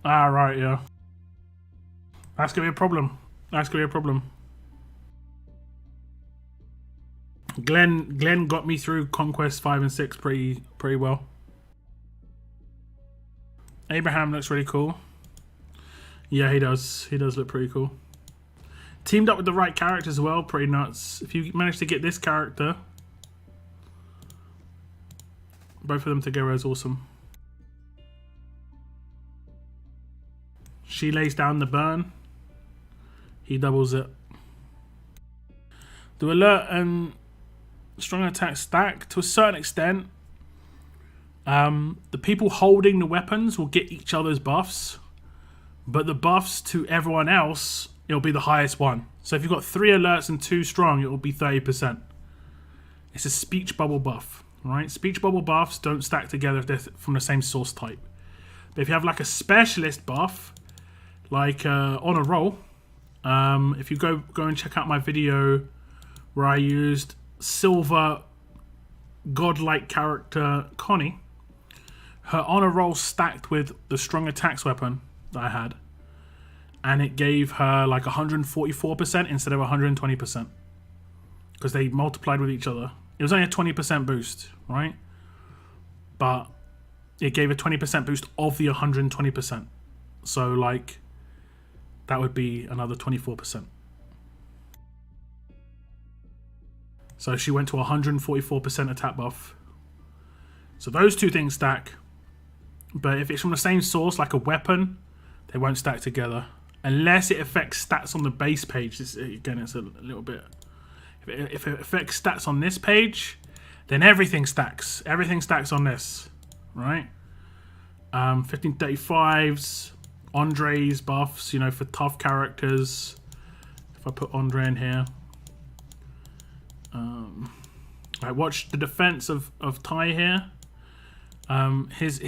Ah, right, yeah. That's gonna be a problem. That's gonna be a problem. Glenn got me through Conquest 5 and 6 pretty well. Abraham looks really cool. Yeah, he does. He does look pretty cool. Teamed up with the right character as well, pretty nuts. If you manage to get this character, both of them together is awesome. She lays down the burn. He doubles it. The alert and strong attack stack to a certain extent. The people holding the weapons will get each other's buffs, but the buffs to everyone else, it'll be the highest one. So if you've got 3 alerts and 2 strong, it will be 30%. It's a speech bubble buff, right? Speech bubble buffs don't stack together if they're from the same source type. But if you have like a specialist buff, like on a roll, if you go and check out my video where I used silver godlike character Connie, her honor roll stacked with the strong attacks weapon that I had, and it gave her like 144% instead of 120% because they multiplied with each other. It was only a 20% boost, right? But it gave a 20% boost of the 120%. So like that would be another 24%. So she went to 144% attack buff. So those two things stack. But if it's from the same source, like a weapon, they won't stack together. Unless it affects stats on the base page. Again, it's a little bit... If it affects stats on this page, then everything stacks. Everything stacks on this, right? 1535s, Andre's buffs, you know, for tough characters. If I put Andre in here. I watched the defense of Ty here. His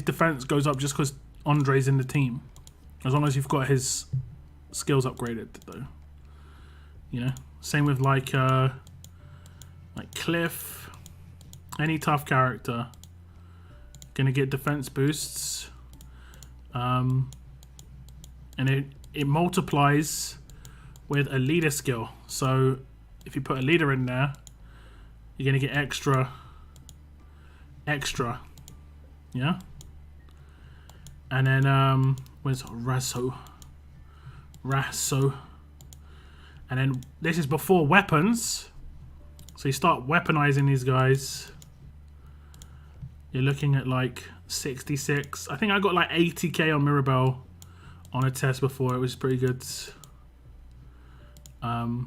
defense goes up just because Andre's in the team. As long as you've got his skills upgraded, though. You know, same with like Cliff. Any tough character gonna get defense boosts, and it multiplies with a leader skill. So if you put a leader in there, you're gonna get extra, yeah. And then where's Rasso? And then this is before weapons. So you start weaponizing these guys. You're looking at like 66. I think I got like 80k on Mirabelle on a test before. It was pretty good. Yeah,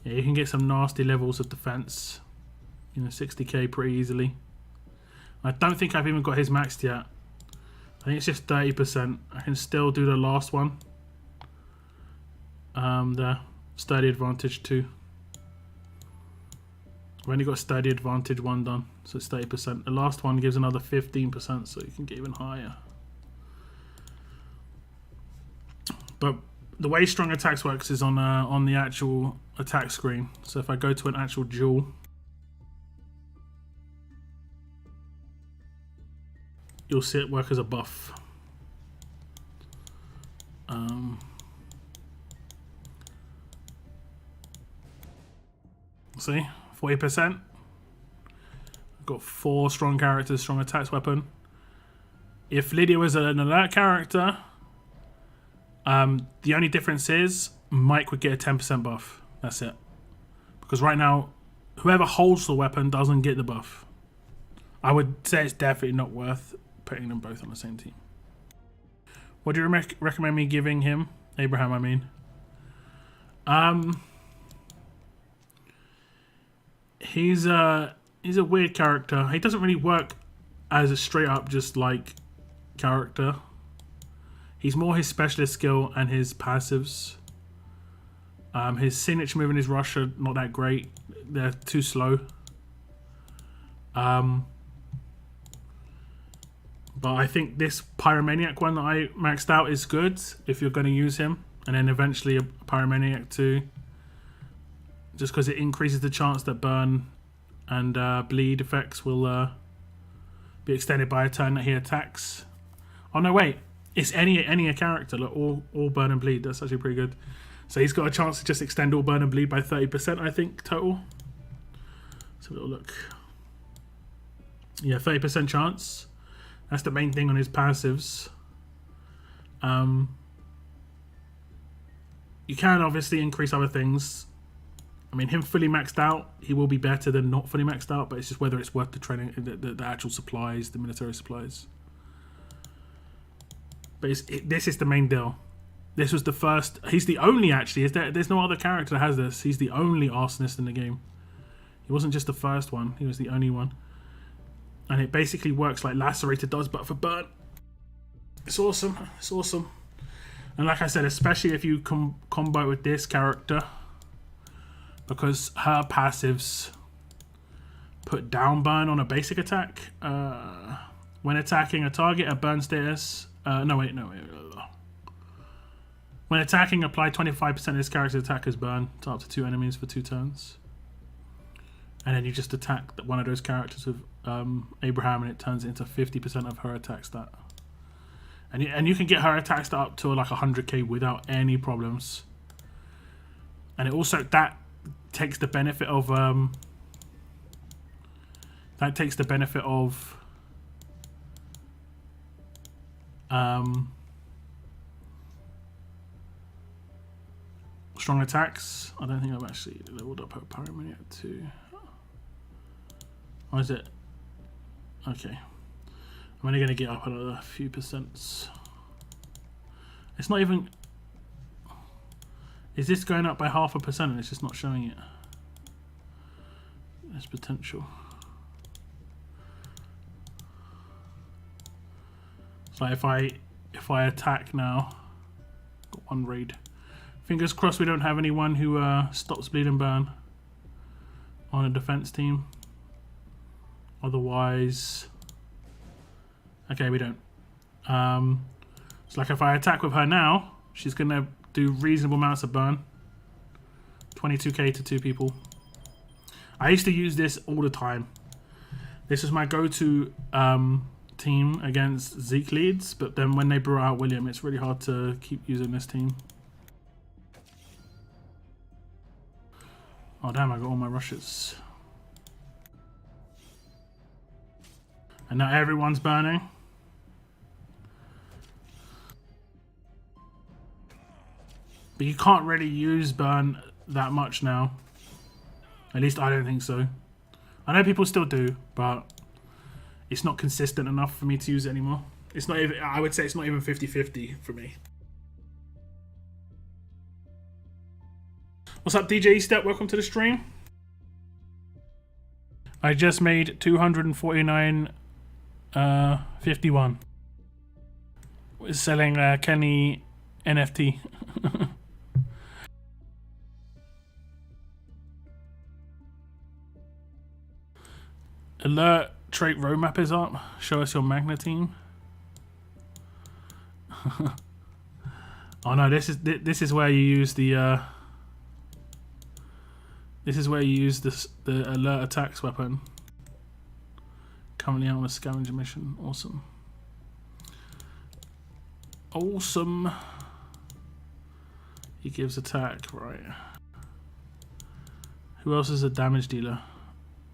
you can get some nasty levels of defense. You know, 60k pretty easily. I don't think I've even got his maxed yet. I think it's just 30%. I can still do the last one. The sturdy advantage 2. I've only got sturdy advantage 1 done, so it's 30%. The last one gives another 15%, so you can get even higher. But the way strong attacks works is on the actual attack screen. So if I go to an actual duel, you'll see it work as a buff. See, 40%. I've got 4 strong characters, strong attacks weapon. If Lydia was an alert character, the only difference is Mike would get a 10% buff. That's it. Because right now, whoever holds the weapon doesn't get the buff. I would say it's definitely not worth putting them both on the same team. What do you recommend me giving him? Abraham, I mean. He's a weird character. He doesn't really work as a straight up just like character. He's more his specialist skill and his passives. His signature move and his rush are not that great. They're too slow. But I think this Pyromaniac one that I maxed out is good if you're going to use him. And then eventually a Pyromaniac 2. Just because it increases the chance that burn and bleed effects will be extended by a turn that he attacks. Oh no, wait. It's any character. Look, all burn and bleed. That's actually pretty good. So he's got a chance to just extend all burn and bleed by 30%, I think, total. Let's have a little look. Yeah, 30% chance. That's the main thing on his passives. You can obviously increase other things. I mean, him fully maxed out, he will be better than not fully maxed out, but it's just whether it's worth the training, the actual supplies, the military supplies. But this is the main deal. This was the first. He's the only, actually. There's no other character that has this. He's the only arsonist in the game. He wasn't just the first one. He was the only one. And it basically works like Lacerator does, but for burn. It's awesome. It's awesome. And like I said, especially if you combo with this character, because her passives put down burn on a basic attack. When attacking a target at burn status. No, wait. When attacking, apply 25% of this character's attack as burn to up to 2 enemies for 2 turns. And then you just attack one of those characters with Abraham, and it turns it into 50% of her attack stat. And you can get her attack stat up to like 100k without any problems. And it also that takes the benefit of strong attacks. I don't think I've actually leveled up her Pyromaniac 2. Or is it? Okay. I'm only going to get up another few percents. It's not even... Is this going up by 0.5% and it's just not showing it? There's potential. So if I attack now, got 1 raid. Fingers crossed we don't have anyone who stops bleed and burn on a defense team. Otherwise, okay, we don't. It's like if I attack with her now, she's gonna do reasonable amounts of burn. 22k to 2 people. I used to use this all the time. This was my go-to team against Zeke leads, but then when they brought out William, it's really hard to keep using this team. Oh damn, I got all my rushes. And now everyone's burning. But you can't really use burn that much now. At least I don't think so. I know people still do, but it's not consistent enough for me to use it anymore. It's not even, I would say it's not even 50-50 for me. What's up, DJ Step? Welcome to the stream. I just made 249.51. We're selling Kenny NFT. Alert trait roadmap is up. Show us your Magna team. Oh no, this is where you use the this is where you use the alert attacks weapon. Currently out on a scavenger mission. Awesome. Awesome. He gives attack, right. Who else is a damage dealer?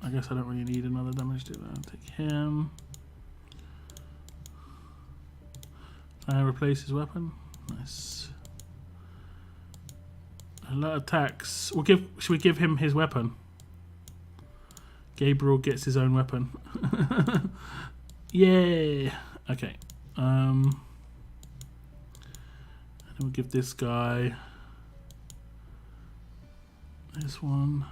I guess I don't really need another damage dealer. I'll take him. And replace his weapon. Nice. Alert attacks. Should we give him his weapon? Gabriel gets his own weapon. Yeah. Okay. And we'll give this guy this one.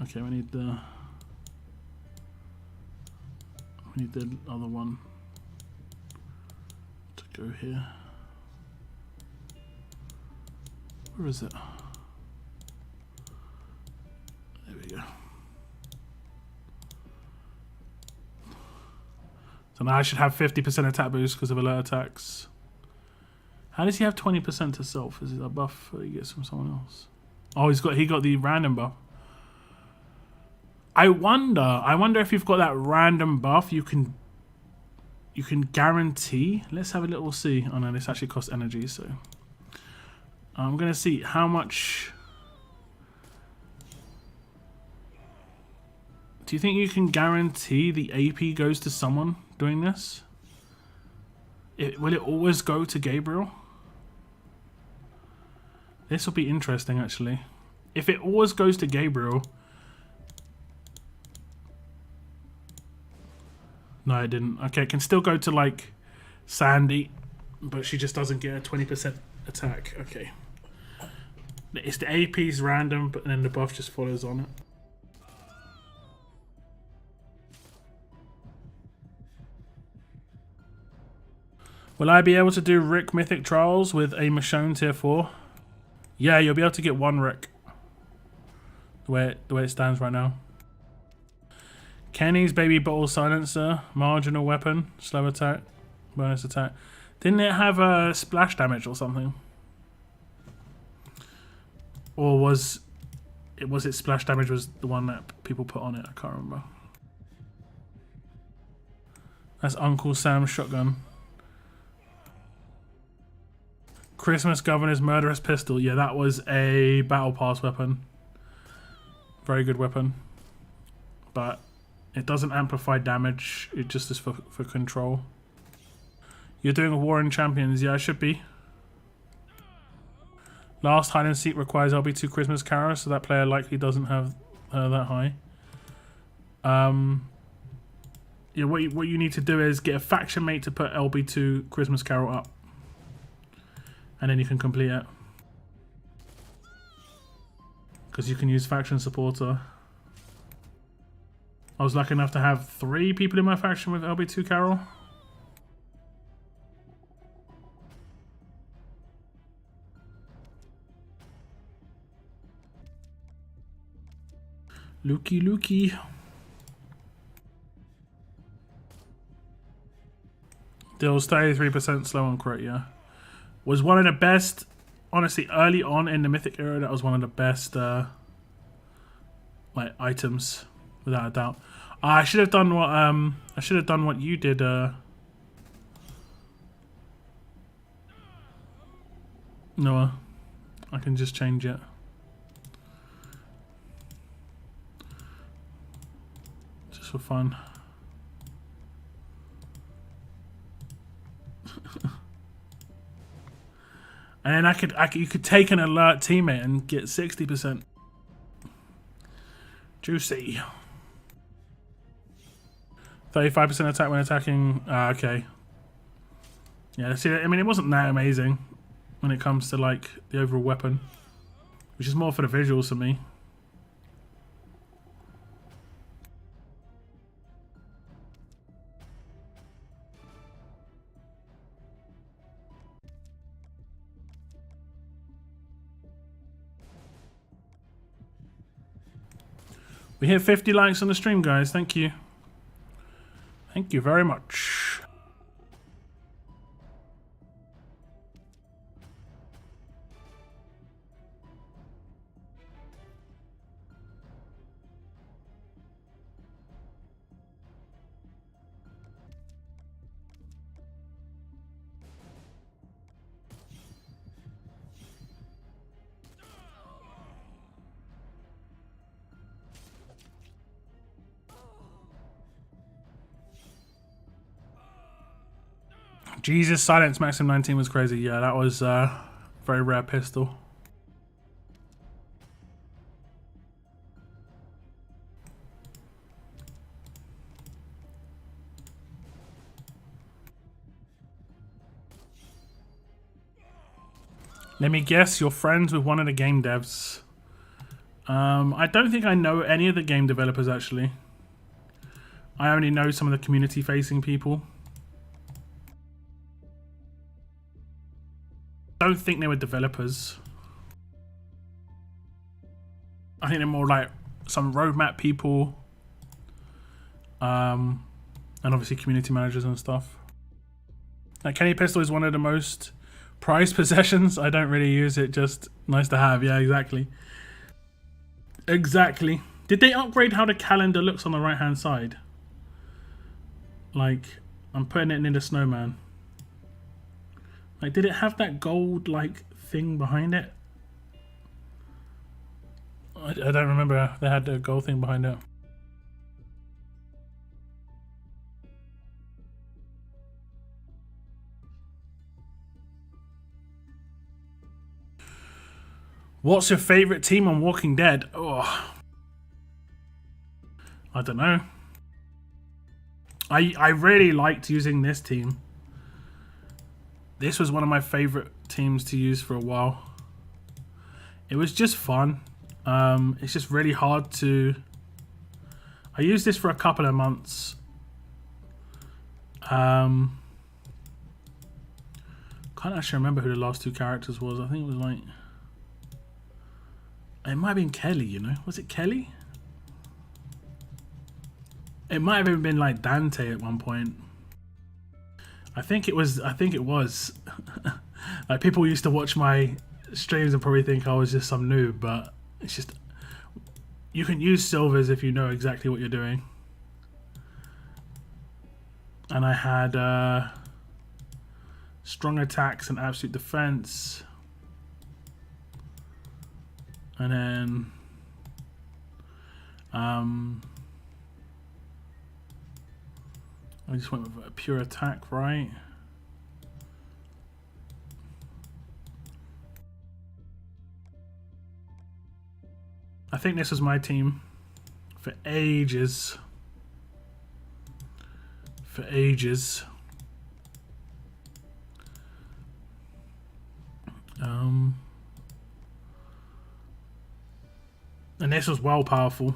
Okay, we need the other one to go here. Where is it? There we go. So now I should have 50% attack boost because of alert attacks. How does he have 20% to self? Is it a buff that he gets from someone else? Oh, he got the random buff. I wonder if you've got that random buff, you can guarantee. Let's have a little see. Oh no, this actually costs energy, so I'm gonna see how much. Do you think you can guarantee the AP goes to someone doing this? Will it always go to Gabriel? This will be interesting, actually. If it always goes to Gabriel... No, it didn't. Okay, it can still go to, like, Sandy, but she just doesn't get a 20% attack. Okay. It's the AP's random, but then the buff just follows on it. Will I be able to do Rick Mythic Trials with a Michonne tier 4? Yeah, you'll be able to get one Rick. The way it stands right now. Kenny's Baby Bottle Silencer, marginal weapon, slow attack, bonus attack. Didn't it have a splash damage or something? Or was it splash damage was the one that people put on it? I can't remember. That's Uncle Sam's shotgun. Christmas Governor's Murderous Pistol. Yeah, that was a Battle Pass weapon. Very good weapon. But it doesn't amplify damage. It just is for control. You're doing a War in Champions. Yeah, I should be. Last hide and seek requires LB2 Christmas Carol, so that player likely doesn't have that high. Yeah, what you need to do is get a faction mate to put LB2 Christmas Carol up. And then you can complete it. Because you can use faction supporter. I was lucky enough to have 3 people in my faction with LB2 Carol. Lukey. Deals 33% slow on crit, yeah. Was one of the best, honestly, early on in the Mythic era, that was one of the best like items, without a doubt. I should have done what you did, Noah. I can just change it. Just for fun. And you could take an alert teammate and get 60%. Juicy. 35% attack when attacking. Okay. Yeah, see, I mean, it wasn't that amazing when it comes to like the overall weapon, which is more for the visuals for me. We hit 50 likes on the stream, guys. Thank you. Thank you very much. Jesus, Silence Maxim 19 was crazy. Yeah, that was very rare pistol. Let me guess, you're friends with one of the game devs. I don't think I know any of the game developers, actually. I only know some of the community-facing people. Don't think they were developers. I think they're more like some roadmap people. And obviously community managers and stuff. Like Kenny Pistol is one of the most prized possessions. I don't really use it, just nice to have. Yeah, exactly. Exactly. Did they upgrade how the calendar looks on the right hand side? Like, I'm putting it in the snowman. Like, did it have that gold like thing behind it? I don't remember they had a gold thing behind it. What's your favorite team on Walking Dead? Oh, I don't know. I really liked using this team. This was one of my favorite teams to use for a while. It was just fun. It's just really hard to... I used this for a couple of months. Can't actually remember who the last two characters was. I think it was like... It might have been Kelly, you know? Was it Kelly? It might have even been like Dante at one point. I think it was. Like, people used to watch my streams and probably think I was just some noob, but it's just... You can use silvers if you know exactly what you're doing. And I had strong attacks and absolute defense. And then I just went with a pure attack, right? I think this was my team for ages. For ages. And this was well powerful.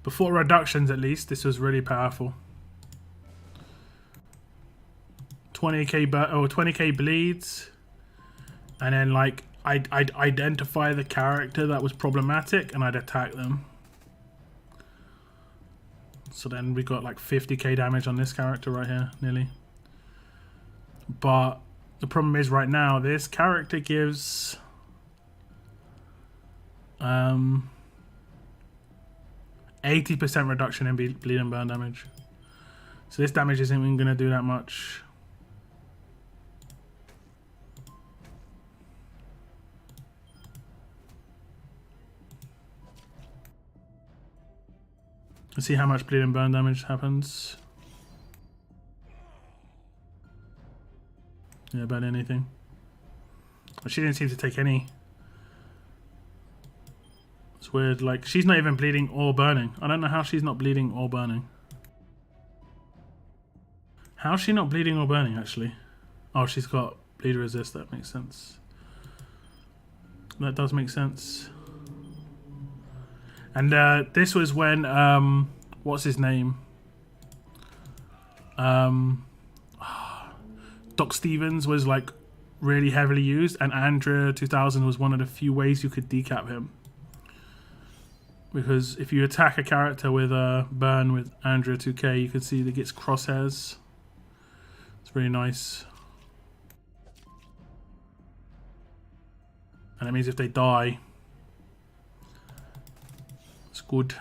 Before reductions, at least, this was really powerful. 20k or 20k bleeds, and then like I'd identify the character that was problematic and I'd attack them. So then we got like 50k damage on this character right here, nearly. But the problem is right now this character gives 80% reduction in bleed and burn damage. So this damage isn't even going to do that much. Let's see how much bleed and burn damage happens. Yeah, about anything. She didn't seem to take any. It's weird, like, she's not even bleeding or burning. I don't know how she's not bleeding or burning. How's she not bleeding or burning, actually? Oh, she's got bleed resist, that makes sense. That does make sense. And this was when, what's his name? Doc Stevens was, like, really heavily used, and Andrea 2000 was one of the few ways you could decap him. Because if you attack a character with a burn with Andrea 2K, you can see that it gets crosshairs. It's really nice. And that means if they die, it's good.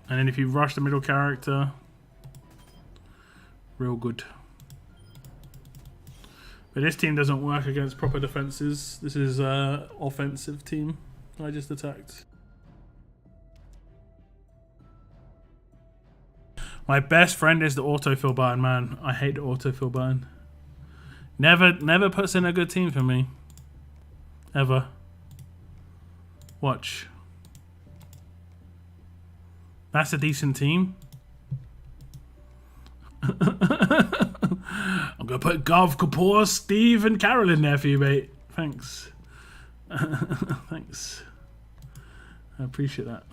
And then if you rush the middle character, real good. But this team doesn't work against proper defenses. This is an offensive team I just attacked. My best friend is the autofill button, man. I hate the autofill button. Never puts in a good team for me. Ever. Watch. That's a decent team. I'm gonna put Gov, Kapoor, Steve, and Carol in there for you, mate. Thanks. Thanks. I appreciate that.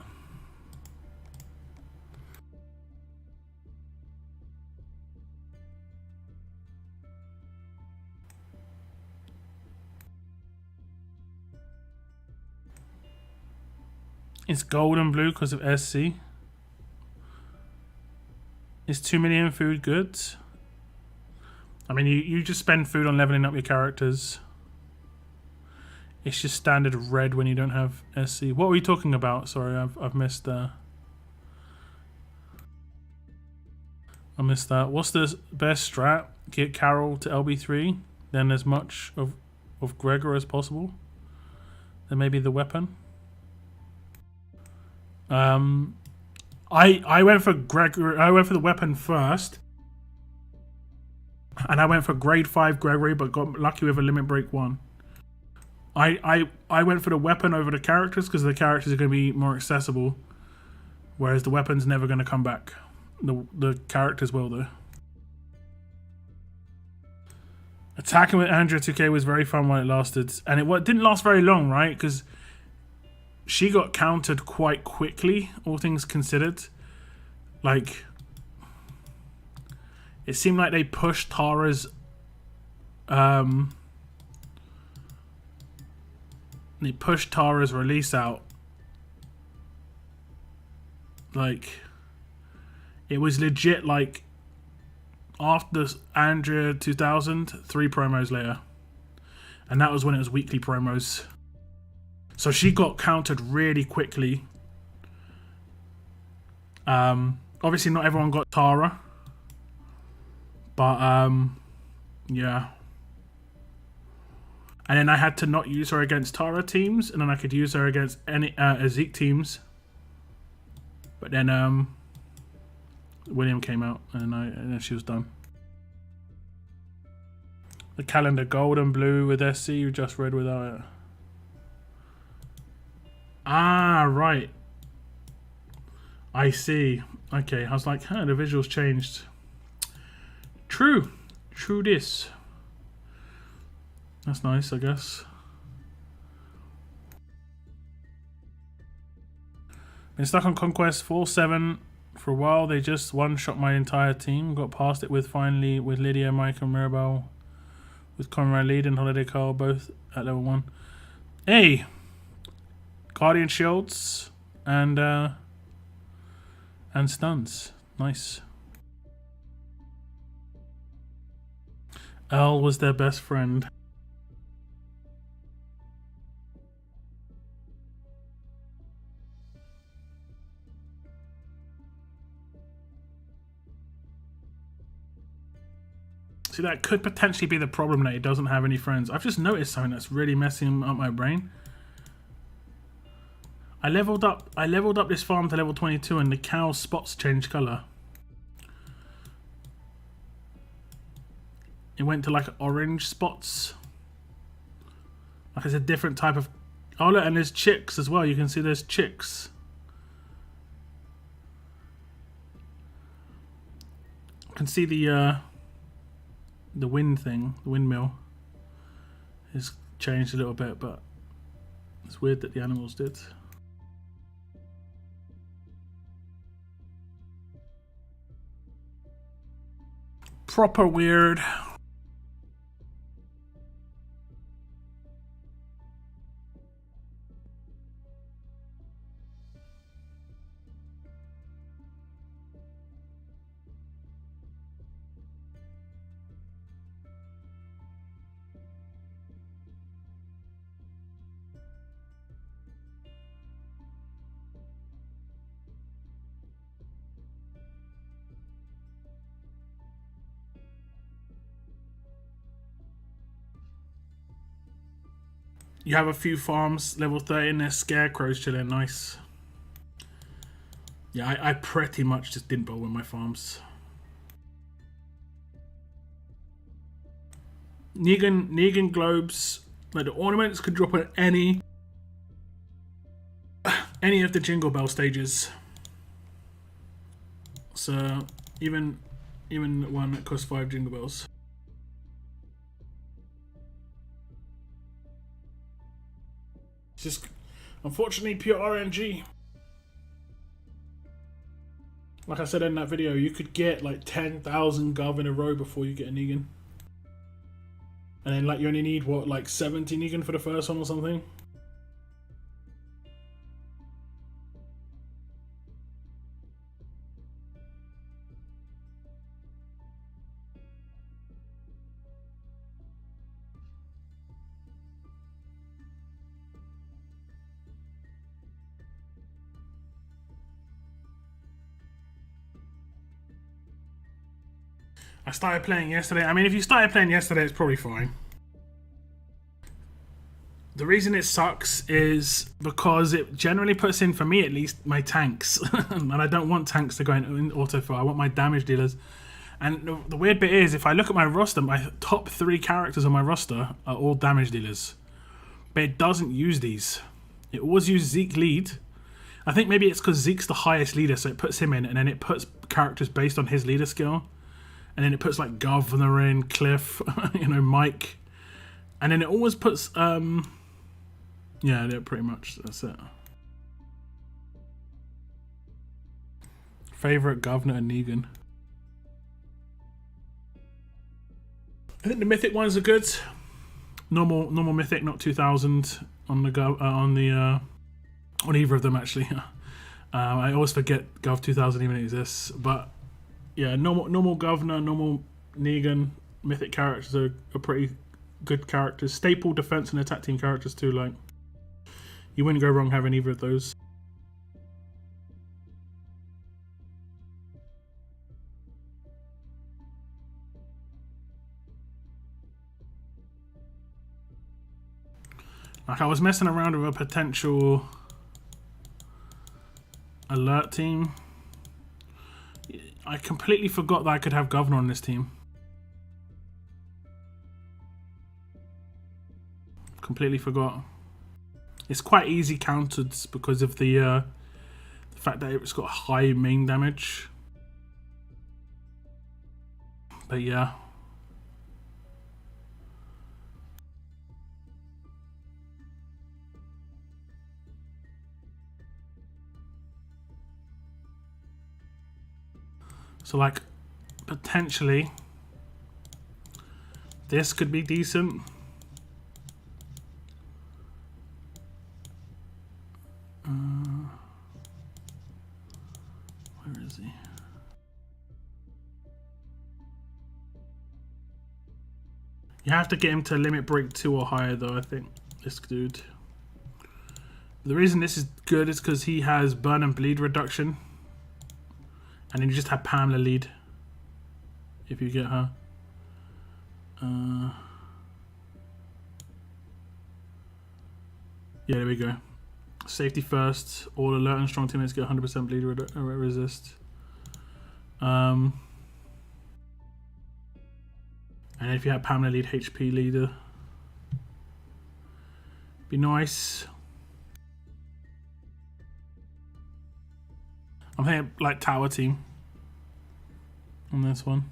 It's gold and blue because of SC. Is 2 million food goods? I mean, you just spend food on leveling up your characters. It's just standard red when you don't have SC. What were we talking about? Sorry, I've missed I missed that. What's the best strat? Get Carol to LB3, then as much of Gregor as possible. Then maybe the weapon. I went for Gregory. I went for the weapon first, and I went for grade 5 Gregory, but got lucky with a limit break 1. I went for the weapon over the characters because the characters are going to be more accessible, whereas the weapon's never going to come back. The characters will though. Attacking with Andrea 2K was very fun while it lasted, and it didn't last very long, right? Because she got countered quite quickly, all things considered. Like, it seemed like they pushed Tara's release out. Like, it was legit like after Andrea 2000, 3 promos later. And that was when it was weekly promos. So she got countered really quickly. Obviously not everyone got Tara. But yeah. And then I had to not use her against Tara teams, and then I could use her against any Zeke teams. But then William came out, and then she was done. The calendar gold and blue with SC, you just read without it. Ah, right. I see. Okay, I was like, huh, the visuals changed. True. True this. That's nice, I guess. Been stuck on Conquest 4-7 for a while. They just one-shot my entire team. Got past it with finally with Lydia, Mike, and Mirabelle. With Conrad lead and Holiday Carl both at level 1. Hey! Guardian shields and stuns. Nice. Earl was their best friend. See, that could potentially be the problem, that he doesn't have any friends. I've just noticed something that's really messing up my brain. I leveled up this farm to level 22 and the cow's spots changed colour. It went to like orange spots. Like it's a different type of... Oh look, and there's chicks as well. You can see there's chicks. You can see the wind thing, the windmill has changed a little bit, but it's weird that the animals did. Proper weird. You have a few farms level 30 and there's scarecrows chilling. Nice. Yeah, I pretty much just didn't bother with my farms. Negan globes, like the ornaments could drop on any of the Jingle Bell stages. So even one that costs 5 Jingle Bells. It's just unfortunately pure RNG. Like I said in that video, you could get like 10,000 Gov in a row before you get a Negan. And then like you only need what, like 70 Negan for the first one or something? I started playing yesterday. I mean, if you started playing yesterday, it's probably fine. The reason it sucks is because it generally puts in, for me at least, my tanks. And I don't want tanks to go in autofill. I want my damage dealers. And the weird bit is, if I look at my roster, my top 3 characters on my roster are all damage dealers. But it doesn't use these. It always uses Zeke lead. I think maybe it's because Zeke's the highest leader, so it puts him in, and then it puts characters based on his leader skill. And then it puts like Governor in, Cliff, you know, Mike. And then it always puts, yeah, pretty much, that's it. Favorite Governor and Negan. I think the mythic ones are good. Normal mythic, not 2000 on the on either of them actually. I always forget Gov 2000 even exists, but yeah, normal Governor, normal Negan, mythic characters are pretty good characters. Staple defense and attack team characters too. Like, you wouldn't go wrong having either of those. Like, I was messing around with a potential alert team. I completely forgot that I could have Governor on this team. Completely forgot. It's quite easy countered because of the fact that it's got high main damage. But yeah. So like, potentially, this could be decent. Where is he? You have to get him to limit break 2 or higher though, I think, this dude. The reason this is good is because he has burn and bleed reduction. And then you just have Pamela lead if you get her. Yeah, there we go. Safety first. All alert and strong teammates get 100% bleed resist. And if you have Pamela lead, HP leader, be nice. I'm thinking like tower team on this one.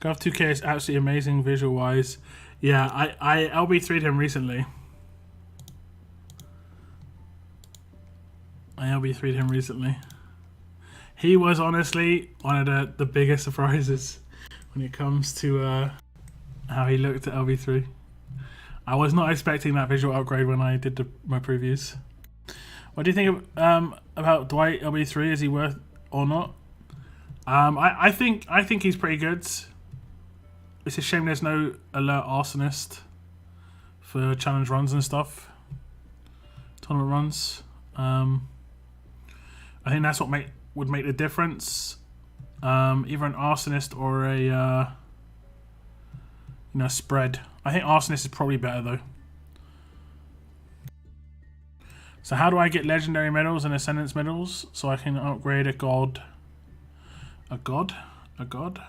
Gov 2K is absolutely amazing visual wise. Yeah, I LB3'd him recently. He was honestly one of the biggest surprises when it comes to how he looked at LB3. I was not expecting that visual upgrade when I did my previews. What do you think about Dwight LB3? Is he worth or not? I think he's pretty good. It's a shame there's no alert arsonist for challenge runs and stuff, tournament runs. I think that's what would make the difference. Either an arsonist or a spread. I think arsonist is probably better though. So how do I get legendary medals and ascendance medals so I can upgrade a god? A god? A god?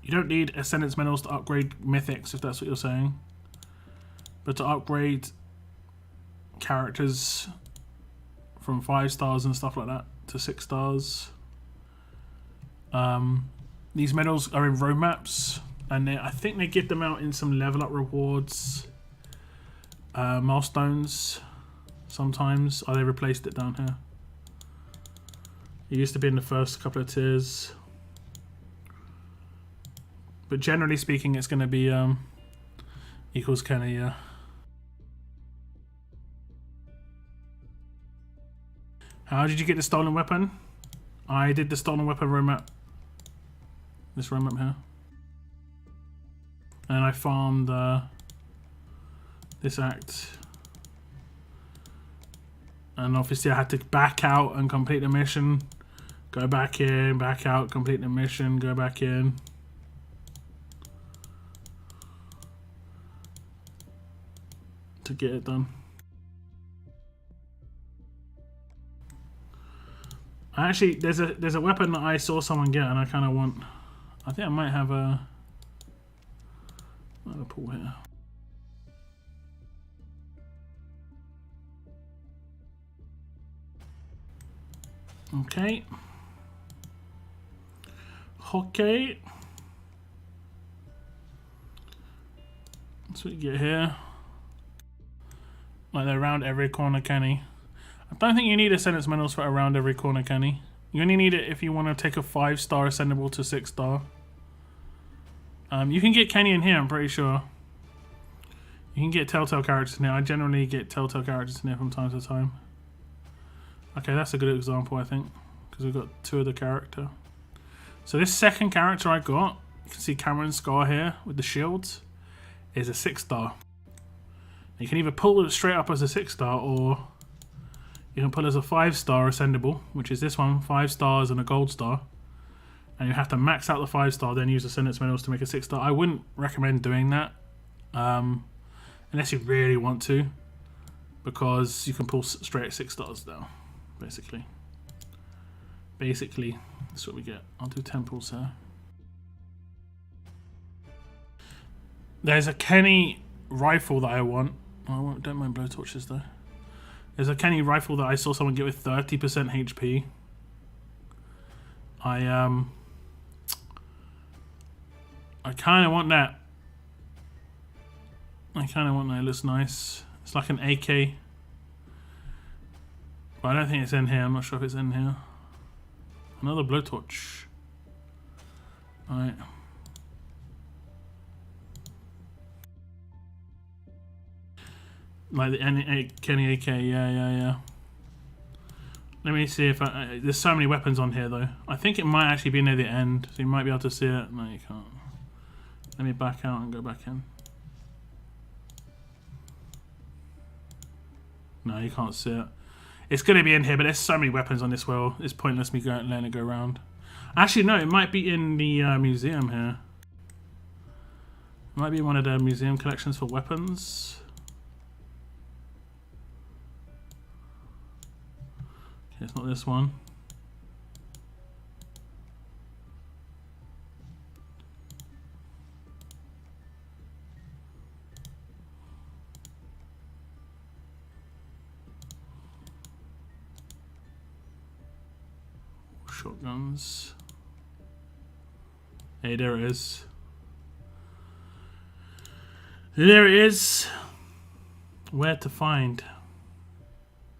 You don't need ascendance medals to upgrade mythics, if that's what you're saying. But to upgrade characters from 5 stars and stuff like that to 6 stars. These medals are in roadmaps, and I think they give them out in some level up rewards, milestones sometimes. Oh, they replaced it down here. It used to be in the first couple of tiers. But generally speaking, it's going to be equals Kenny, yeah. How did you get the stolen weapon? I did the stolen weapon roadmap. This roadmap here. And I farmed this act. And obviously I had to back out and complete the mission. Go back in, back out, complete the mission, go back in. To get it done. Actually, there's a weapon that I saw someone get, and I kind of want. I think I might have a pull here. Okay. Okay. That's what you get here. Like they're around every corner, Kenny. I don't think you need ascendance medals for around every corner, Kenny. You only need it if you want to take a 5-star ascendable to 6-star. You can get Kenny in here, I'm pretty sure. You can get Telltale characters in here. I generally get Telltale characters in here from time to time. Okay, that's a good example, I think. Because we've got 2 of the character. So this second character I got, you can see Cameron Scar here with the shields, is a 6-star. You can either pull it straight up as a 6-star, or you can pull as a 5-star ascendable, which is this one, 5 stars and a gold star. And you have to max out the 5-star, then use ascendance medals to make a 6-star. I wouldn't recommend doing that, unless you really want to, because you can pull straight at 6 stars now, basically. Basically, that's what we get. I'll do 10 pulls here. There's a Kenny rifle that I want. Oh, I don't mind blowtorches though. There's a Kenny rifle that I saw someone get with 30% HP. I kind of want that. I kind of want that. It looks nice. It's like an AK. But I don't think it's in here. I'm not sure if it's in here. Another blowtorch. Alright. Like the Kenny AK, yeah. Let me see if there's so many weapons on here though. I think it might actually be near the end, so you might be able to see it. No, you can't. Let me back out and go back in. No, you can't see it. It's going to be in here, but there's so many weapons on this world. It's pointless me letting it go around. Actually, no, it might be in the museum here. It might be in one of the museum collections for weapons. Okay, it's not this one. Shotguns. Hey, there it is. There it is. Where to find?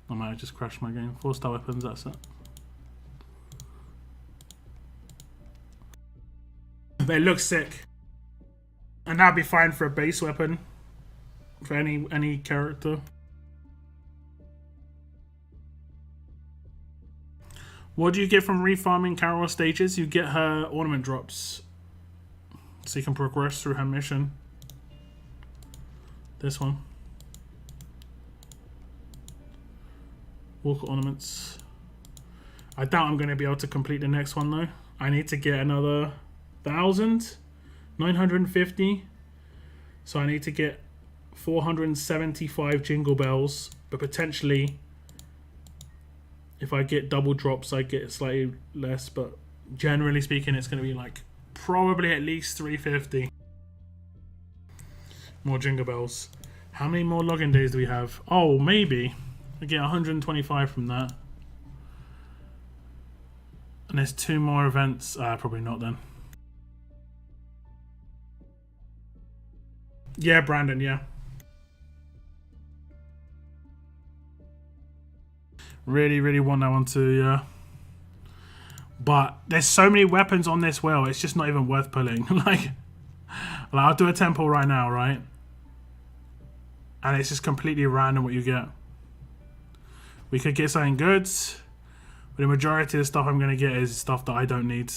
I might have just crashed my game. 4-star weapons, that's it. But it looks sick. And that'd be fine for a base weapon. For any character. What do you get from refarming Carol stages? You get her ornament drops. So you can progress through her mission. This one. Walker ornaments. I doubt I'm going to be able to complete the next one though. I need to get another 1,950. So I need to get 475 jingle bells, but potentially if I get double drops I get slightly less, but generally speaking it's going to be like probably at least 350 more jingle bells. How many more login days do we have? Oh, maybe I get 125 from that, and there's 2 more events. Probably not then. Yeah, Brandon, yeah. Really, really want that one too, yeah. But there's so many weapons on this wheel, it's just not even worth pulling. like I'll do a temple right now, right? And it's just completely random what you get. We could get something good, but the majority of the stuff I'm going to get is stuff that I don't need.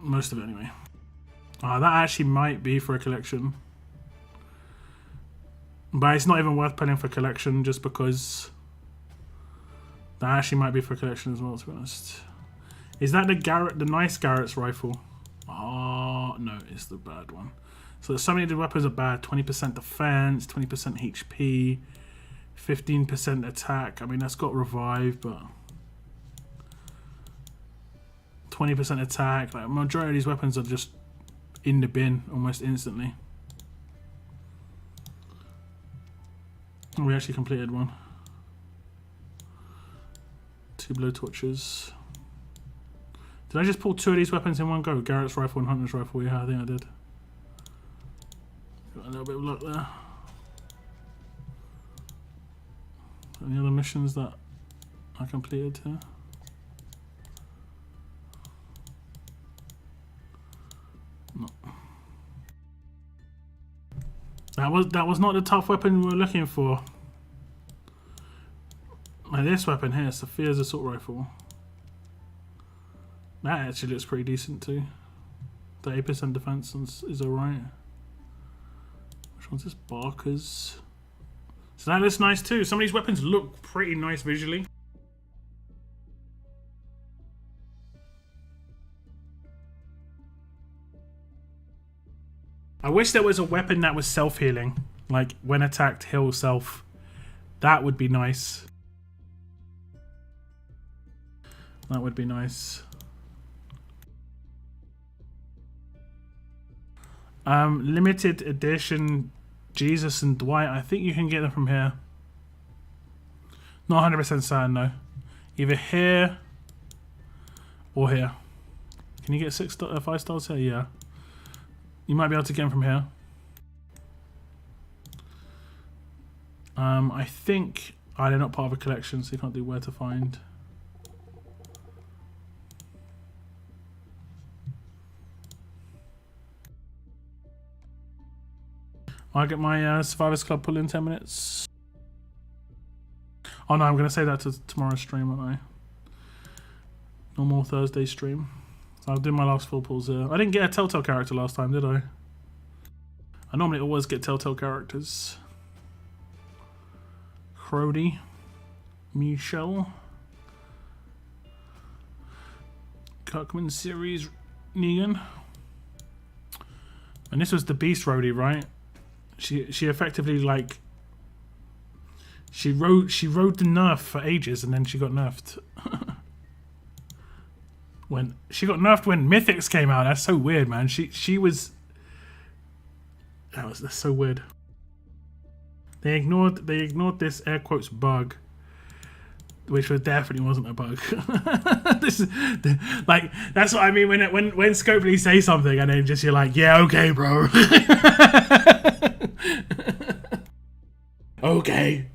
Most of it anyway. That actually might be for a collection. But it's not even worth pulling for collection just because that actually might be for collection as well, to be honest. Is that the nice Garrett's rifle? Oh, no, it's the bad one. So some of the weapons are bad. 20% defense, 20% HP, 15% attack. I mean, that's got revive, but 20% attack. Like, majority of these weapons are just in the bin almost instantly. We actually completed one. 2 blow torches. Did I just pull 2 of these weapons in one go? Garrett's rifle and Hunter's rifle. Yeah, I think I did. Got a little bit of luck there. Any other missions that I completed here? No. That was not the tough weapon we were looking for. Like this weapon here, Sophia's assault rifle. That actually looks pretty decent too. 30% defense is alright. Which one's this? Barker's. So that looks nice too. Some of these weapons look pretty nice visually. I wish there was a weapon that was self-healing. Like when attacked, heal self. That would be nice. That would be nice. Limited edition Jesus and Dwight. I think you can get them from here. Not 100% certain though. Either here or here. Can you get 5 stars here? Yeah. You might be able to get them from here. I think they're not part of a collection, so you can't do where to find. I'll get my Survivors Club pull in 10 minutes. Oh no, I'm going to say that to tomorrow's stream, aren't I? Normal Thursday stream. So I'll do my last full pulls here. I didn't get a Telltale character last time, did I? I normally always get Telltale characters. Crody. Michelle. Kirkman series. Negan. And this was the Beast Rhodey, right? She effectively like she rode the nerf for ages and then she got nerfed. When she got nerfed when Mythics came out. That's so weird, man. She was that's so weird. They ignored this air quotes bug, which definitely wasn't a bug. This is like that's what I mean when Scopely say something and then just you're like, yeah, okay, bro. Okay,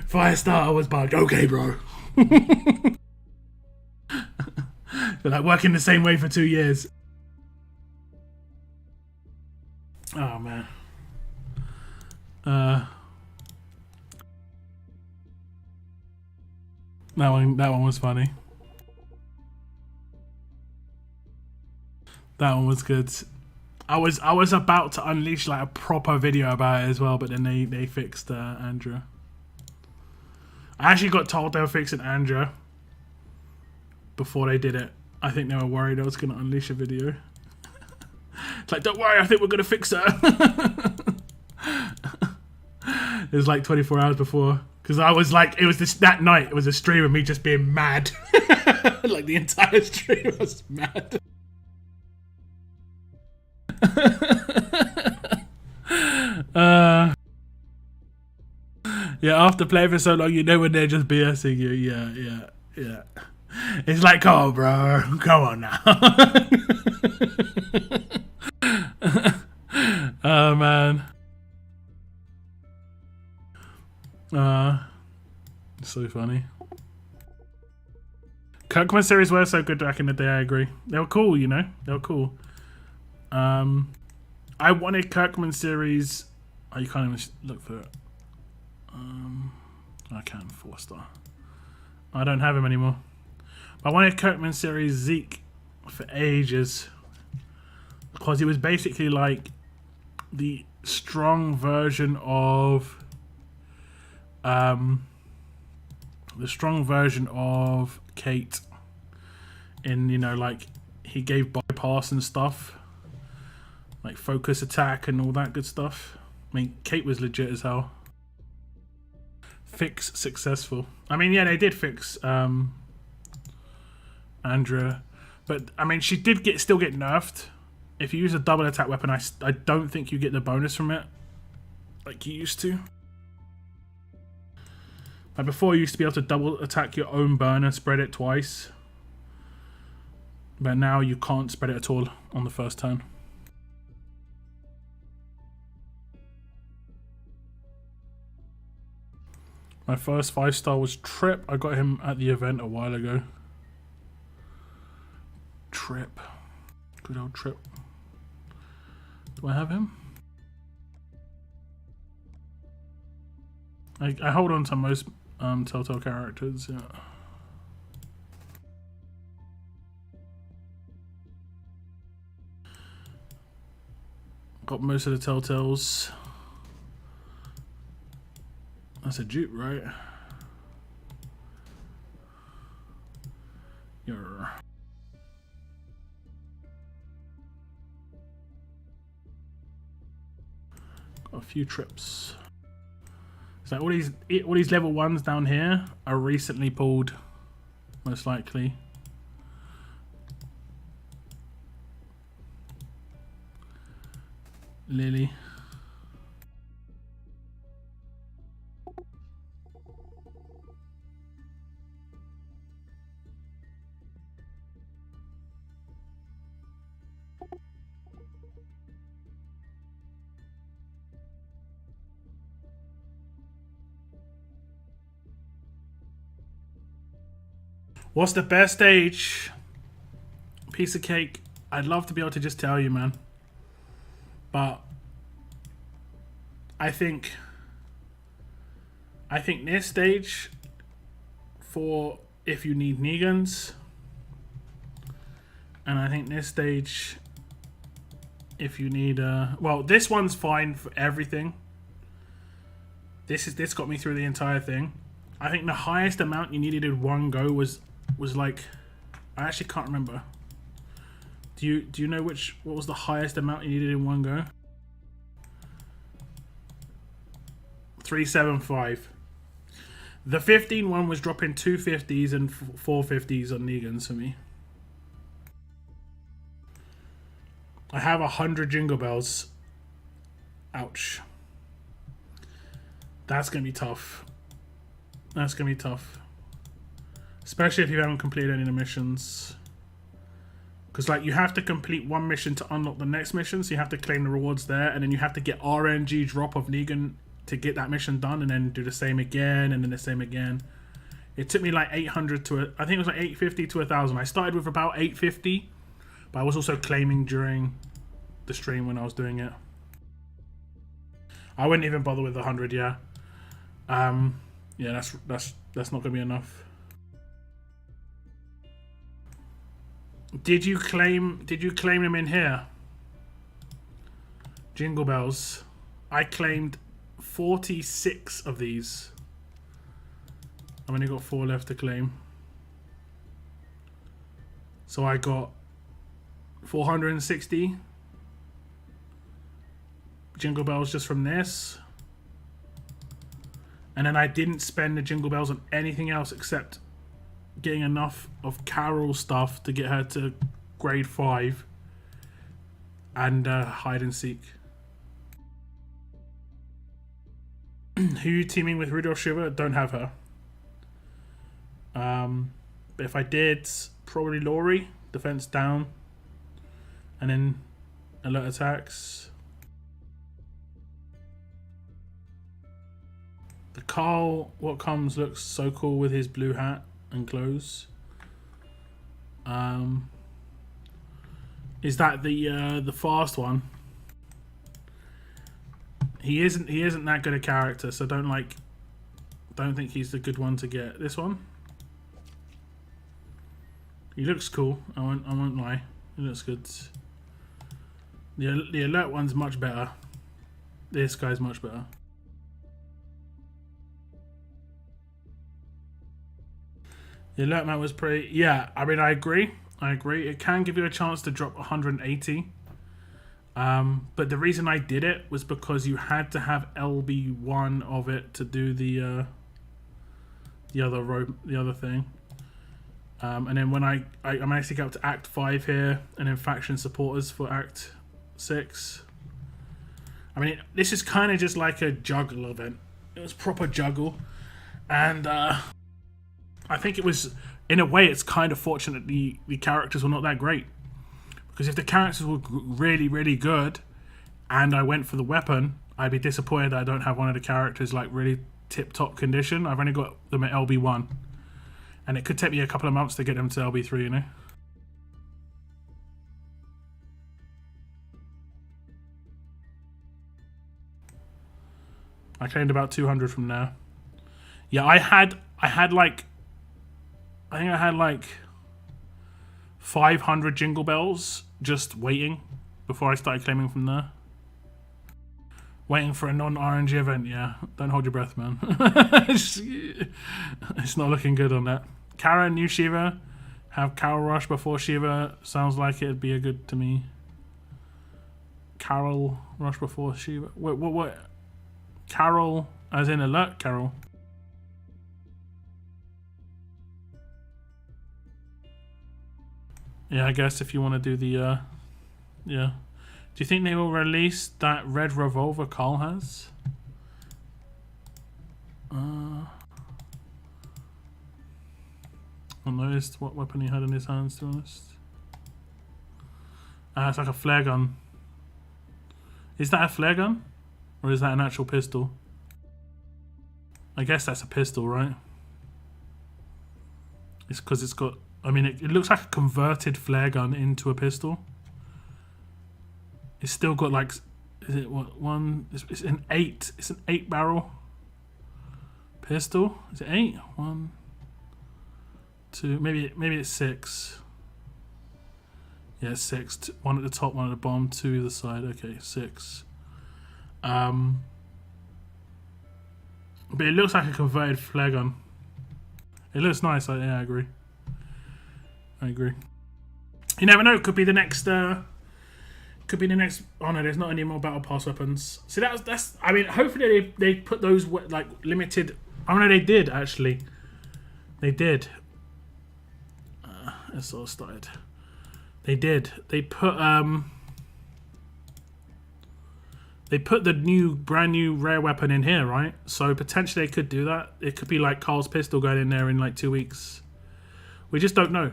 Firestarter was bugged. Okay, bro. But like working the same way for 2 years. Oh man. That one was funny. That one was good. I was about to unleash like a proper video about it as well, but then they fixed Andrea. I actually got told they were fixing Andrea. before they did it. I think they were worried I was going to unleash a video. It's like, don't worry, I think we're going to fix her. It was like 24 hours before. Because I was like, it was that night, it was a stream of me just being mad. Like the entire stream was mad. Yeah, after playing for so long, you know when they're just BSing you. Yeah. It's like, come on, bro. Come on now. Oh, man. So funny. Conquest series were so good back in the day, I agree. They were cool, you know? They were cool. I wanted Kirkman series. Oh, you can't even look for it. I can 4-star. I don't have him anymore. I wanted Kirkman series Zeke for ages because he was basically like the strong version of Kate. In, you know, like he gave bypass and stuff, like focus attack and all that good stuff. I mean, Kate was legit as hell. Fix successful. I mean, yeah, they did fix Andrea, but I mean, she did still get nerfed. If you use a double attack weapon, I don't think you get the bonus from it like you used to. Like before, you used to be able to double attack your own burn and spread it twice, but now you can't spread it at all on the first turn. My first 5-star was Trip. I got him at the event a while ago. Trip. Good old Trip. Do I have him? I hold on to most Telltale characters, yeah. Got most of the Telltales. That's a dupe, right? Got a few trips. So all these level 1s down here are recently pulled, most likely. Lily. What's the best stage? Piece of cake. I'd love to be able to just tell you, man. But I think this stage for if you need Negans, and I think this stage if you need well, this one's fine for everything. This got me through the entire thing. I think the highest amount you needed in one go was like, I actually can't remember. Do you know what was the highest amount you needed in one go? 375. The 15 one was dropping 2 50s and 4 50s on Negans for me. I have 100 Jingle Bells. Ouch. That's gonna be tough. That's gonna be tough. Especially if you haven't completed any of the missions. Because like you have to complete one mission to unlock the next mission, so you have to claim the rewards there, and then you have to get RNG drop of Negan to get that mission done, and then do the same again, and then the same again. It took me like 800 to I think it was like 850 to 1,000. I started with about 850, but I was also claiming during the stream when I was doing it. I wouldn't even bother with 100, yeah. Yeah, that's not gonna be enough. Did you claim them in here? Jingle Bells. I claimed 46 of these. I've only got 4 left to claim. So I got 460 Jingle Bells just from this. And then I didn't spend the Jingle Bells on anything else except getting enough of Carol stuff to get her to grade 5 and hide and seek. Who you teaming with, Rudy or Shiva? Don't have her. But if I did, probably Laurie, defense down, and then alert attacks. The Carl, what comes, looks so cool with his blue hat and clothes. Is that the fast one? He isn't that good a character, so don't think he's the good one to get. This one, he looks cool. I won't lie. He looks good. The alert one's much better. This guy's much better. The alert man was pretty. Yeah, I mean, I agree. It can give you a chance to drop 180. But the reason I did it was because you had to have LB1 of it to do the other thing. And then when I managed to get up to Act 5 here, and then faction supporters for Act 6. I mean, this is kind of just like a juggle event. It was proper juggle, and I think it was, in a way, it's kind of fortunate the characters were not that great. Because if the characters were really, really good, and I went for the weapon, I'd be disappointed that I don't have one of the characters like really tip-top condition. I've only got them at LB1. And it could take me a couple of months to get them to LB3, you know? I claimed about 200 from there. Yeah, I think I had like 500 Jingle Bells just waiting before I started claiming from there. Waiting for a non-RNG event, yeah. Don't hold your breath, man. It's not looking good on that. Kara, new Shiva. Have Carol Rush before Shiva. Sounds like it'd be a good to me. Carol Rush before Shiva. Wait, what? Carol, as in alert Carol. Yeah, I guess if you want to do the, yeah. Do you think they will release that red revolver Carl has? I noticed what weapon he had in his hands, to be honest. It's like a flare gun. Is that a flare gun? Or is that an actual pistol? I guess that's a pistol, right? It's because it's got... I mean, it looks like a converted flare gun into a pistol. It's still got like... Is it what? One... It's an 8. It's an 8 barrel pistol. Is it 8? 1, 2... Maybe it's 6. Yeah, it's 6. 1 at the top, 1 at the bottom, 2 either side. Okay, 6. But it looks like a converted flare gun. It looks nice. Yeah, I agree. You never know. Could be the next. Could be the next. Oh no, there's not any more battle pass weapons. So that's. I mean, hopefully they put those like limited. Oh no, they did actually. They did. It's all started. They did. They put the brand new rare weapon in here, right? So potentially they could do that. It could be like Carl's pistol going in there in like 2 weeks. We just don't know.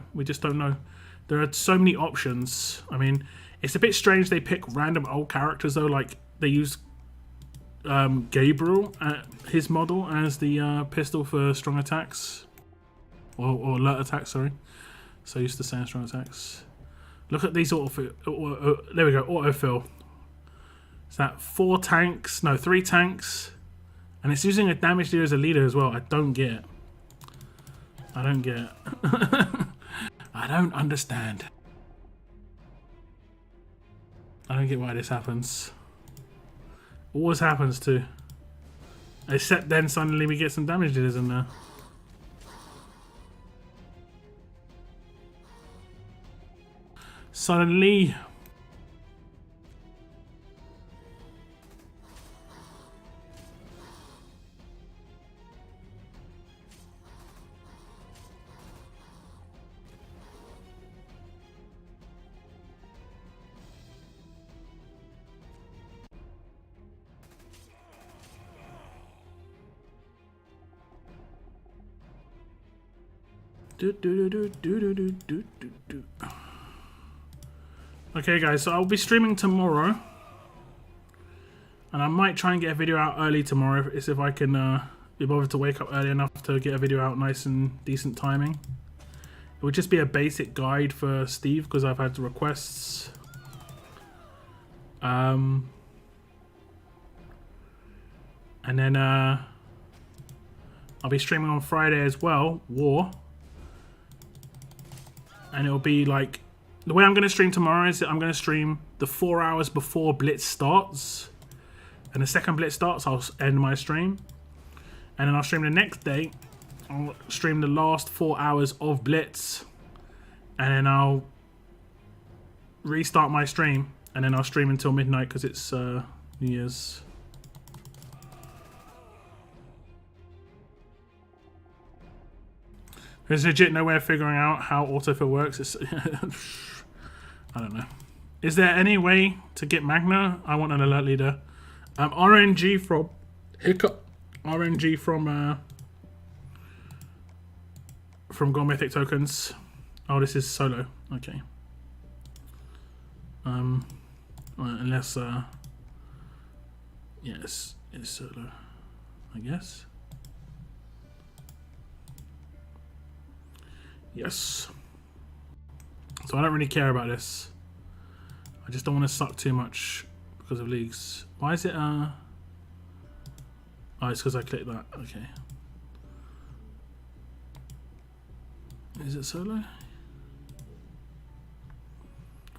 There are so many options. I mean, it's a bit strange they pick random old characters though. Like they use Gabriel, his model, as the pistol for strong attacks. Or alert attacks, sorry. So used to saying strong attacks. Look at these there we go, autofill. Is that 4 tanks? No, 3 tanks. And it's using a damage dealer as a leader as well. I don't get it. I don't understand. I don't get why this happens. Always happens too. Except then suddenly we get some damage dealers in there. Suddenly. Okay guys, so I'll be streaming tomorrow. And I might try and get a video out early tomorrow if I can be bothered to wake up early enough to get a video out nice and decent timing. It would just be a basic guide for Steve because I've had requests. And then I'll be streaming on Friday as well, War. And it'll be like, the way I'm going to stream tomorrow is that I'm going to stream the 4 hours before Blitz starts. And the second Blitz starts, I'll end my stream. And then I'll stream the next day. I'll stream the last 4 hours of Blitz. And then I'll restart my stream. And then I'll stream until midnight because it's New Year's. There's legit no way of figuring out how autofill works. It's I don't know. Is there any way to get Magna? I want an alert leader. RNG from Hiccup. RNG from Gold Mythic tokens. Oh, this is solo. Okay. Unless yes, it's solo, I guess. Yes. So I don't really care about this. I just don't want to suck too much because of leagues. Why is it oh, it's because I clicked that. Okay. Is it solo?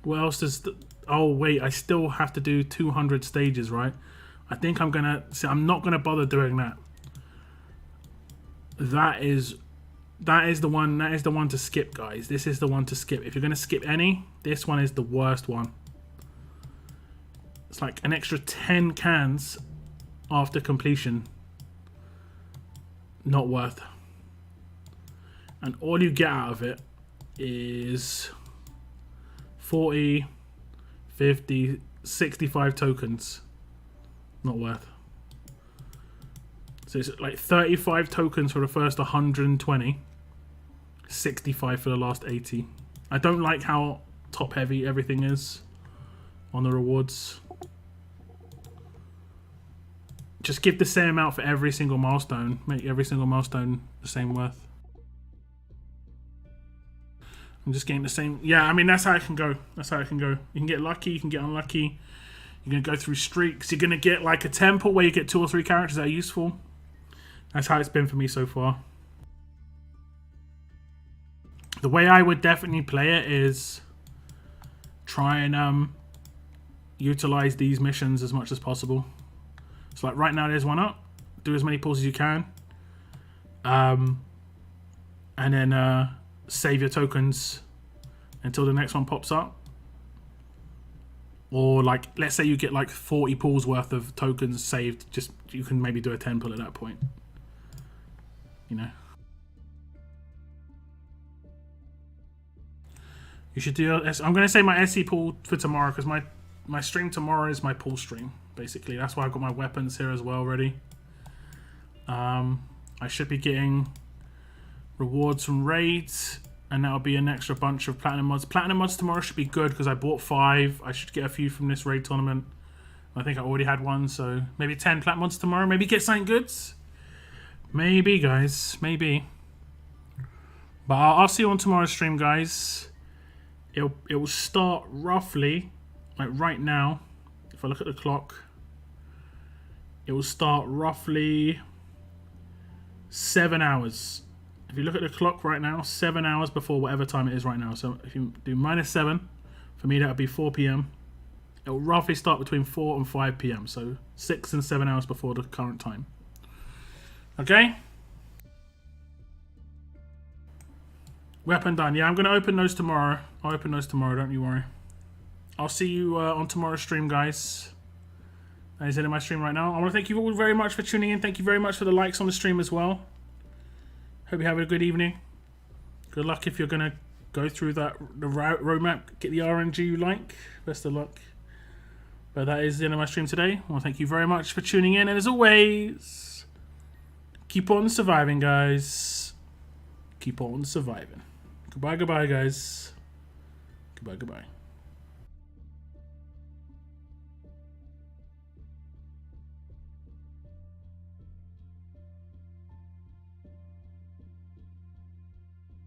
What else does oh wait, I still have to do 200 stages, right? I think I'm gonna see, I'm not gonna bother doing that. That is the one to skip, guys. This is the one to skip. If you're gonna skip any, this one is the worst one. It's like an extra 10 cans after completion. Not worth. And all you get out of it is 40, 50, 65 tokens. Not worth. So it's like 35 tokens for the first 120. 65 for the last 80. I don't like how top heavy everything is on the rewards. Just give the same amount for every single milestone. Make every single milestone the same worth. I'm just getting the same. Yeah, I mean, that's how it can go. That's how it can go. You can get lucky, you can get unlucky. You're going to go through streaks. You're going to get like a temple where you get 2 or 3 characters that are useful. That's how it's been for me so far. The way I would definitely play it is try and utilize these missions as much as possible. So like right now there's one up. Do as many pulls as you can. And then save your tokens until the next one pops up. Or like, let's say you get like 40 pulls worth of tokens saved. Just, you can maybe do a 10 pull at that point. You know. You should do. I'm going to say my SC pull for tomorrow because my stream tomorrow is my pull stream. Basically, that's why I've got my weapons here as well ready. I should be getting rewards from raids, and that'll be an extra bunch of platinum mods. Platinum mods tomorrow should be good because I bought 5. I should get a few from this raid tournament. I think I already had one, so maybe 10 platinum mods tomorrow. Maybe get something goods. Maybe, guys. Maybe. But I'll see you on tomorrow's stream, guys. It will start roughly, like right now, if I look at the clock, it will start roughly 7 hours. If you look at the clock right now, 7 hours before whatever time it is right now. So if you do -7, for me that would be 4 p.m. It will roughly start between 4 and 5 p.m. So 6 and 7 hours before the current time. Okay? Weapon done. Yeah, I'm going to open those tomorrow. I'll open those tomorrow, don't you worry. I'll see you on tomorrow's stream, guys. That is it in my stream right now. I want to thank you all very much for tuning in. Thank you very much for the likes on the stream as well. Hope you have a good evening. Good luck if you're going to go through the roadmap. Get the RNG you like. Best of luck. But that is the end of my stream today. I want to thank you very much for tuning in. And as always, keep on surviving, guys. Keep on surviving. Goodbye, goodbye, guys. Goodbye, goodbye.